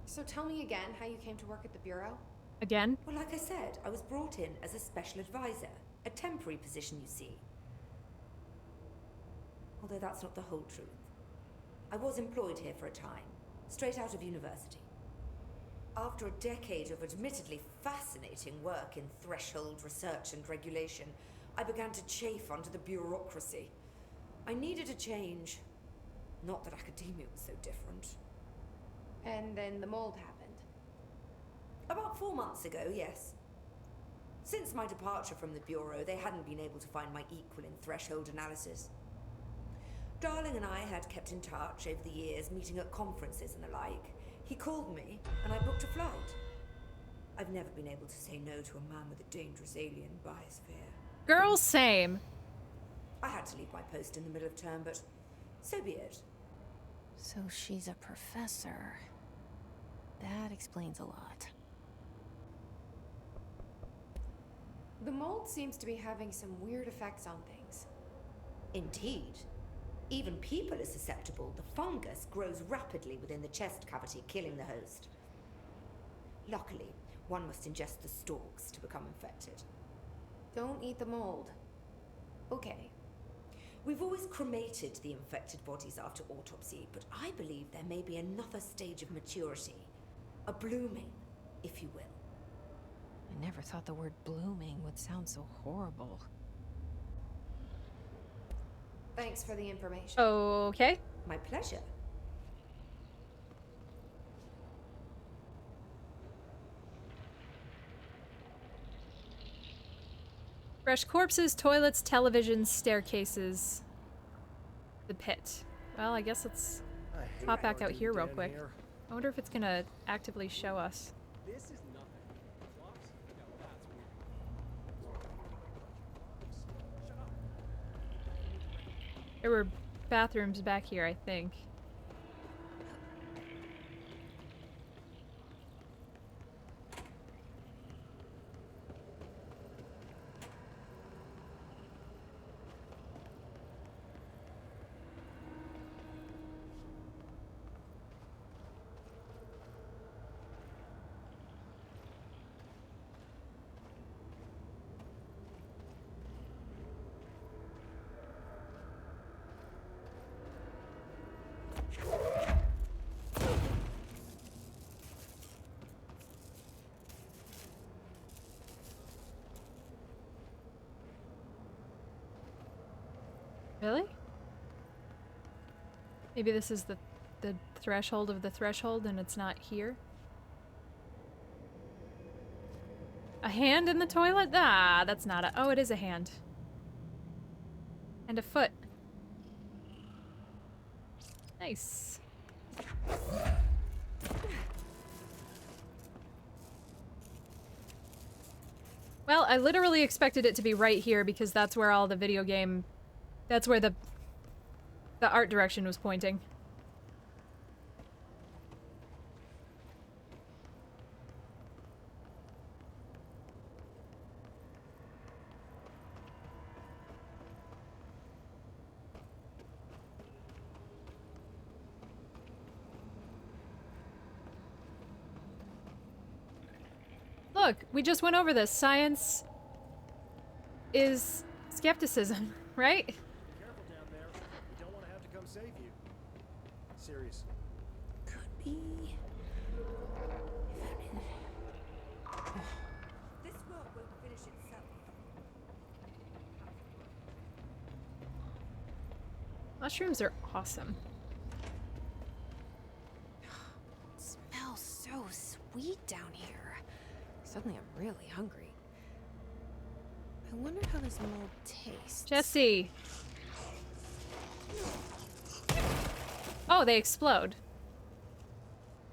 So tell me again how you came to work at the Bureau? Again? Well, like I said, I was brought in as a special advisor. A temporary position, you see. Although that's not the whole truth. I was employed here for a time, straight out of university. After a decade of admittedly fascinating work in threshold research and regulation, I began to chafe under the bureaucracy. I needed a change. Not that academia was so different. And then the mold happened. About 4 months ago, yes. Since my departure from the Bureau, they hadn't been able to find my equal in threshold analysis. Darling and I had kept in touch over the years, meeting at conferences and the like. He called me, and I booked a flight. I've never been able to say no to a man with a dangerous alien biosphere. Girl, same. I had to leave my post in the middle of term, but so be it. So she's a professor. That explains a lot. The mold seems to be having some weird effects on things. Indeed. Even people are susceptible. The fungus grows rapidly within the chest cavity, killing the host. Luckily, one must ingest the stalks to become infected. Don't eat the mold. Okay. We've always cremated the infected bodies after autopsy, but I believe there may be another stage of maturity. A blooming, if you will. I never thought the word blooming would sound so horrible. Thanks for the information. Okay. My pleasure. Fresh corpses, toilets, televisions, staircases. The pit. Well, I guess let's hop back out here real quick. I wonder if it's gonna actively show us. This is nothing. Flops? Yeah, that's weird. There were bathroom's back here, I think. Really? Maybe this is the threshold of the threshold and it's not here? A hand in the toilet? Ah, that's not a... Oh, it is a hand. And a foot. Nice. Well, I literally expected it to be right here because that's where all the video game... That's where the art direction was pointing. Look, we just went over this. Science is skepticism, right? Careful down there. We don't want to have to come save you. Seriously. Could be. This work won't finish itself. Mushrooms are awesome. It smells so sweet down here. Suddenly I'm really hungry. I wonder how this mold tastes. Jesse! Oh, they explode.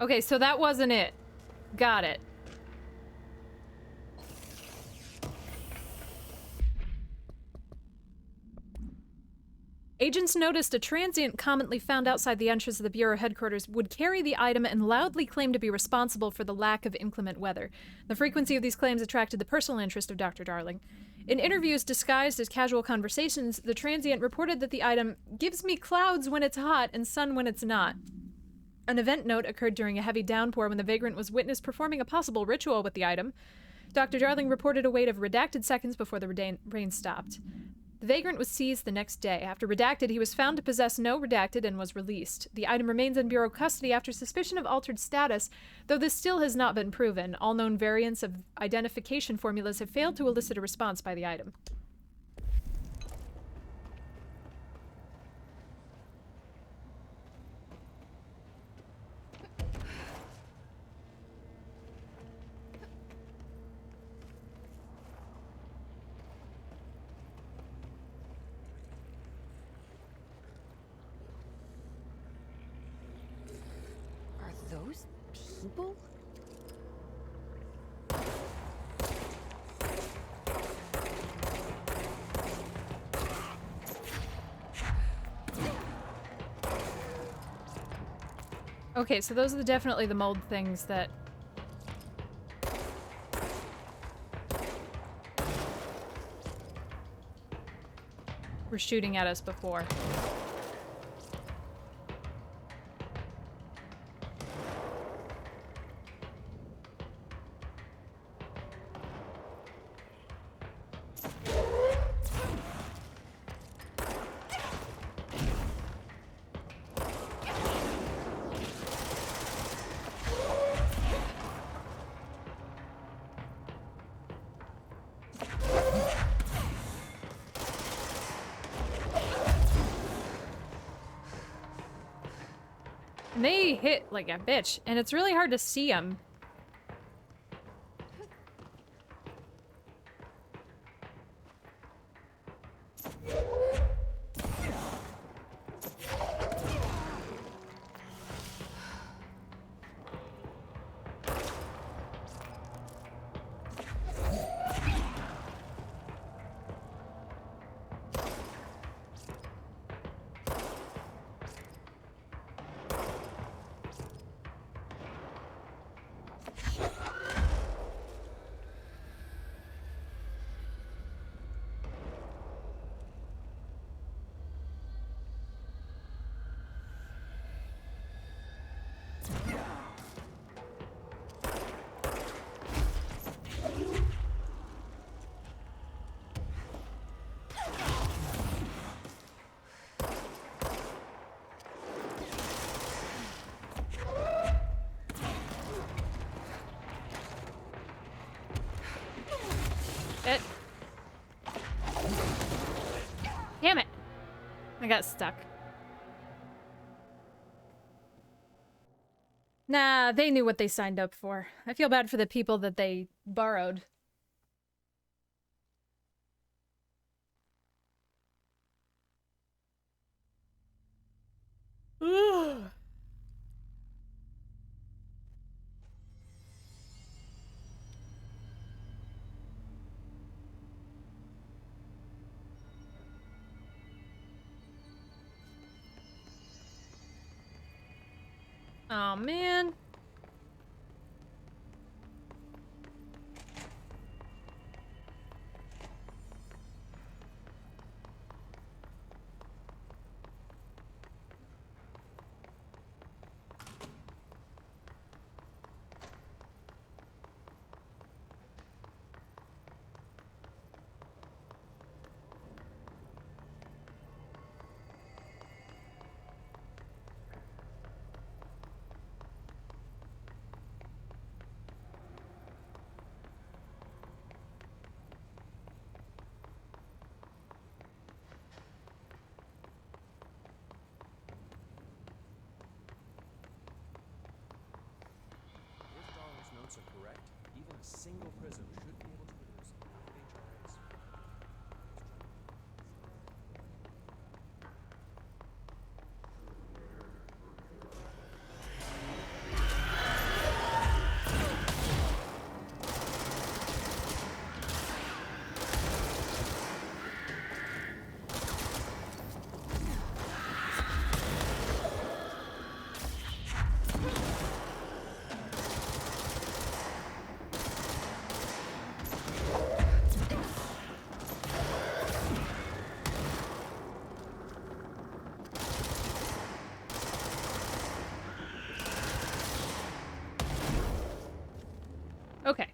Okay, so that wasn't it. Got it. Agents noticed a transient commonly found outside the entrance of the Bureau headquarters would carry the item and loudly claim to be responsible for the lack of inclement weather. The frequency of these claims attracted the personal interest of Dr. Darling. In interviews disguised as casual conversations, the transient reported that the item gives me clouds when it's hot and sun when it's not. An event note occurred during a heavy downpour when the vagrant was witnessed performing a possible ritual with the item. Dr. Darling reported a wait of redacted seconds before the rain stopped. The vagrant was seized the next day. After redacted, he was found to possess no redacted and was released. The item remains in Bureau custody after suspicion of altered status, though this still has not been proven. All known variants of identification formulas have failed to elicit a response by the item. Those people? Okay, so those are definitely the mold things that... were shooting at us before. And they hit like a bitch, and it's really hard to see them. I got stuck. Nah, they knew what they signed up for. I feel bad for the people that they borrowed. Oh man. If Darling's notes are correct, even a single prism should be able to produce enough HRAs. Okay.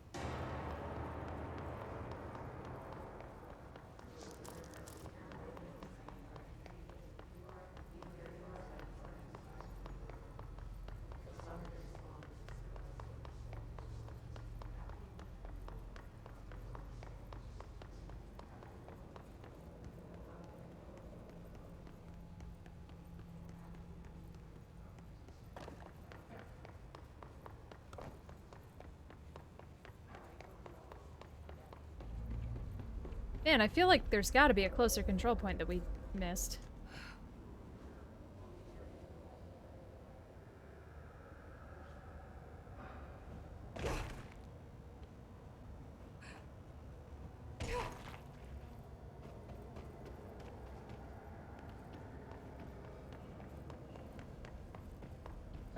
Man, I feel like there's got to be a closer control point that we missed.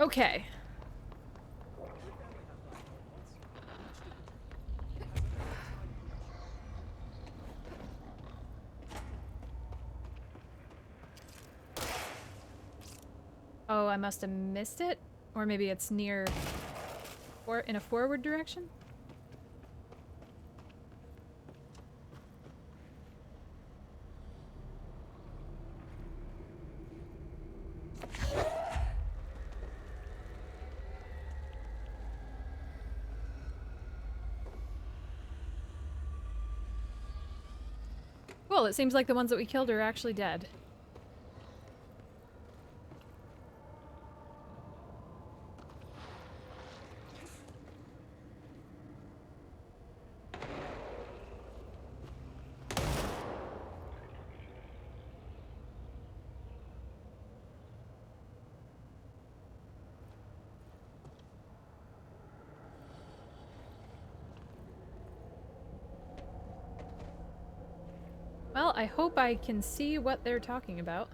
Okay. Oh, I must have missed it? Or maybe it's near... or in a forward direction? Well, it seems like the ones that we killed are actually dead. Well, I hope I can see what they're talking about.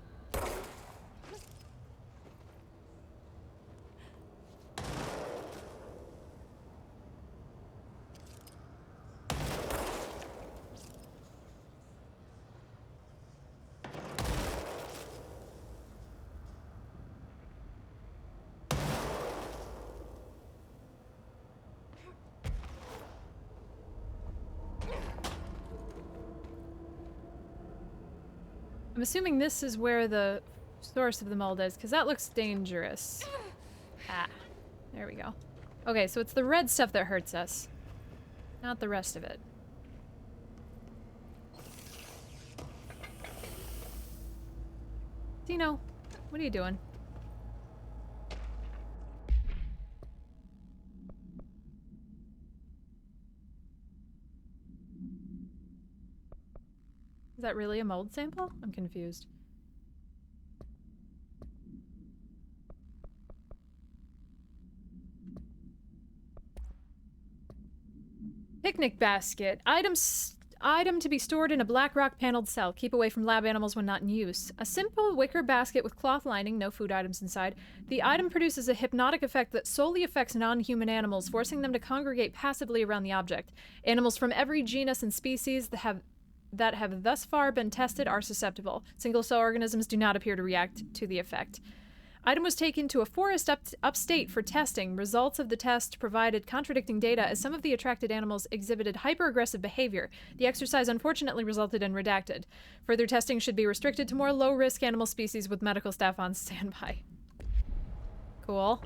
I'm assuming this is where the source of the mold is, because that looks dangerous. Ah, there we go. Okay, so it's the red stuff that hurts us, not the rest of it. Dino, what are you doing? Is that really a mold sample? I'm confused. Picnic basket. Item to be stored in a black rock paneled cell. Keep away from lab animals when not in use. A simple wicker basket with cloth lining, no food items inside. The item produces a hypnotic effect that solely affects non-human animals, forcing them to congregate passively around the object. Animals from every genus and species that have thus far been tested are susceptible. Single-cell organisms do not appear to react to the effect. Item was taken to a forest upstate for testing. Results of the test provided contradicting data as some of the attracted animals exhibited hyper-aggressive behavior. The exercise unfortunately resulted in redacted. Further testing should be restricted to more low-risk animal species with medical staff on standby. Cool.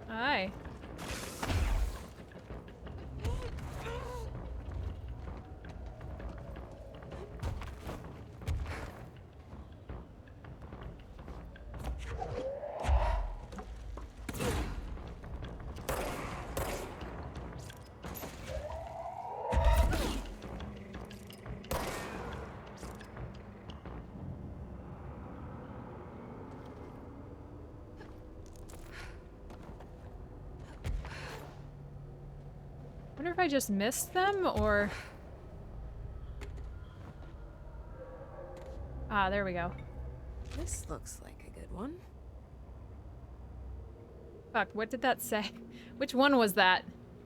Hi. Wonder if I just missed them, or... Ah, there we go. This looks like a good one. Fuck, what did that say? Which one was that?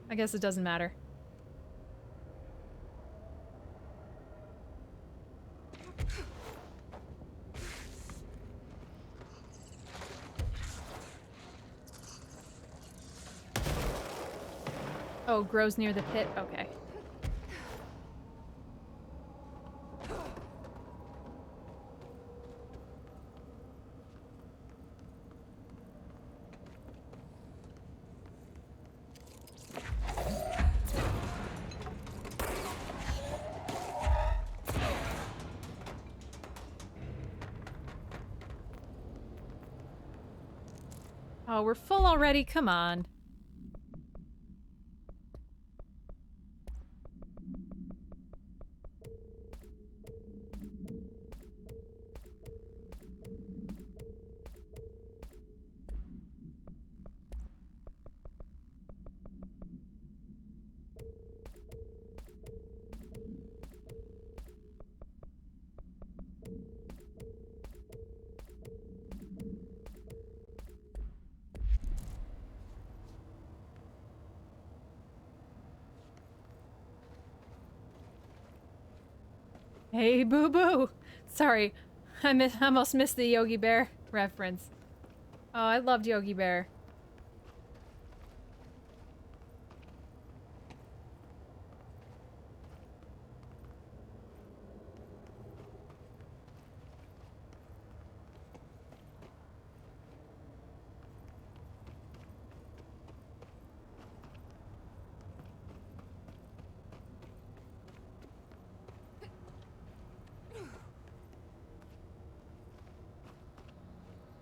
I guess it doesn't matter. Oh, grows near the pit? Okay. Oh, we're full already? Come on. Hey, Boo Boo! Sorry, I almost missed the Yogi Bear reference. Oh, I loved Yogi Bear.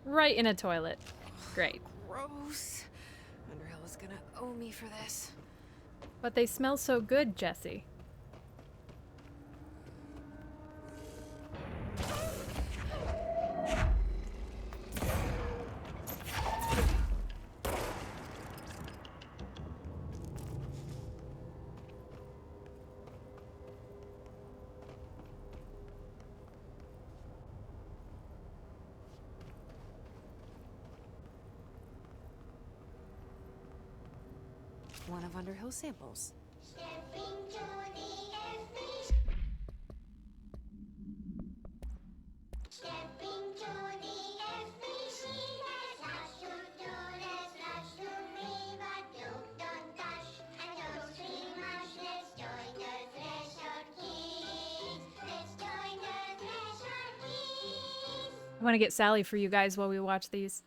Right in a toilet. Great. Gross. Underhill is gonna owe me for this. But they smell so good, Jesse. One of Underhill's samples. Stepping to the FBC. Stepping to the FBC. There's lots to do, there's lots to be, but don't touch and don't scream much. Let's join the Threshold Kids. Let's join the Threshold Kids. I want to get Sally for you guys while we watch these.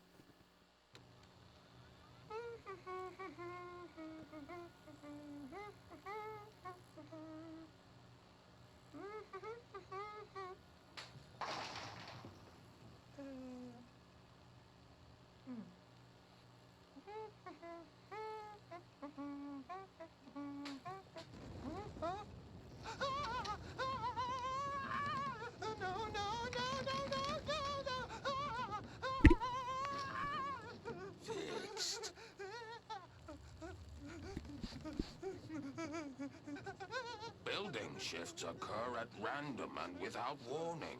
shifts occur at random and without warning.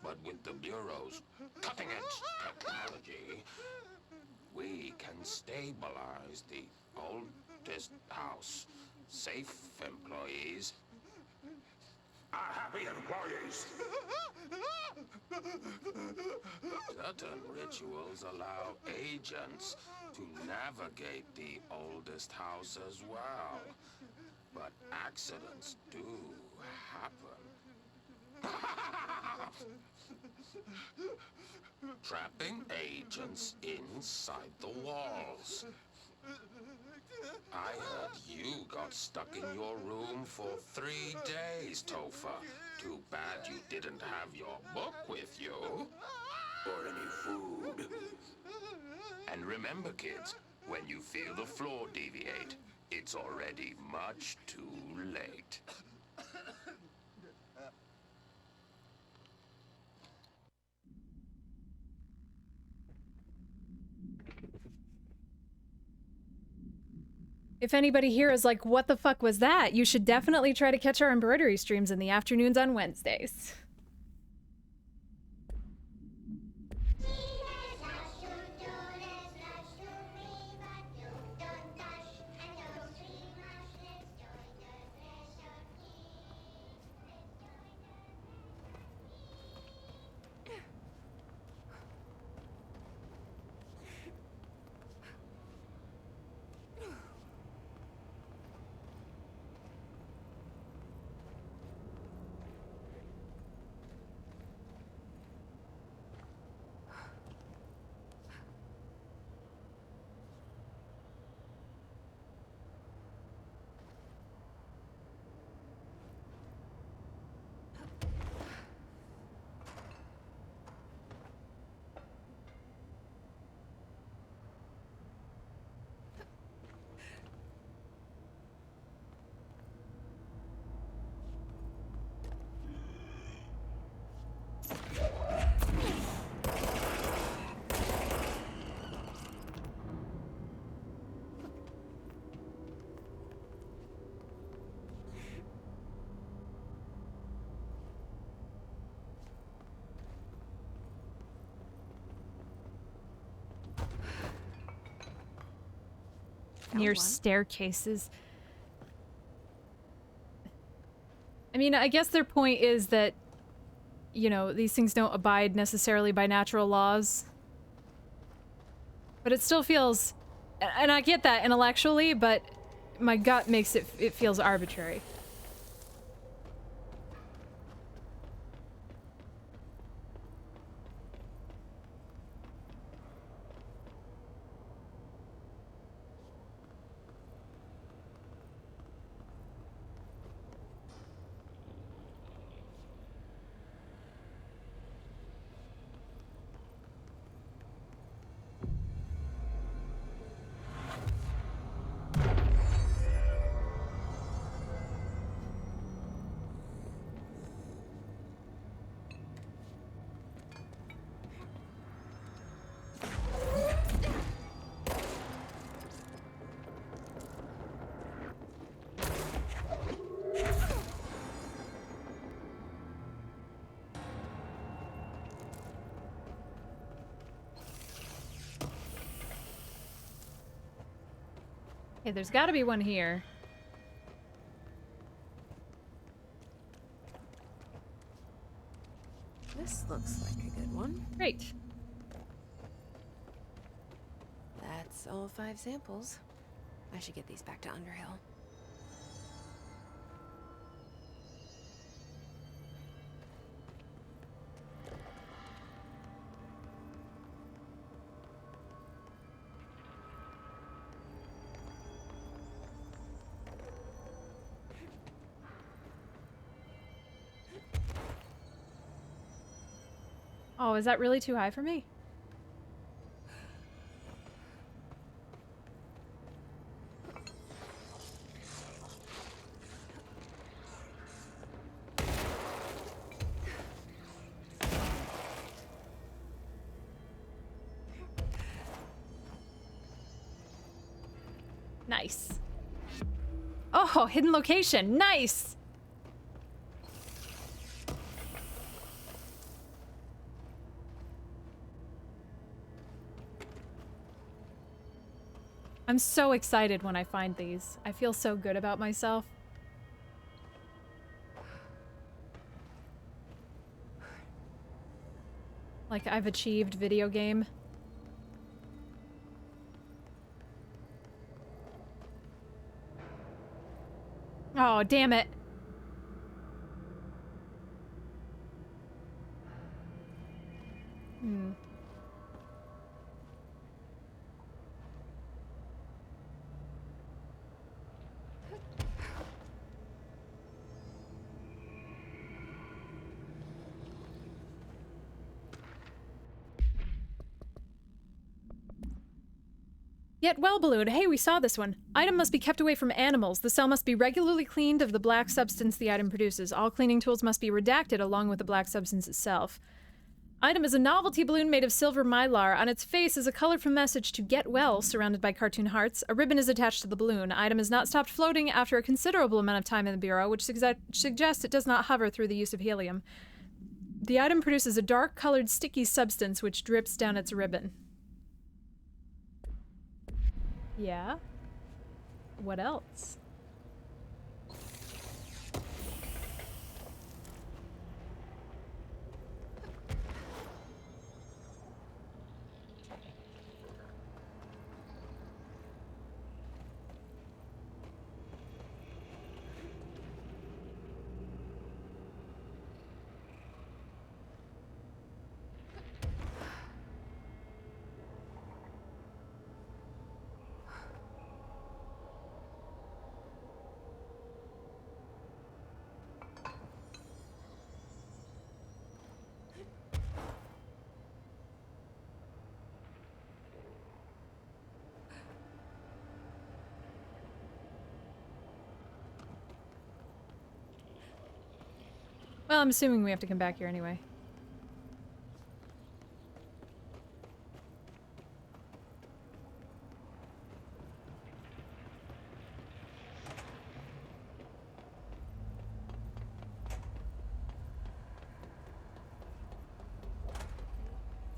But with the Bureau's cutting-edge technology, we can stabilize the oldest house. Safe employees are happy employees. Certain rituals allow agents to navigate the oldest house as well. But accidents do happen. Trapping agents inside the walls. I heard you got stuck in your room for 3 days, Topher. Too bad you didn't have your book with you. Or any food. And remember, kids, when you feel the floor deviate, it's already much too late. If anybody here is like, what the fuck was that? You should definitely try to catch our embroidery streams in the afternoons on Wednesdays. Near staircases. I mean, I guess their point is that, you know, these things don't abide necessarily by natural laws. But it still feels, and I get that intellectually, but my gut makes it feels arbitrary. Okay, there's got to be one here. This looks like a good one. Great. That's all 5 samples. I should get these back to Underhill. Oh, is that really too high for me? Nice. Oh, hidden location. Nice. I'm so excited when I find these. I feel so good about myself. Like I've achieved video game. Oh, damn it. Hmm. Yet well balloon. Hey, we saw this one. Item must be kept away from animals. The cell must be regularly cleaned of the black substance the item produces. All cleaning tools must be redacted along with the black substance itself. Item is a novelty balloon made of silver mylar. On its face is a colorful message to get well, surrounded by cartoon hearts. A ribbon is attached to the balloon. Item has not stopped floating after a considerable amount of time in the Bureau, which suggests it does not hover through the use of helium. The item produces a dark-colored sticky substance which drips down its ribbon. Yeah? What else? Well, I'm assuming we have to come back here anyway.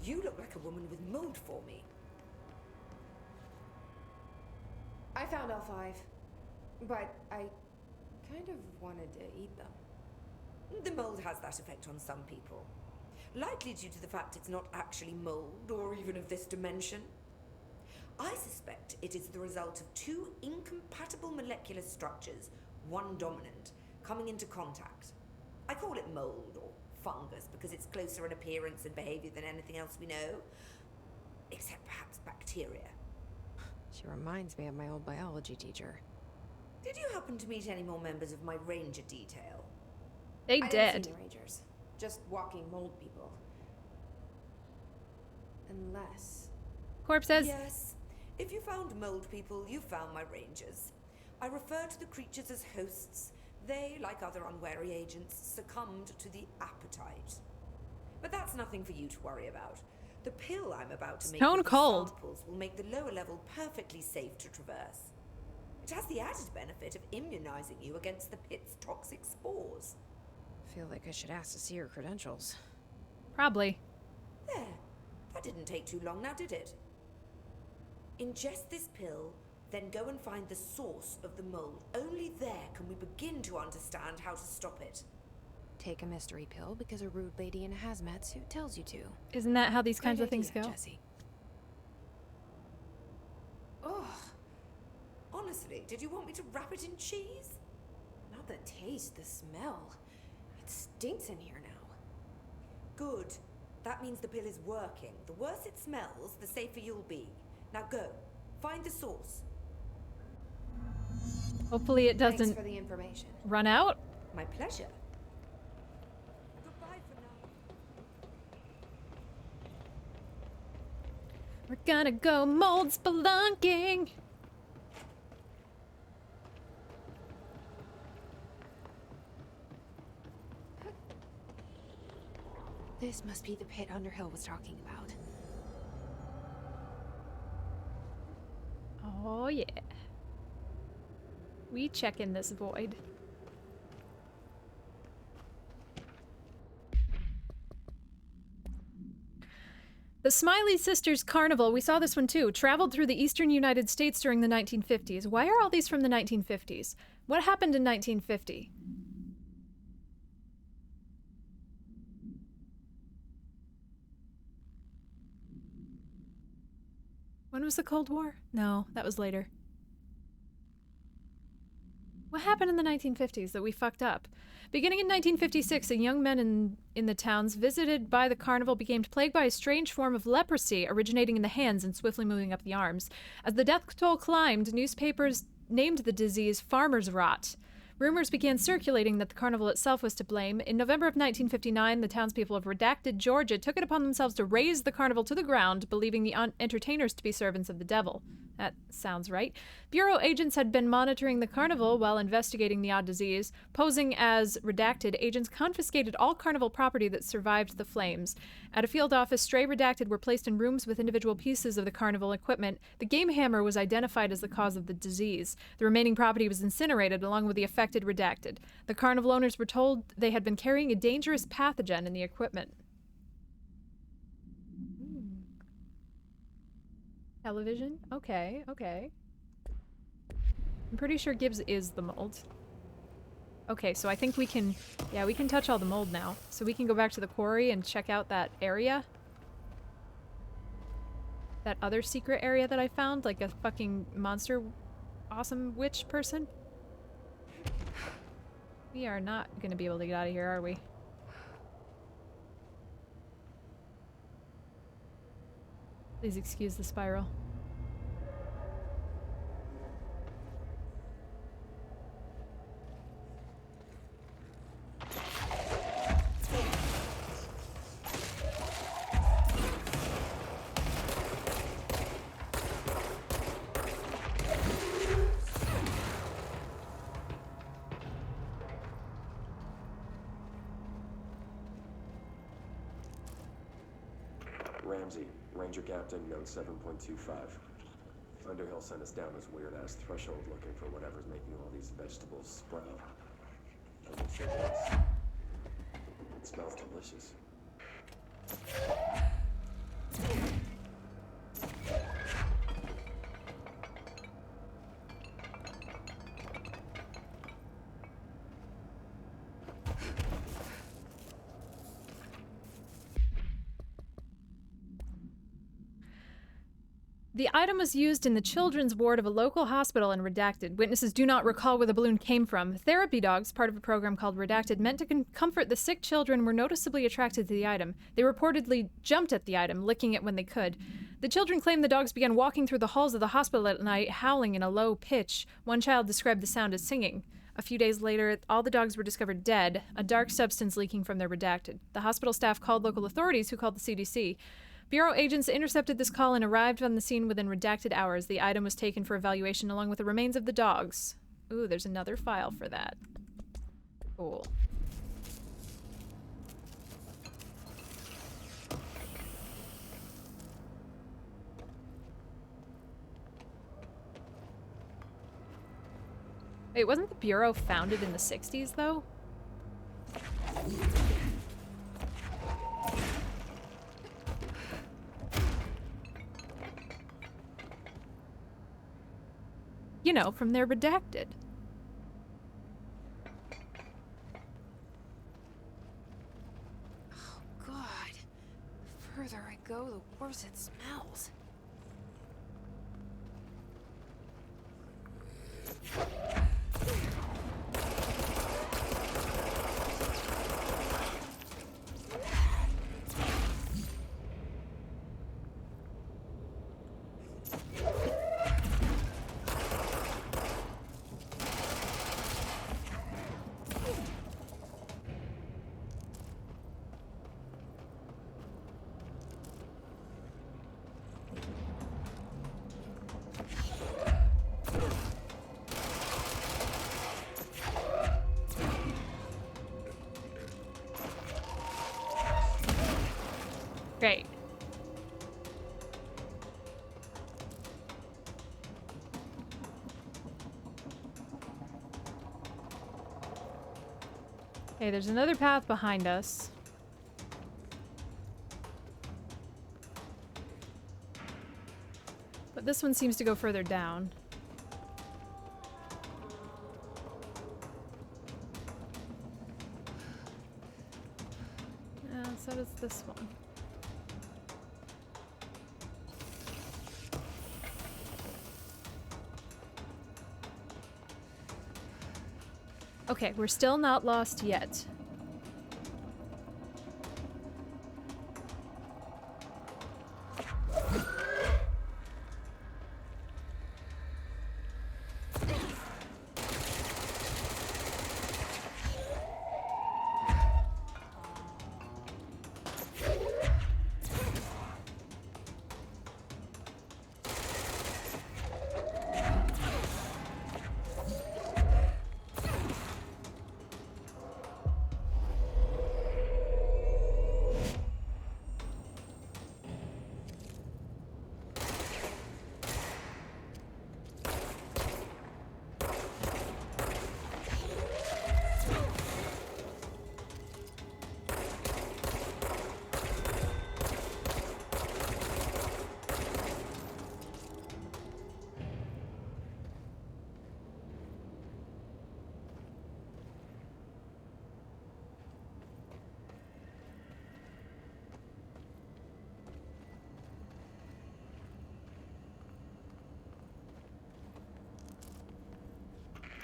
You look like a woman with mold for me. I found all 5, but I kind of wanted to eat them. The mold has that effect on some people. Likely due to the fact it's not actually mold or even of this dimension. I suspect it is the result of 2 incompatible molecular structures, one dominant, coming into contact. I call it mold or fungus because it's closer in appearance and behavior than anything else we know. Except perhaps bacteria. She reminds me of my old biology teacher. Did you happen to meet any more members of my ranger detail? They I did. didn't see the Rangers. Just walking mold people. Unless... Corp says... Yes. If you found mold people, you found my rangers. I refer to the creatures as hosts. They, like other unwary agents, succumbed to the appetite. But that's nothing for you to worry about. The pill I'm about to make Stone with the cold. samples will make the lower level perfectly safe to traverse. It has the added benefit of immunizing you against the pit's toxic spores. I feel like I should ask to see her credentials. Probably. There. That didn't take too long now, did it? Ingest this pill, then go and find the source of the mold. Only there can we begin to understand how to stop it. Take a mystery pill because a rude lady in a hazmat suit tells you to. Isn't that how these kinds Great of things idea, go? Jesse. Ugh. Honestly, did you want me to wrap it in cheese? Not the taste, the smell. It stinks in here now. Good. That means the pill is working. The worse it smells, the safer you'll be. Now go. Find the source. Hopefully it Thanks doesn't for the information. run out. My pleasure. We're gonna go mold spelunking. This must be the pit Underhill was talking about. Oh yeah. We check in this void. The Smiley Sisters Carnival, we saw this one too, traveled through the eastern United States during the 1950s. Why are all these from the 1950s? What happened in 1950? When was the Cold War? No, that was later. What happened in the 1950s that we fucked up? Beginning in 1956, a young men in the towns visited by the carnival became plagued by a strange form of leprosy originating in the hands and swiftly moving up the arms. As the death toll climbed, newspapers named the disease farmer's rot. Rumors began circulating that the carnival itself was to blame. In November of 1959, the townspeople of Redacted, Georgia, took it upon themselves to raze the carnival to the ground, believing the entertainers to be servants of the devil. That sounds right. Bureau agents had been monitoring the carnival while investigating the odd disease. Posing as Redacted, agents confiscated all carnival property that survived the flames. At a field office, stray Redacted were placed in rooms with individual pieces of the carnival equipment. The game hammer was identified as the cause of the disease. The remaining property was incinerated along with the affected Redacted. The carnival owners were told they had been carrying a dangerous pathogen in the equipment. Television? Okay, okay. I'm pretty sure Gibbs is the mold. Okay, so I think we can... Yeah, we can touch all the mold now. So we can go back to the quarry and check out that area. That other secret area that I found, like a fucking monster awesome witch person. We are not gonna be able to get out of here, are we? Please excuse the spiral. Ramsey, Ranger Captain, note 7.25. Underhill sent us down this weird-ass threshold looking for whatever's making all these vegetables sprout. And it sure does. It smells delicious. The item was used in the children's ward of a local hospital in Redacted. Witnesses do not recall where the balloon came from. Therapy dogs, part of a program called Redacted, meant to comfort the sick children, were noticeably attracted to the item. They reportedly jumped at the item, licking it when they could. The children claimed the dogs began walking through the halls of the hospital at night, howling in a low pitch. One child described the sound as singing. A few days later, all the dogs were discovered dead, a dark substance leaking from their Redacted. The hospital staff called local authorities, who called the CDC. Bureau agents intercepted this call and arrived on the scene within Redacted hours. The item was taken for evaluation along with the remains of the dogs. Ooh, there's another file for that. Cool. Wait, wasn't the Bureau founded in the 60s, though? You know, from their Redacted. Oh, God. The further I go, the worse it smells. Great. Okay, there's another path behind us. But this one seems to go further down. So does this one. Okay, we're still not lost yet.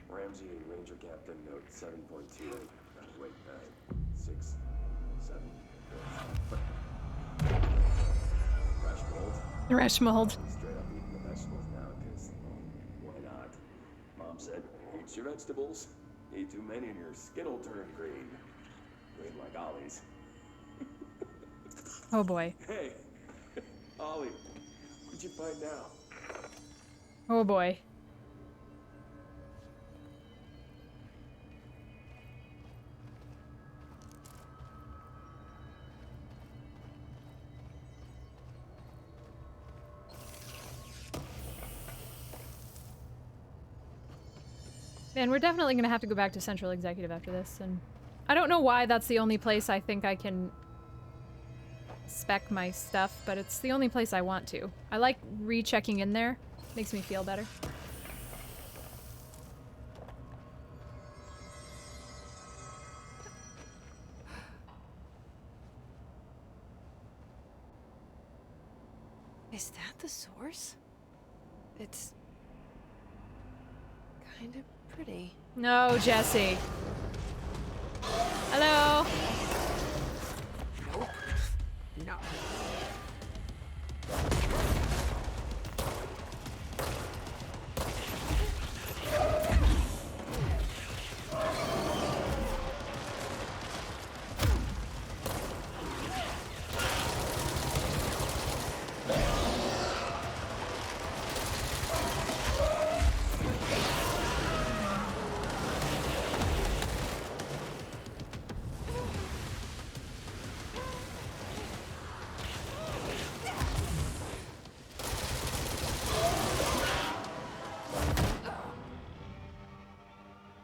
Ramsey, Ranger Captain, note 7.28. Wait, 6, 7, 4. Fresh mold? Fresh mold. Straight up eating the vegetables now, because why not? Mom said, eat your vegetables. Eat too many and your skin will turn green. Green like Ollie's. Oh boy. Hey, Ollie, what'd you find now? Oh boy. Man, we're definitely gonna have to go back to Central Executive after this, and I don't know why that's the only place I think I can spec my stuff, but it's the only place I want to. I like rechecking in there. Makes me feel better. Is that the source? It's kind of pretty. No, Jesse. Hello. Nope. No.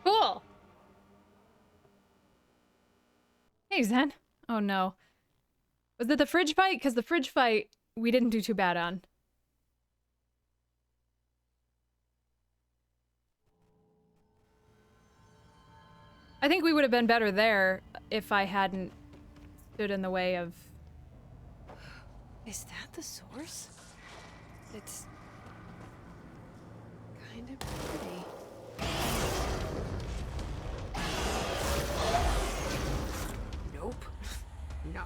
Cool. Hey, Zen. Oh no. Was it the fridge fight? Because the fridge fight we didn't do too bad on. I think we would have been better there if I hadn't stood in the way of... Is that the source? It's kind of pretty. Nope. No.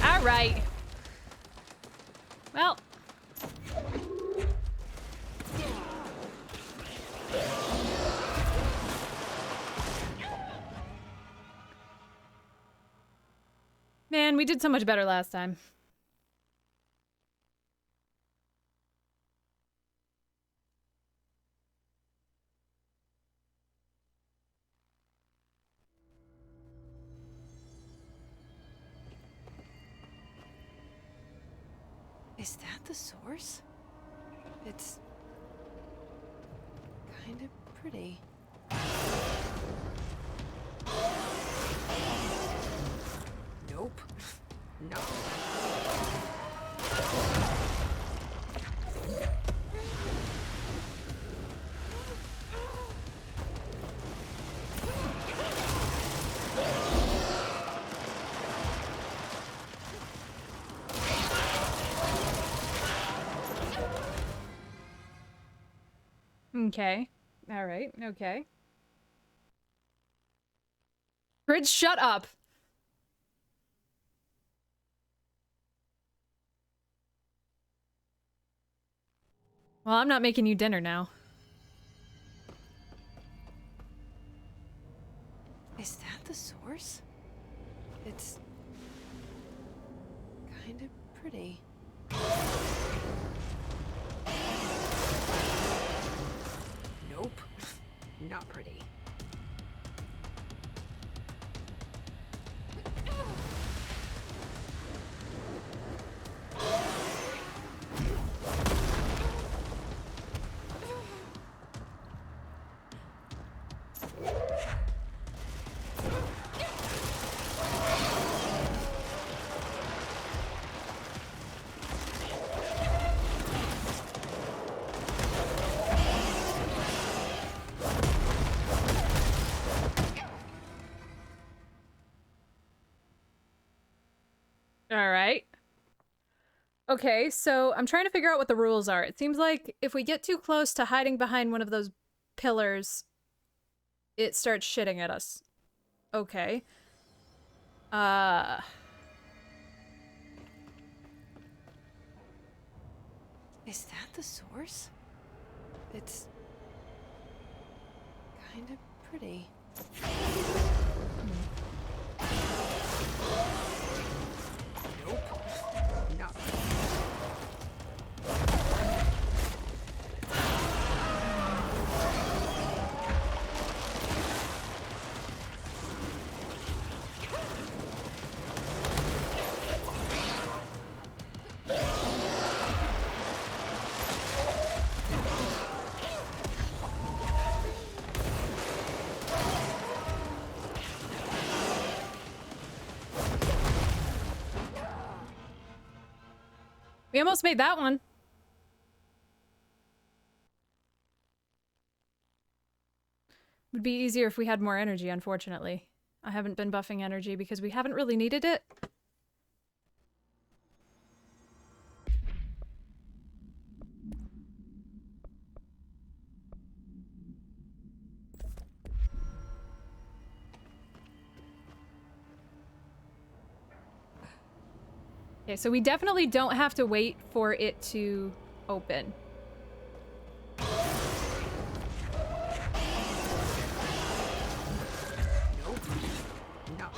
All right. Well. Man, we did so much better last time. Is that the source? It's kind of pretty. Nope. No. Okay. All right. Okay. Fridge, shut up. Well, I'm not making you dinner now. Is that the source? It's kind of pretty. Nope. Not pretty. Alright. Okay, so I'm trying to figure out what the rules are. It seems like if we get too close to hiding behind one of those pillars, it starts shitting at us. Okay. Is that the source? It's kind of pretty. Nope. Not We almost made that one. Would be easier if we had more energy, unfortunately. I haven't been buffing energy because we haven't really needed it. Okay, so we definitely don't have to wait for it to open. nope. Not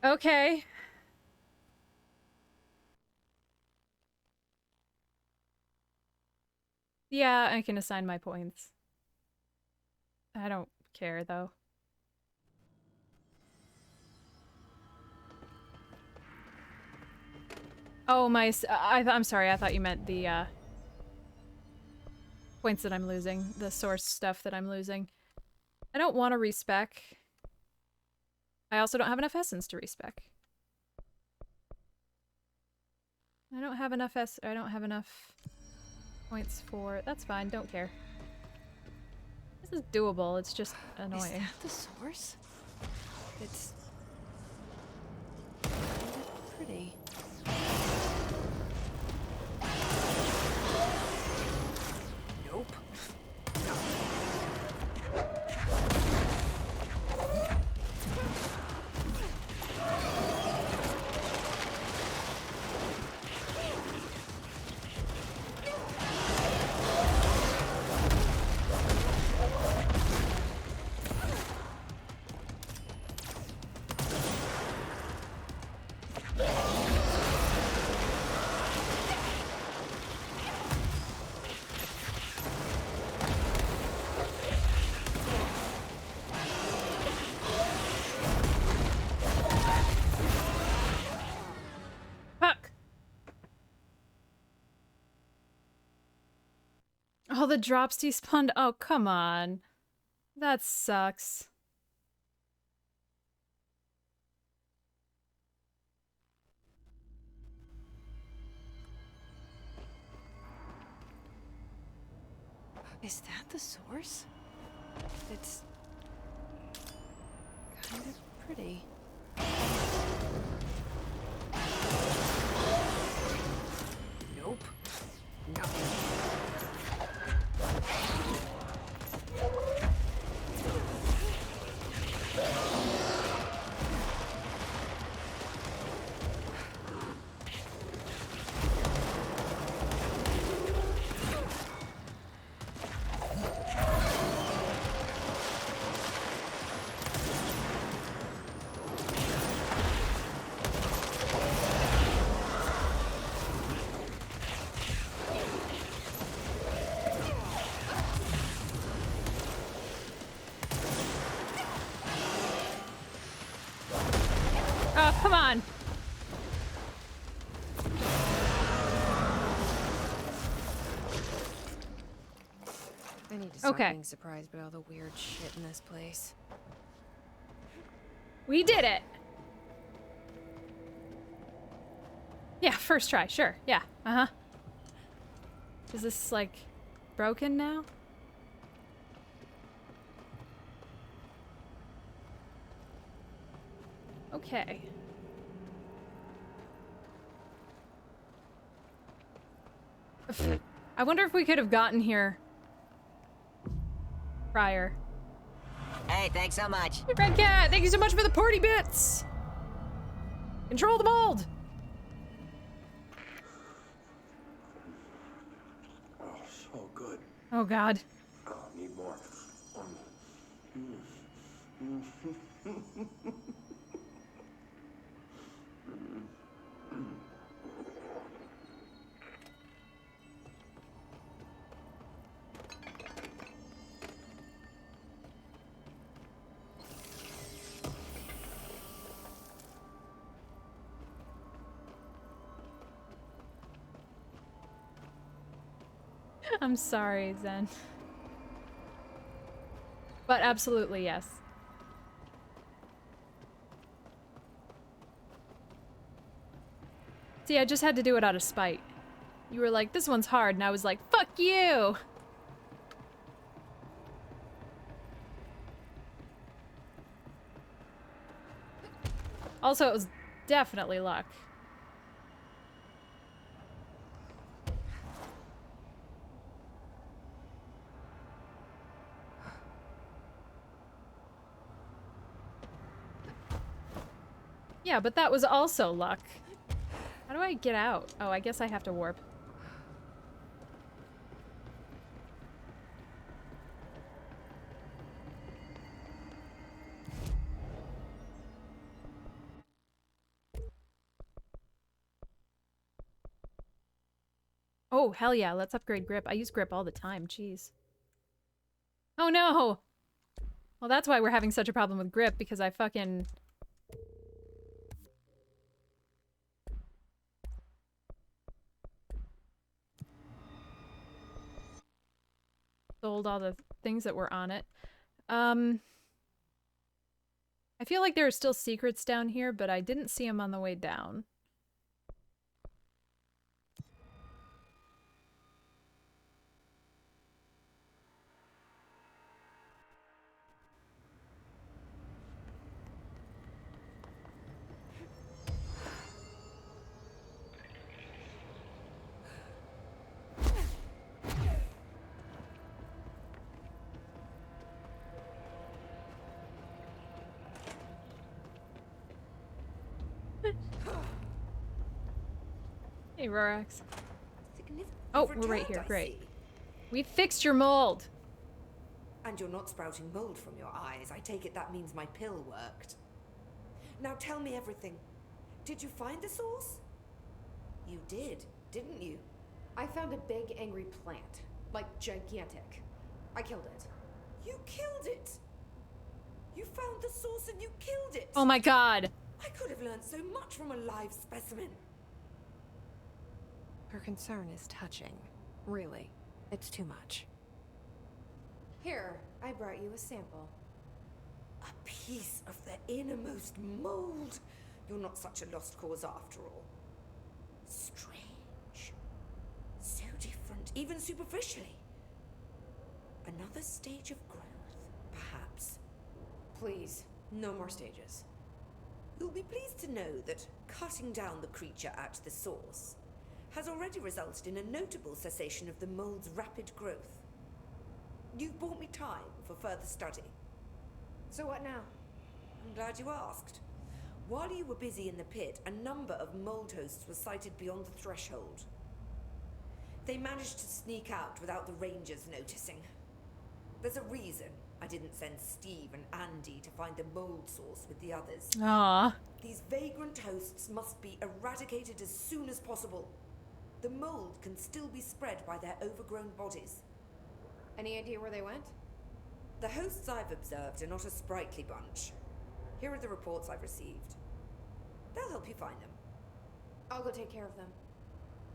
Okay. Yeah, I can assign my points. I don't care, though. Oh, I'm sorry, I thought you meant the, points that I'm losing. The source stuff that I'm losing. I don't want to respec. I also don't have enough essence to respec. I don't have enough I don't have enough points for... That's fine, don't care. This is doable, it's just annoying. Is that the source? It's kind of pretty. Nope. No. the drops despawned. Oh, come on. That sucks. Is that the source? It's kind of pretty. Nope. No. Oh, come on. I need to stop Okay. being surprised by all the weird shit in this place. We did it. Yeah, first try, sure. Yeah, uh-huh. Is this, like, broken now? Okay. I wonder if we could have gotten here prior. Hey, thanks so much. Red Cat, thank you so much for the party bits! Control the mold! Oh, so good. Oh god. Oh, need more. I'm sorry, Zen. But absolutely, yes. See, I just had to do it out of spite. You were like, this one's hard, and I was like, fuck you! Also, it was definitely luck. Yeah, but that was also luck. How do I get out? Oh, I guess I have to warp. Oh, hell yeah, let's upgrade grip. I use grip all the time, jeez. Oh no! Well, that's why we're having such a problem with grip, because I fucking... sold all the things that were on it. I feel like there are still secrets down here, but I didn't see them on the way down. Hey, Rorax. Oh, we're right here. Great. We fixed your mold. And you're not sprouting mold from your eyes. I take it that means my pill worked. Now tell me everything. Did you find the source? You did, didn't you? I found a big, angry plant. Like, gigantic. I killed it. You killed it! You found the source and you killed it! Oh my god. I could have learned so much from a live specimen. Her concern is touching. Really. It's too much. Here, I brought you a sample. A piece of the innermost mold. You're not such a lost cause after all. Strange. So different, even superficially. Another stage of growth, perhaps. Please, no more stages. You'll be pleased to know that cutting down the creature at the source has already resulted in a notable cessation of the mold's rapid growth. You've bought me time for further study. So what now? I'm glad you asked. While you were busy in the pit, a number of mold hosts were sighted beyond the threshold. They managed to sneak out without the rangers noticing. There's a reason I didn't send Steve and Andy to find the mold source with the others. Ah. These vagrant hosts must be eradicated as soon as possible. The mold can still be spread by their overgrown bodies. Any idea where they went? The hosts I've observed are not a sprightly bunch. Here are the reports I've received. They'll help you find them. I'll go take care of them.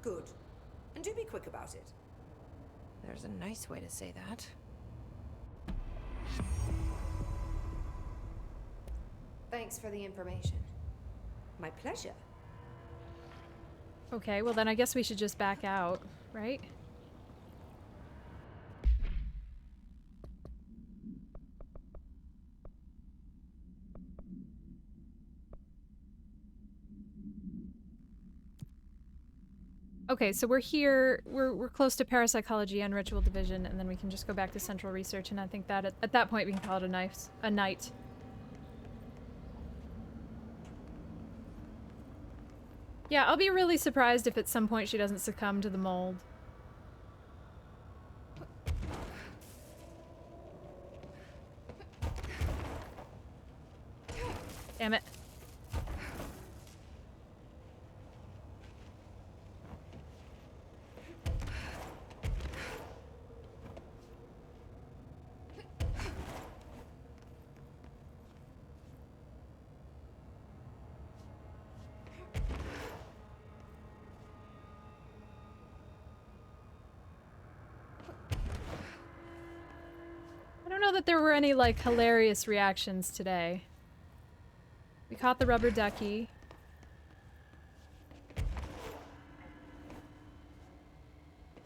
Good. And do be quick about it. There's a nice way to say that. Thanks for the information. My pleasure. Okay, well then I guess we should just back out, right? Okay, so we're here, we're close to parapsychology and ritual division, and then we can just go back to central research, and I think that at that point we can call it a night. Yeah, I'll be really surprised if at some point she doesn't succumb to the mold. Damn it. I don't know that there were any, like, hilarious reactions today. We caught the rubber ducky.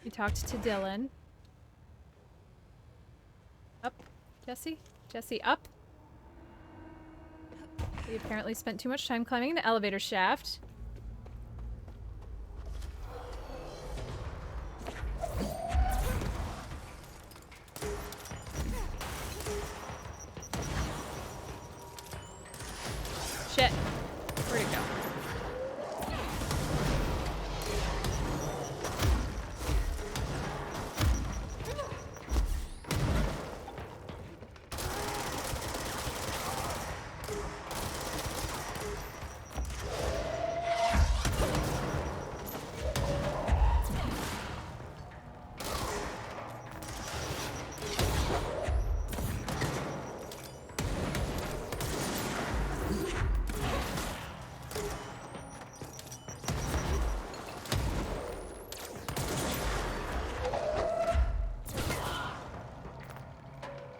We talked to Dylan. Up, Jesse? Jesse, up. We apparently spent too much time climbing the elevator shaft. Shit. Where'd it go?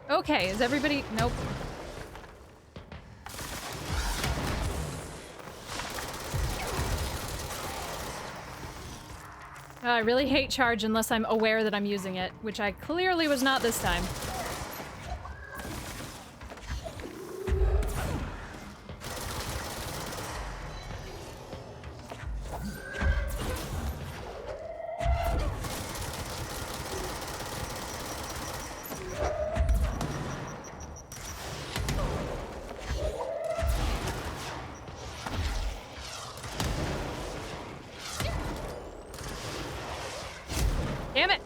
Okay, is everybody... Nope. I really hate charge unless I'm aware that I'm using it, which I clearly was not this time. Damn it!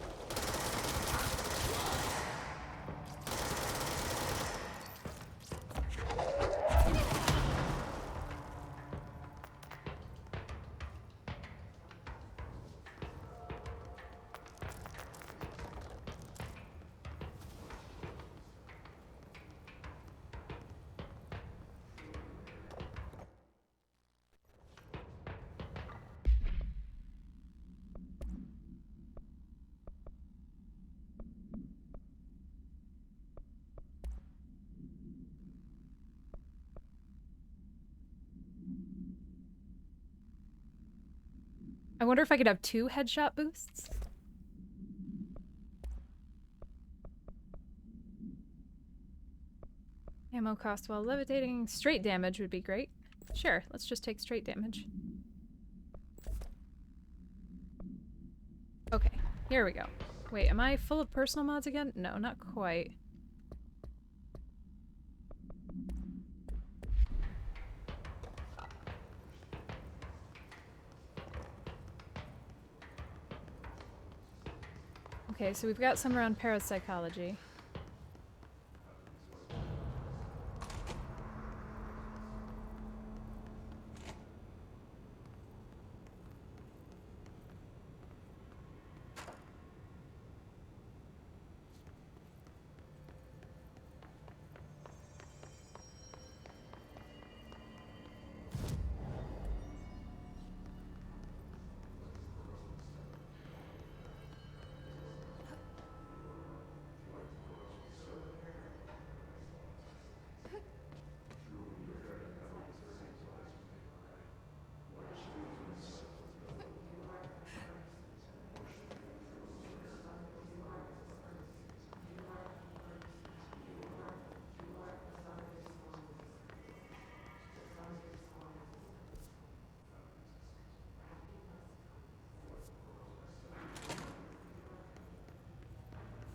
I wonder if I could have 2 headshot boosts. Ammo cost while levitating. Straight damage would be great. Sure, let's just take straight damage. Okay, here we go. Wait, am I full of personal mods again? No, not quite. Okay, so we've got some around parapsychology.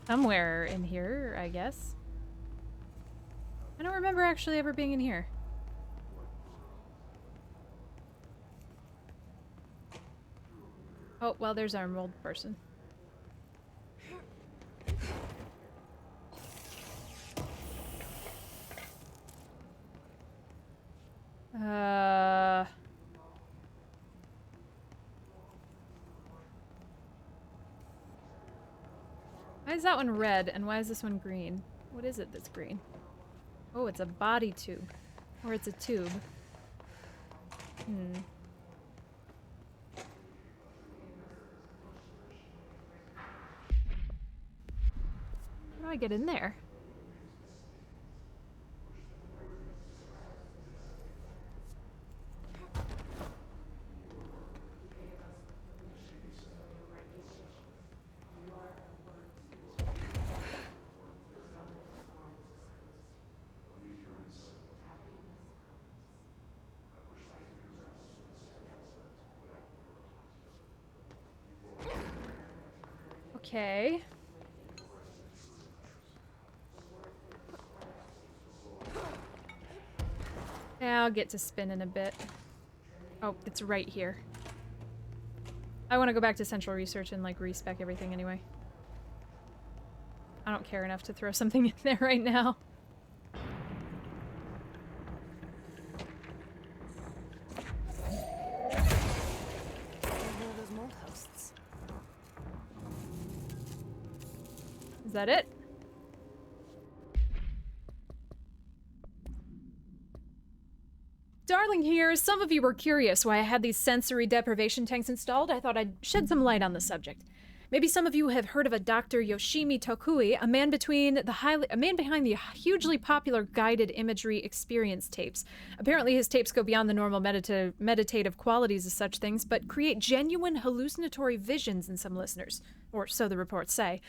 Somewhere in here, I guess. I don't remember actually ever being in here. Oh, well, there's our mold person. Why is that one red and why is this one green? What is it that's green? Oh, it's a body tube. Or it's a tube. How do I get in there? Okay. I'll get to spin in a bit. Oh, it's right here. I want to go back to Central Research and, like, respec everything anyway. I don't care enough to throw something in there right now. Is that it? Darling here, some of you were curious why I had these sensory deprivation tanks installed. I thought I'd shed some light on the subject. Maybe some of you have heard of a Dr. Yoshimi Tokui, a man behind the hugely popular guided imagery experience tapes. Apparently his tapes go beyond the normal meditative qualities of such things, but create genuine hallucinatory visions in some listeners, or so the reports say.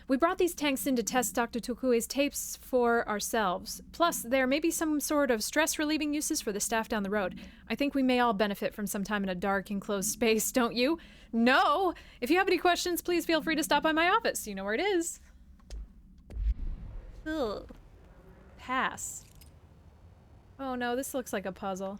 We brought these tanks in to test Dr. Tokui's tapes for ourselves. Plus, there may be some sort of stress-relieving uses for the staff down the road. I think we may all benefit from some time in a dark, enclosed space, don't you? No! If you have any questions, please feel free to stop by my office. You know where it is. Ugh. Pass. Oh no, this looks like a puzzle.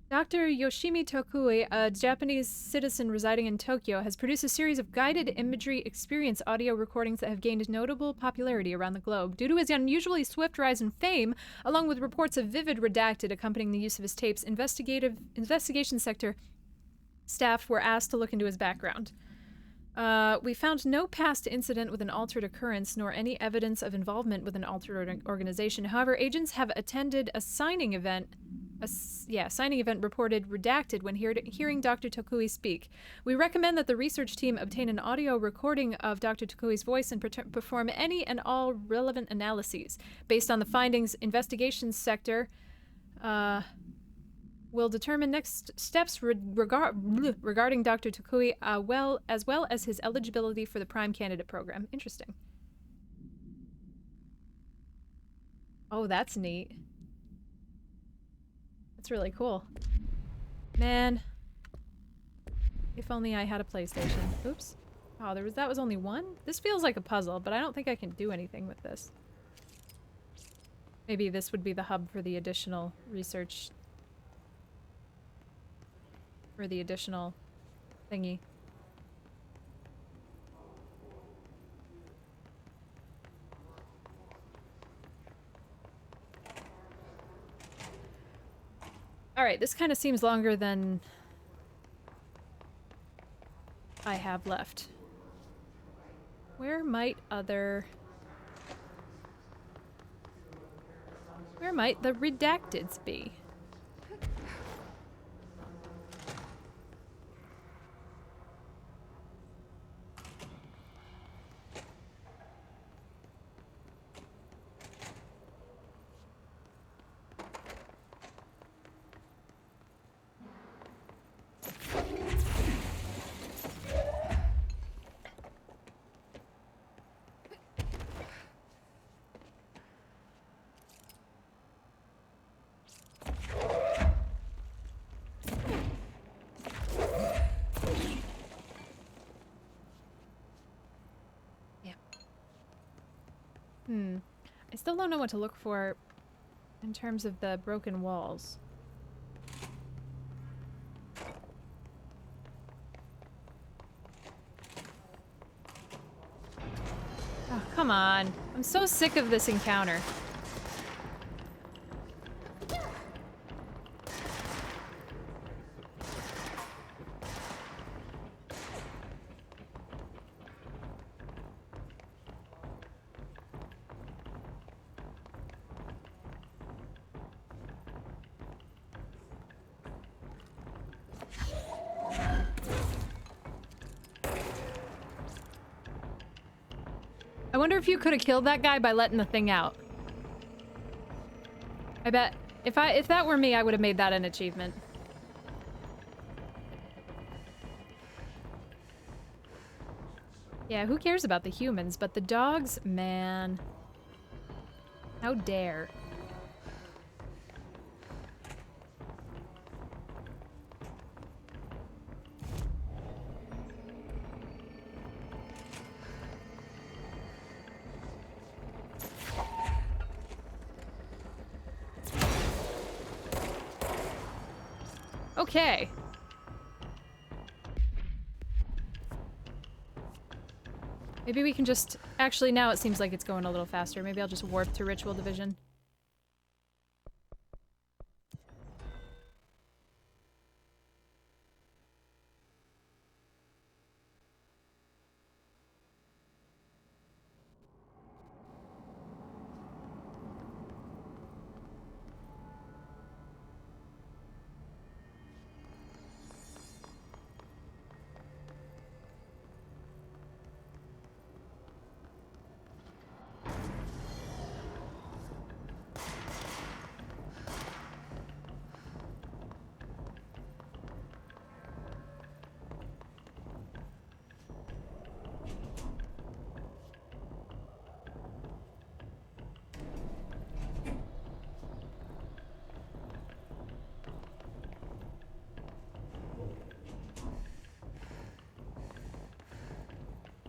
Dr. Yoshimi Tokui, a Japanese citizen residing in Tokyo, has produced a series of guided imagery experience audio recordings that have gained notable popularity around the globe. Due to his unusually swift rise in fame, along with reports of vivid redacted accompanying the use of his tapes, investigation sector staff were asked to look into his background. We found no past incident with an altered occurrence, nor any evidence of involvement with an altered organization. However, agents have attended a signing event. Signing event reported redacted when hearing Dr. Tokui speak. We recommend that the research team obtain an audio recording of Dr. Tokui's voice and perform any and all relevant analyses. Based on the findings, investigations sector will determine next steps regarding Dr. Tokui, as well as his eligibility for the Prime Candidate Program. Interesting. Oh, that's neat. That's really cool. Man. If only I had a PlayStation. Oops. Oh, that was only one? This feels like a puzzle, but I don't think I can do anything with this. Maybe this would be the hub for the additional research. For the additional thingy. Alright, this kind of seems longer than I have left. Where might the redacteds be? I still don't know what to look for in terms of the broken walls. Oh, come on. I'm so sick of this encounter. I wonder if you could have killed that guy by letting the thing out. I bet if that were me, I would have made that an achievement. Yeah, who cares about the humans, but the dogs, man. How dare. Okay. Maybe we can just... Actually, now it seems like it's going a little faster. Maybe I'll just warp to Ritual Division.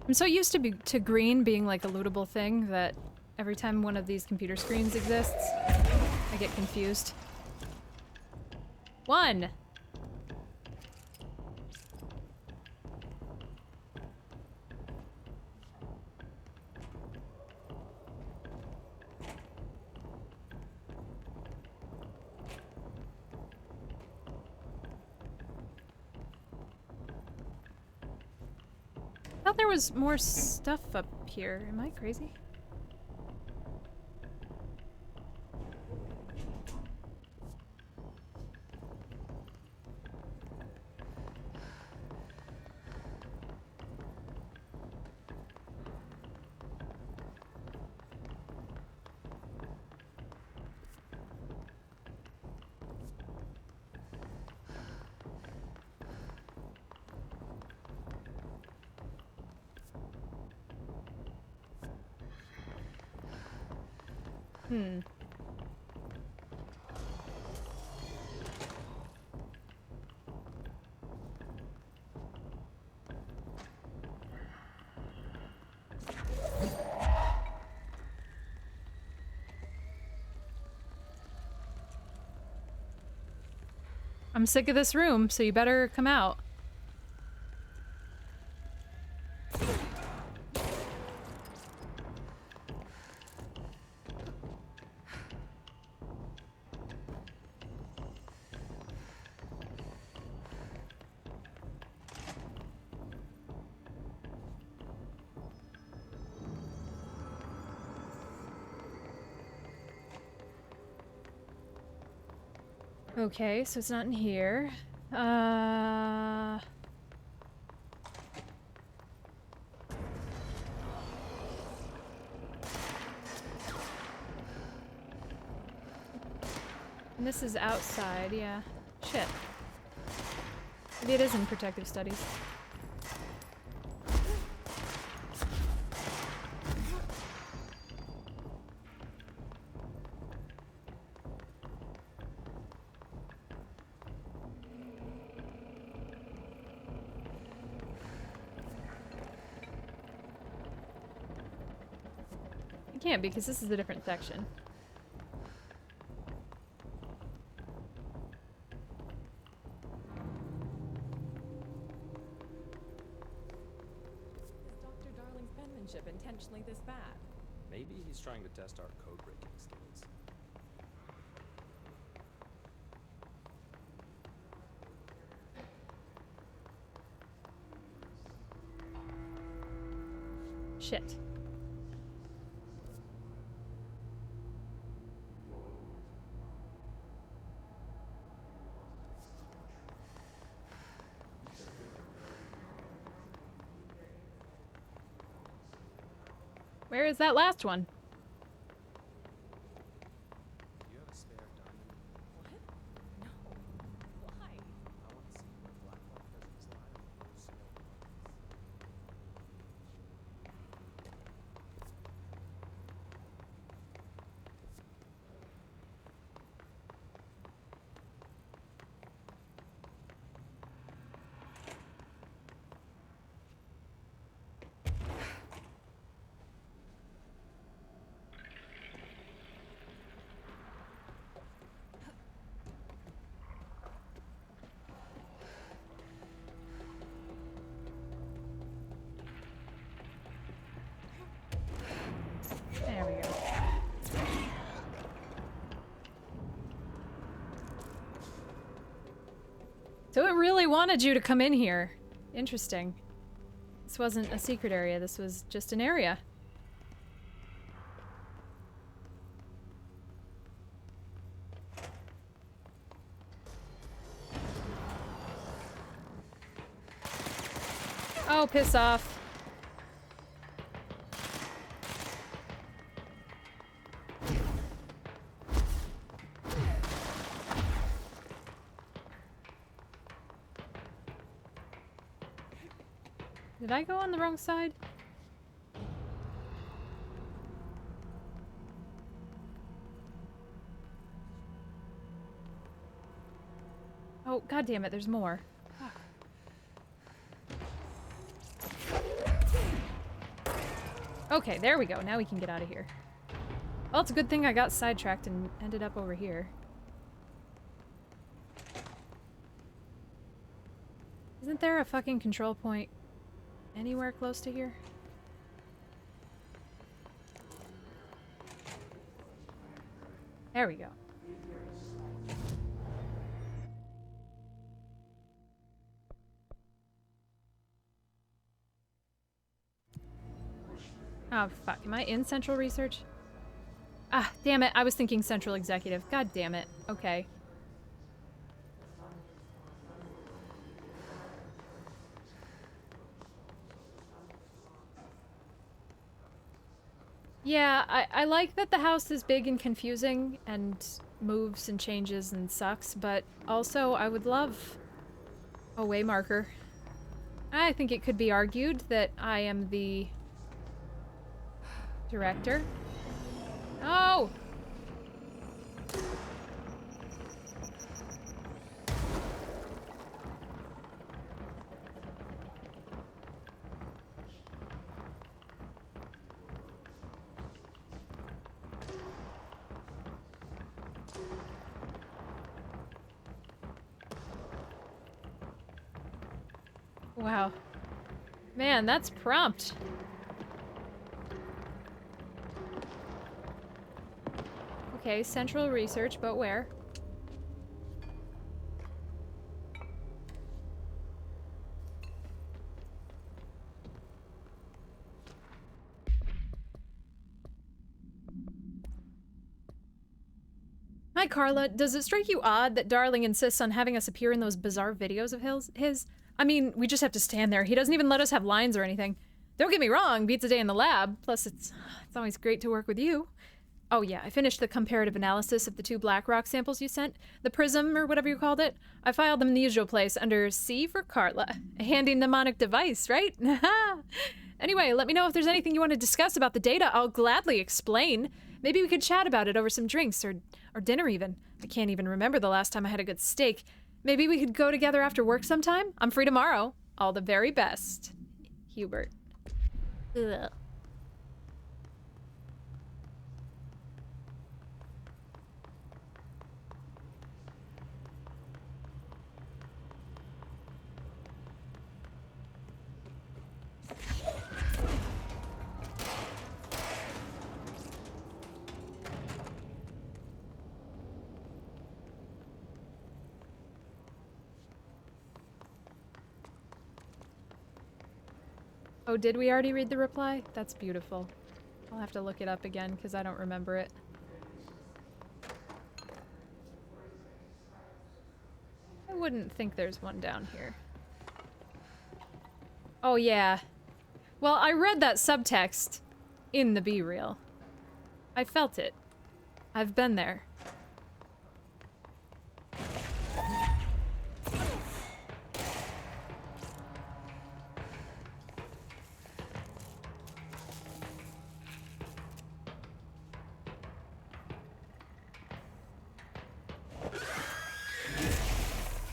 I'm so used to green being like a lootable thing that every time one of these computer screens exists, I get confused. One! thought there was more stuff up here. Am I crazy? Hmm. I'm sick of this room, so you better come out. Okay, so it's not in here. And this is outside, yeah. Shit. Maybe it is in protective studies. I can't because this is a different section. Is Dr. Darling's penmanship intentionally this bad? Maybe he's trying to test our code-breaking skills. Shit. Where is that last one? Do you have a spare diamond? What? No. Why? I want to see where Blackwell prisons lie on the low scale markets. There we go. So it really wanted you to come in here. Interesting. This wasn't a secret area, this was just an area. Oh, piss off. Did I go on the wrong side? Oh, god damn it, there's more. Okay, there we go. Now we can get out of here. Well, it's a good thing I got sidetracked and ended up over here. Isn't there a fucking control point anywhere close to here? There we go. Oh, fuck. Am I in Central Research? Ah, damn it. I was thinking Central Executive. God damn it. Okay. Yeah, I like that the house is big and confusing and moves and changes and sucks, but also I would love a way marker. I think it could be argued that I am the director. Oh! Wow. Man, that's prompt. Okay, Central Research, but where? Hi, Carla. Does it strike you odd that Darling insists on having us appear in those bizarre videos of his? I mean, we just have to stand there. He doesn't even let us have lines or anything. Don't get me wrong, beats a day in the lab. Plus, it's always great to work with you. Oh yeah, I finished the comparative analysis of the 2 black rock samples you sent. The Prism, or whatever you called it. I filed them in the usual place, under C for Carla. A handy mnemonic device, right? Anyway, let me know if there's anything you want to discuss about the data. I'll gladly explain. Maybe we could chat about it over some drinks, or dinner even. I can't even remember the last time I had a good steak. Maybe we could go together after work sometime? I'm free tomorrow. All the very best. Hubert. Ugh. Oh, did we already read the reply? That's beautiful. I'll have to look it up again because I don't remember it. I wouldn't think there's one down here. Oh, yeah. Well, I read that subtext in the B-reel. I felt it. I've been there.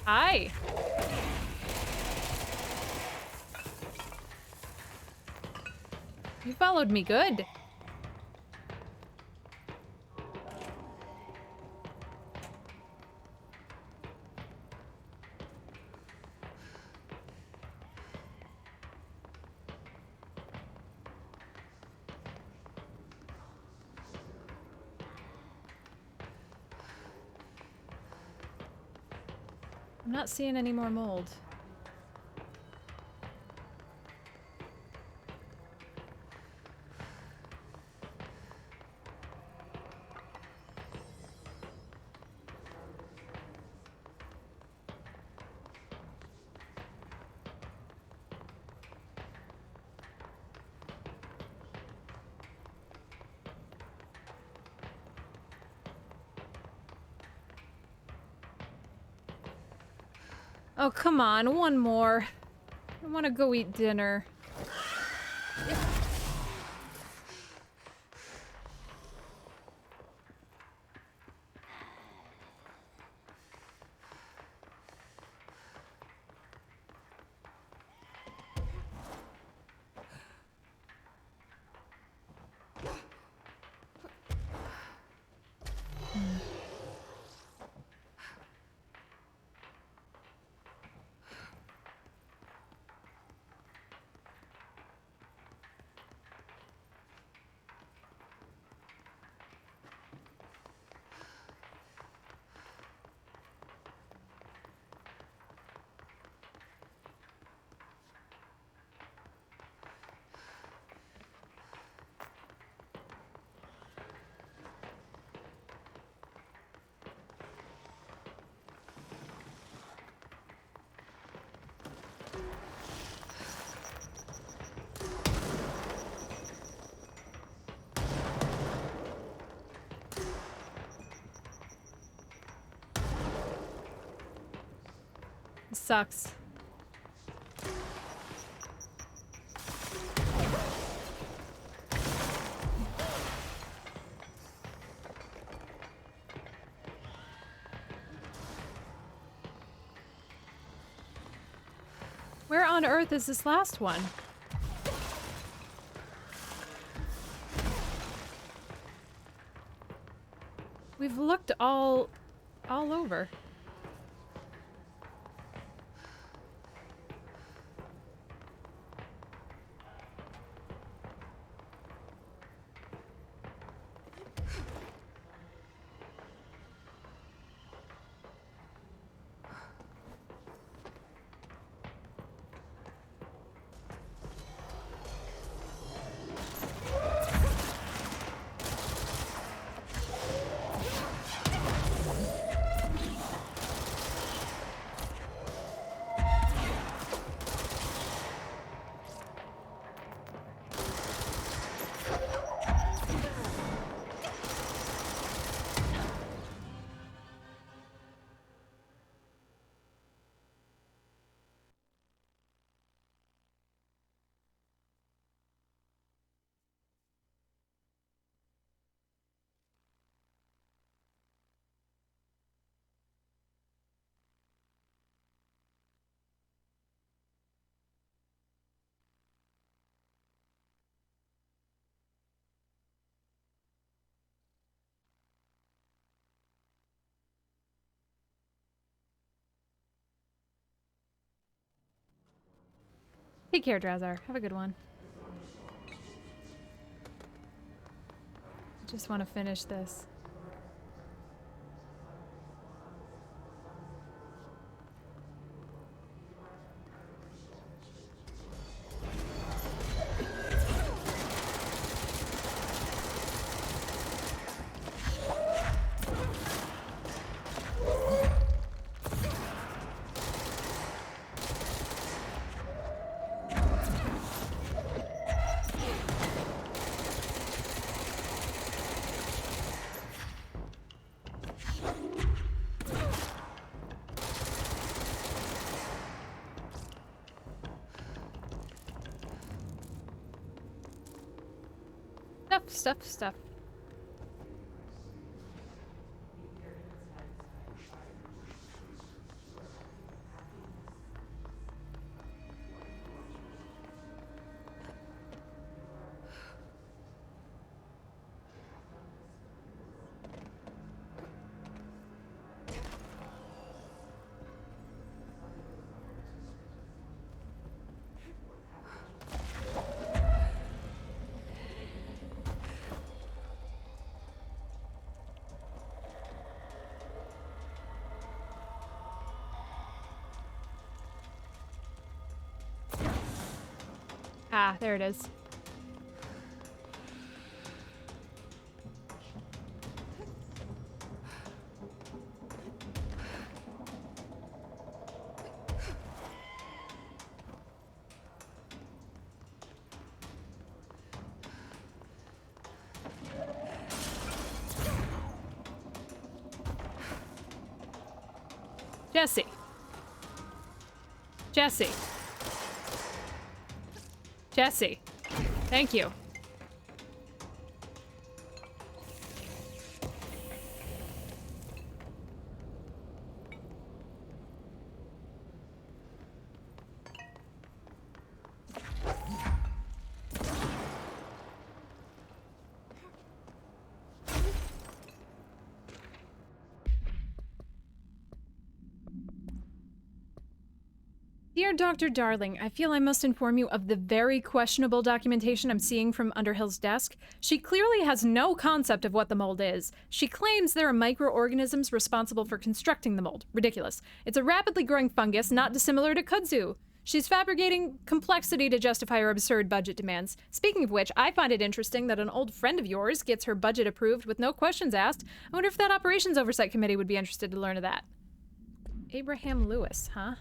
Hi. You followed me good. I'm not seeing any more mold. Oh, come on, one more. I want to go eat dinner. This sucks. Where on earth is this last one? We've looked all over. Take care, Drazar. Have a good one. Just want to finish this. Stuff. Ah, there it is. Jesse. Jesse. Thank you. Dear Dr. Darling, I feel I must inform you of the very questionable documentation I'm seeing from Underhill's desk. She clearly has no concept of what the mold is. She claims there are microorganisms responsible for constructing the mold. Ridiculous. It's a rapidly growing fungus, not dissimilar to kudzu. She's fabricating complexity to justify her absurd budget demands. Speaking of which, I find it interesting that an old friend of yours gets her budget approved with no questions asked. I wonder if that Operations Oversight Committee would be interested to learn of that. Abraham Lewis, huh?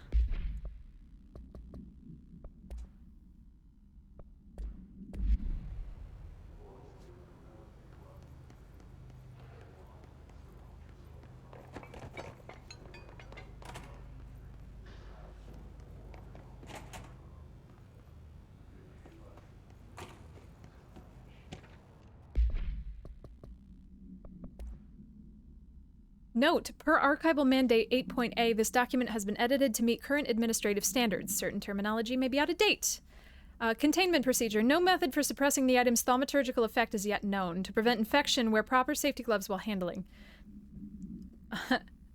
Note, per Archival Mandate 8.A, this document has been edited to meet current administrative standards. Certain terminology may be out of date. Containment procedure. No method for suppressing the item's thaumaturgical effect is yet known. To prevent infection, wear proper safety gloves while handling.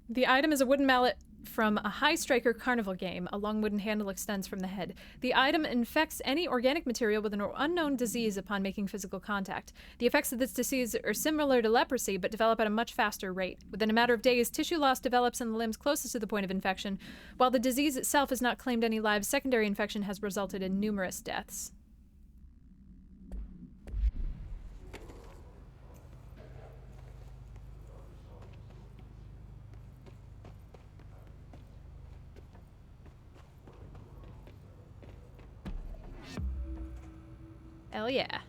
The item is a wooden mallet from a High Striker carnival game. A long wooden handle extends from the head. The item infects any organic material with an unknown disease upon making physical contact. The effects of this disease are similar to leprosy, but develop at a much faster rate. Within a matter of days, tissue loss develops in the limbs closest to the point of infection. While the disease itself has not claimed any lives, secondary infection has resulted in numerous deaths. Hell yeah.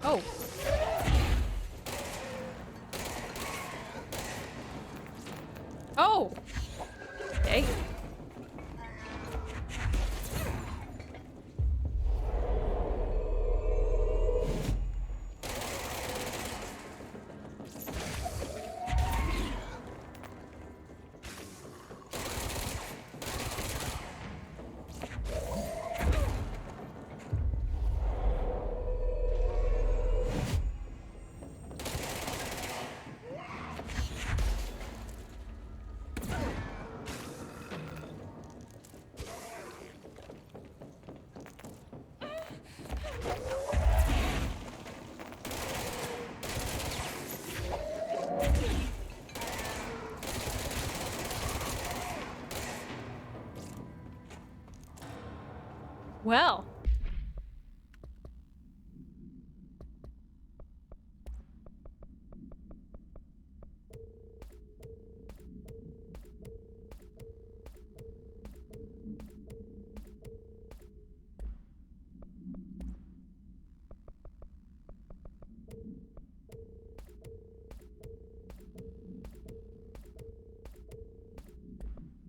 Oh. Oh. Okay. Well.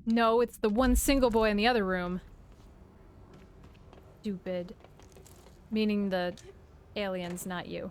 No, it's the one single boy in the other room. Stupid. Meaning the aliens, not you.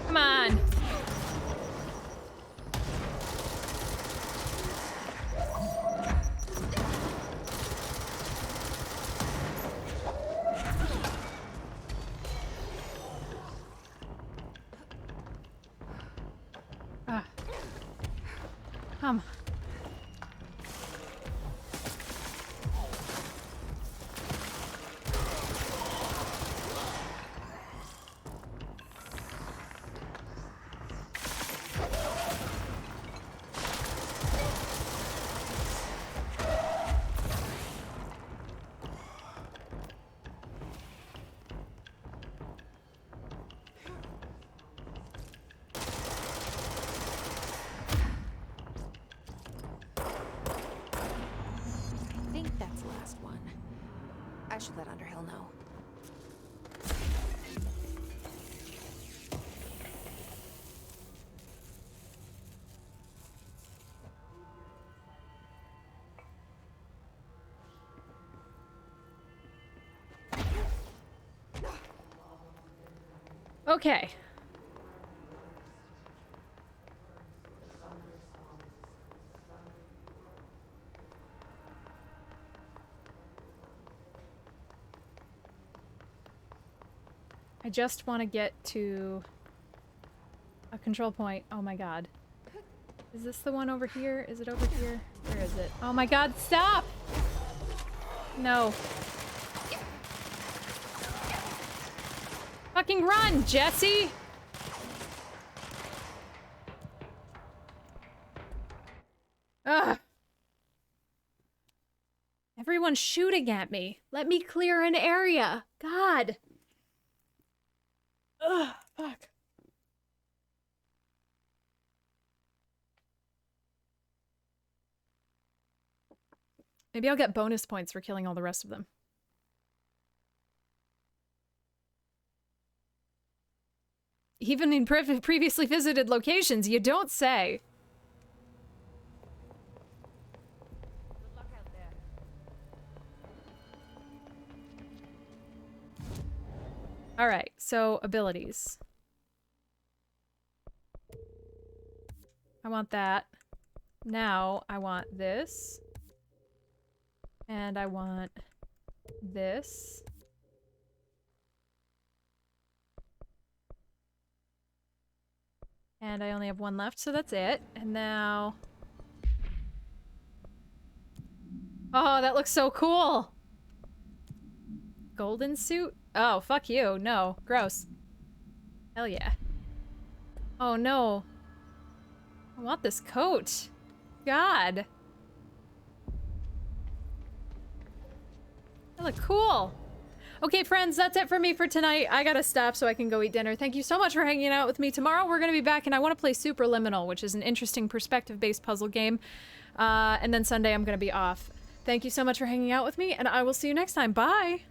Come on. Come. I should let Underhill know. Okay. I just want to get to a control point. Oh my god. Is this the one over here? Is it over here? Where is it? Oh my god, stop! No. Fucking run, Jesse! Ugh. Everyone's shooting at me. Let me clear an area. God. Ugh, fuck. Maybe I'll get bonus points for killing all the rest of them. Even in previously visited locations, you don't say. Alright, so abilities. I want that. Now I want this. And I want this. And I only have one left, so that's it. And now... Oh, that looks so cool! Golden suit? Oh, fuck you. No. Gross. Hell yeah. Oh no. I want this coat. God. That look cool. Okay, friends, that's it for me for tonight. I gotta stop so I can go eat dinner. Thank you so much for hanging out with me. Tomorrow we're gonna be back and I want to play Superliminal, which is an interesting perspective-based puzzle game. And then Sunday I'm gonna be off. Thank you so much for hanging out with me, and I will see you next time. Bye!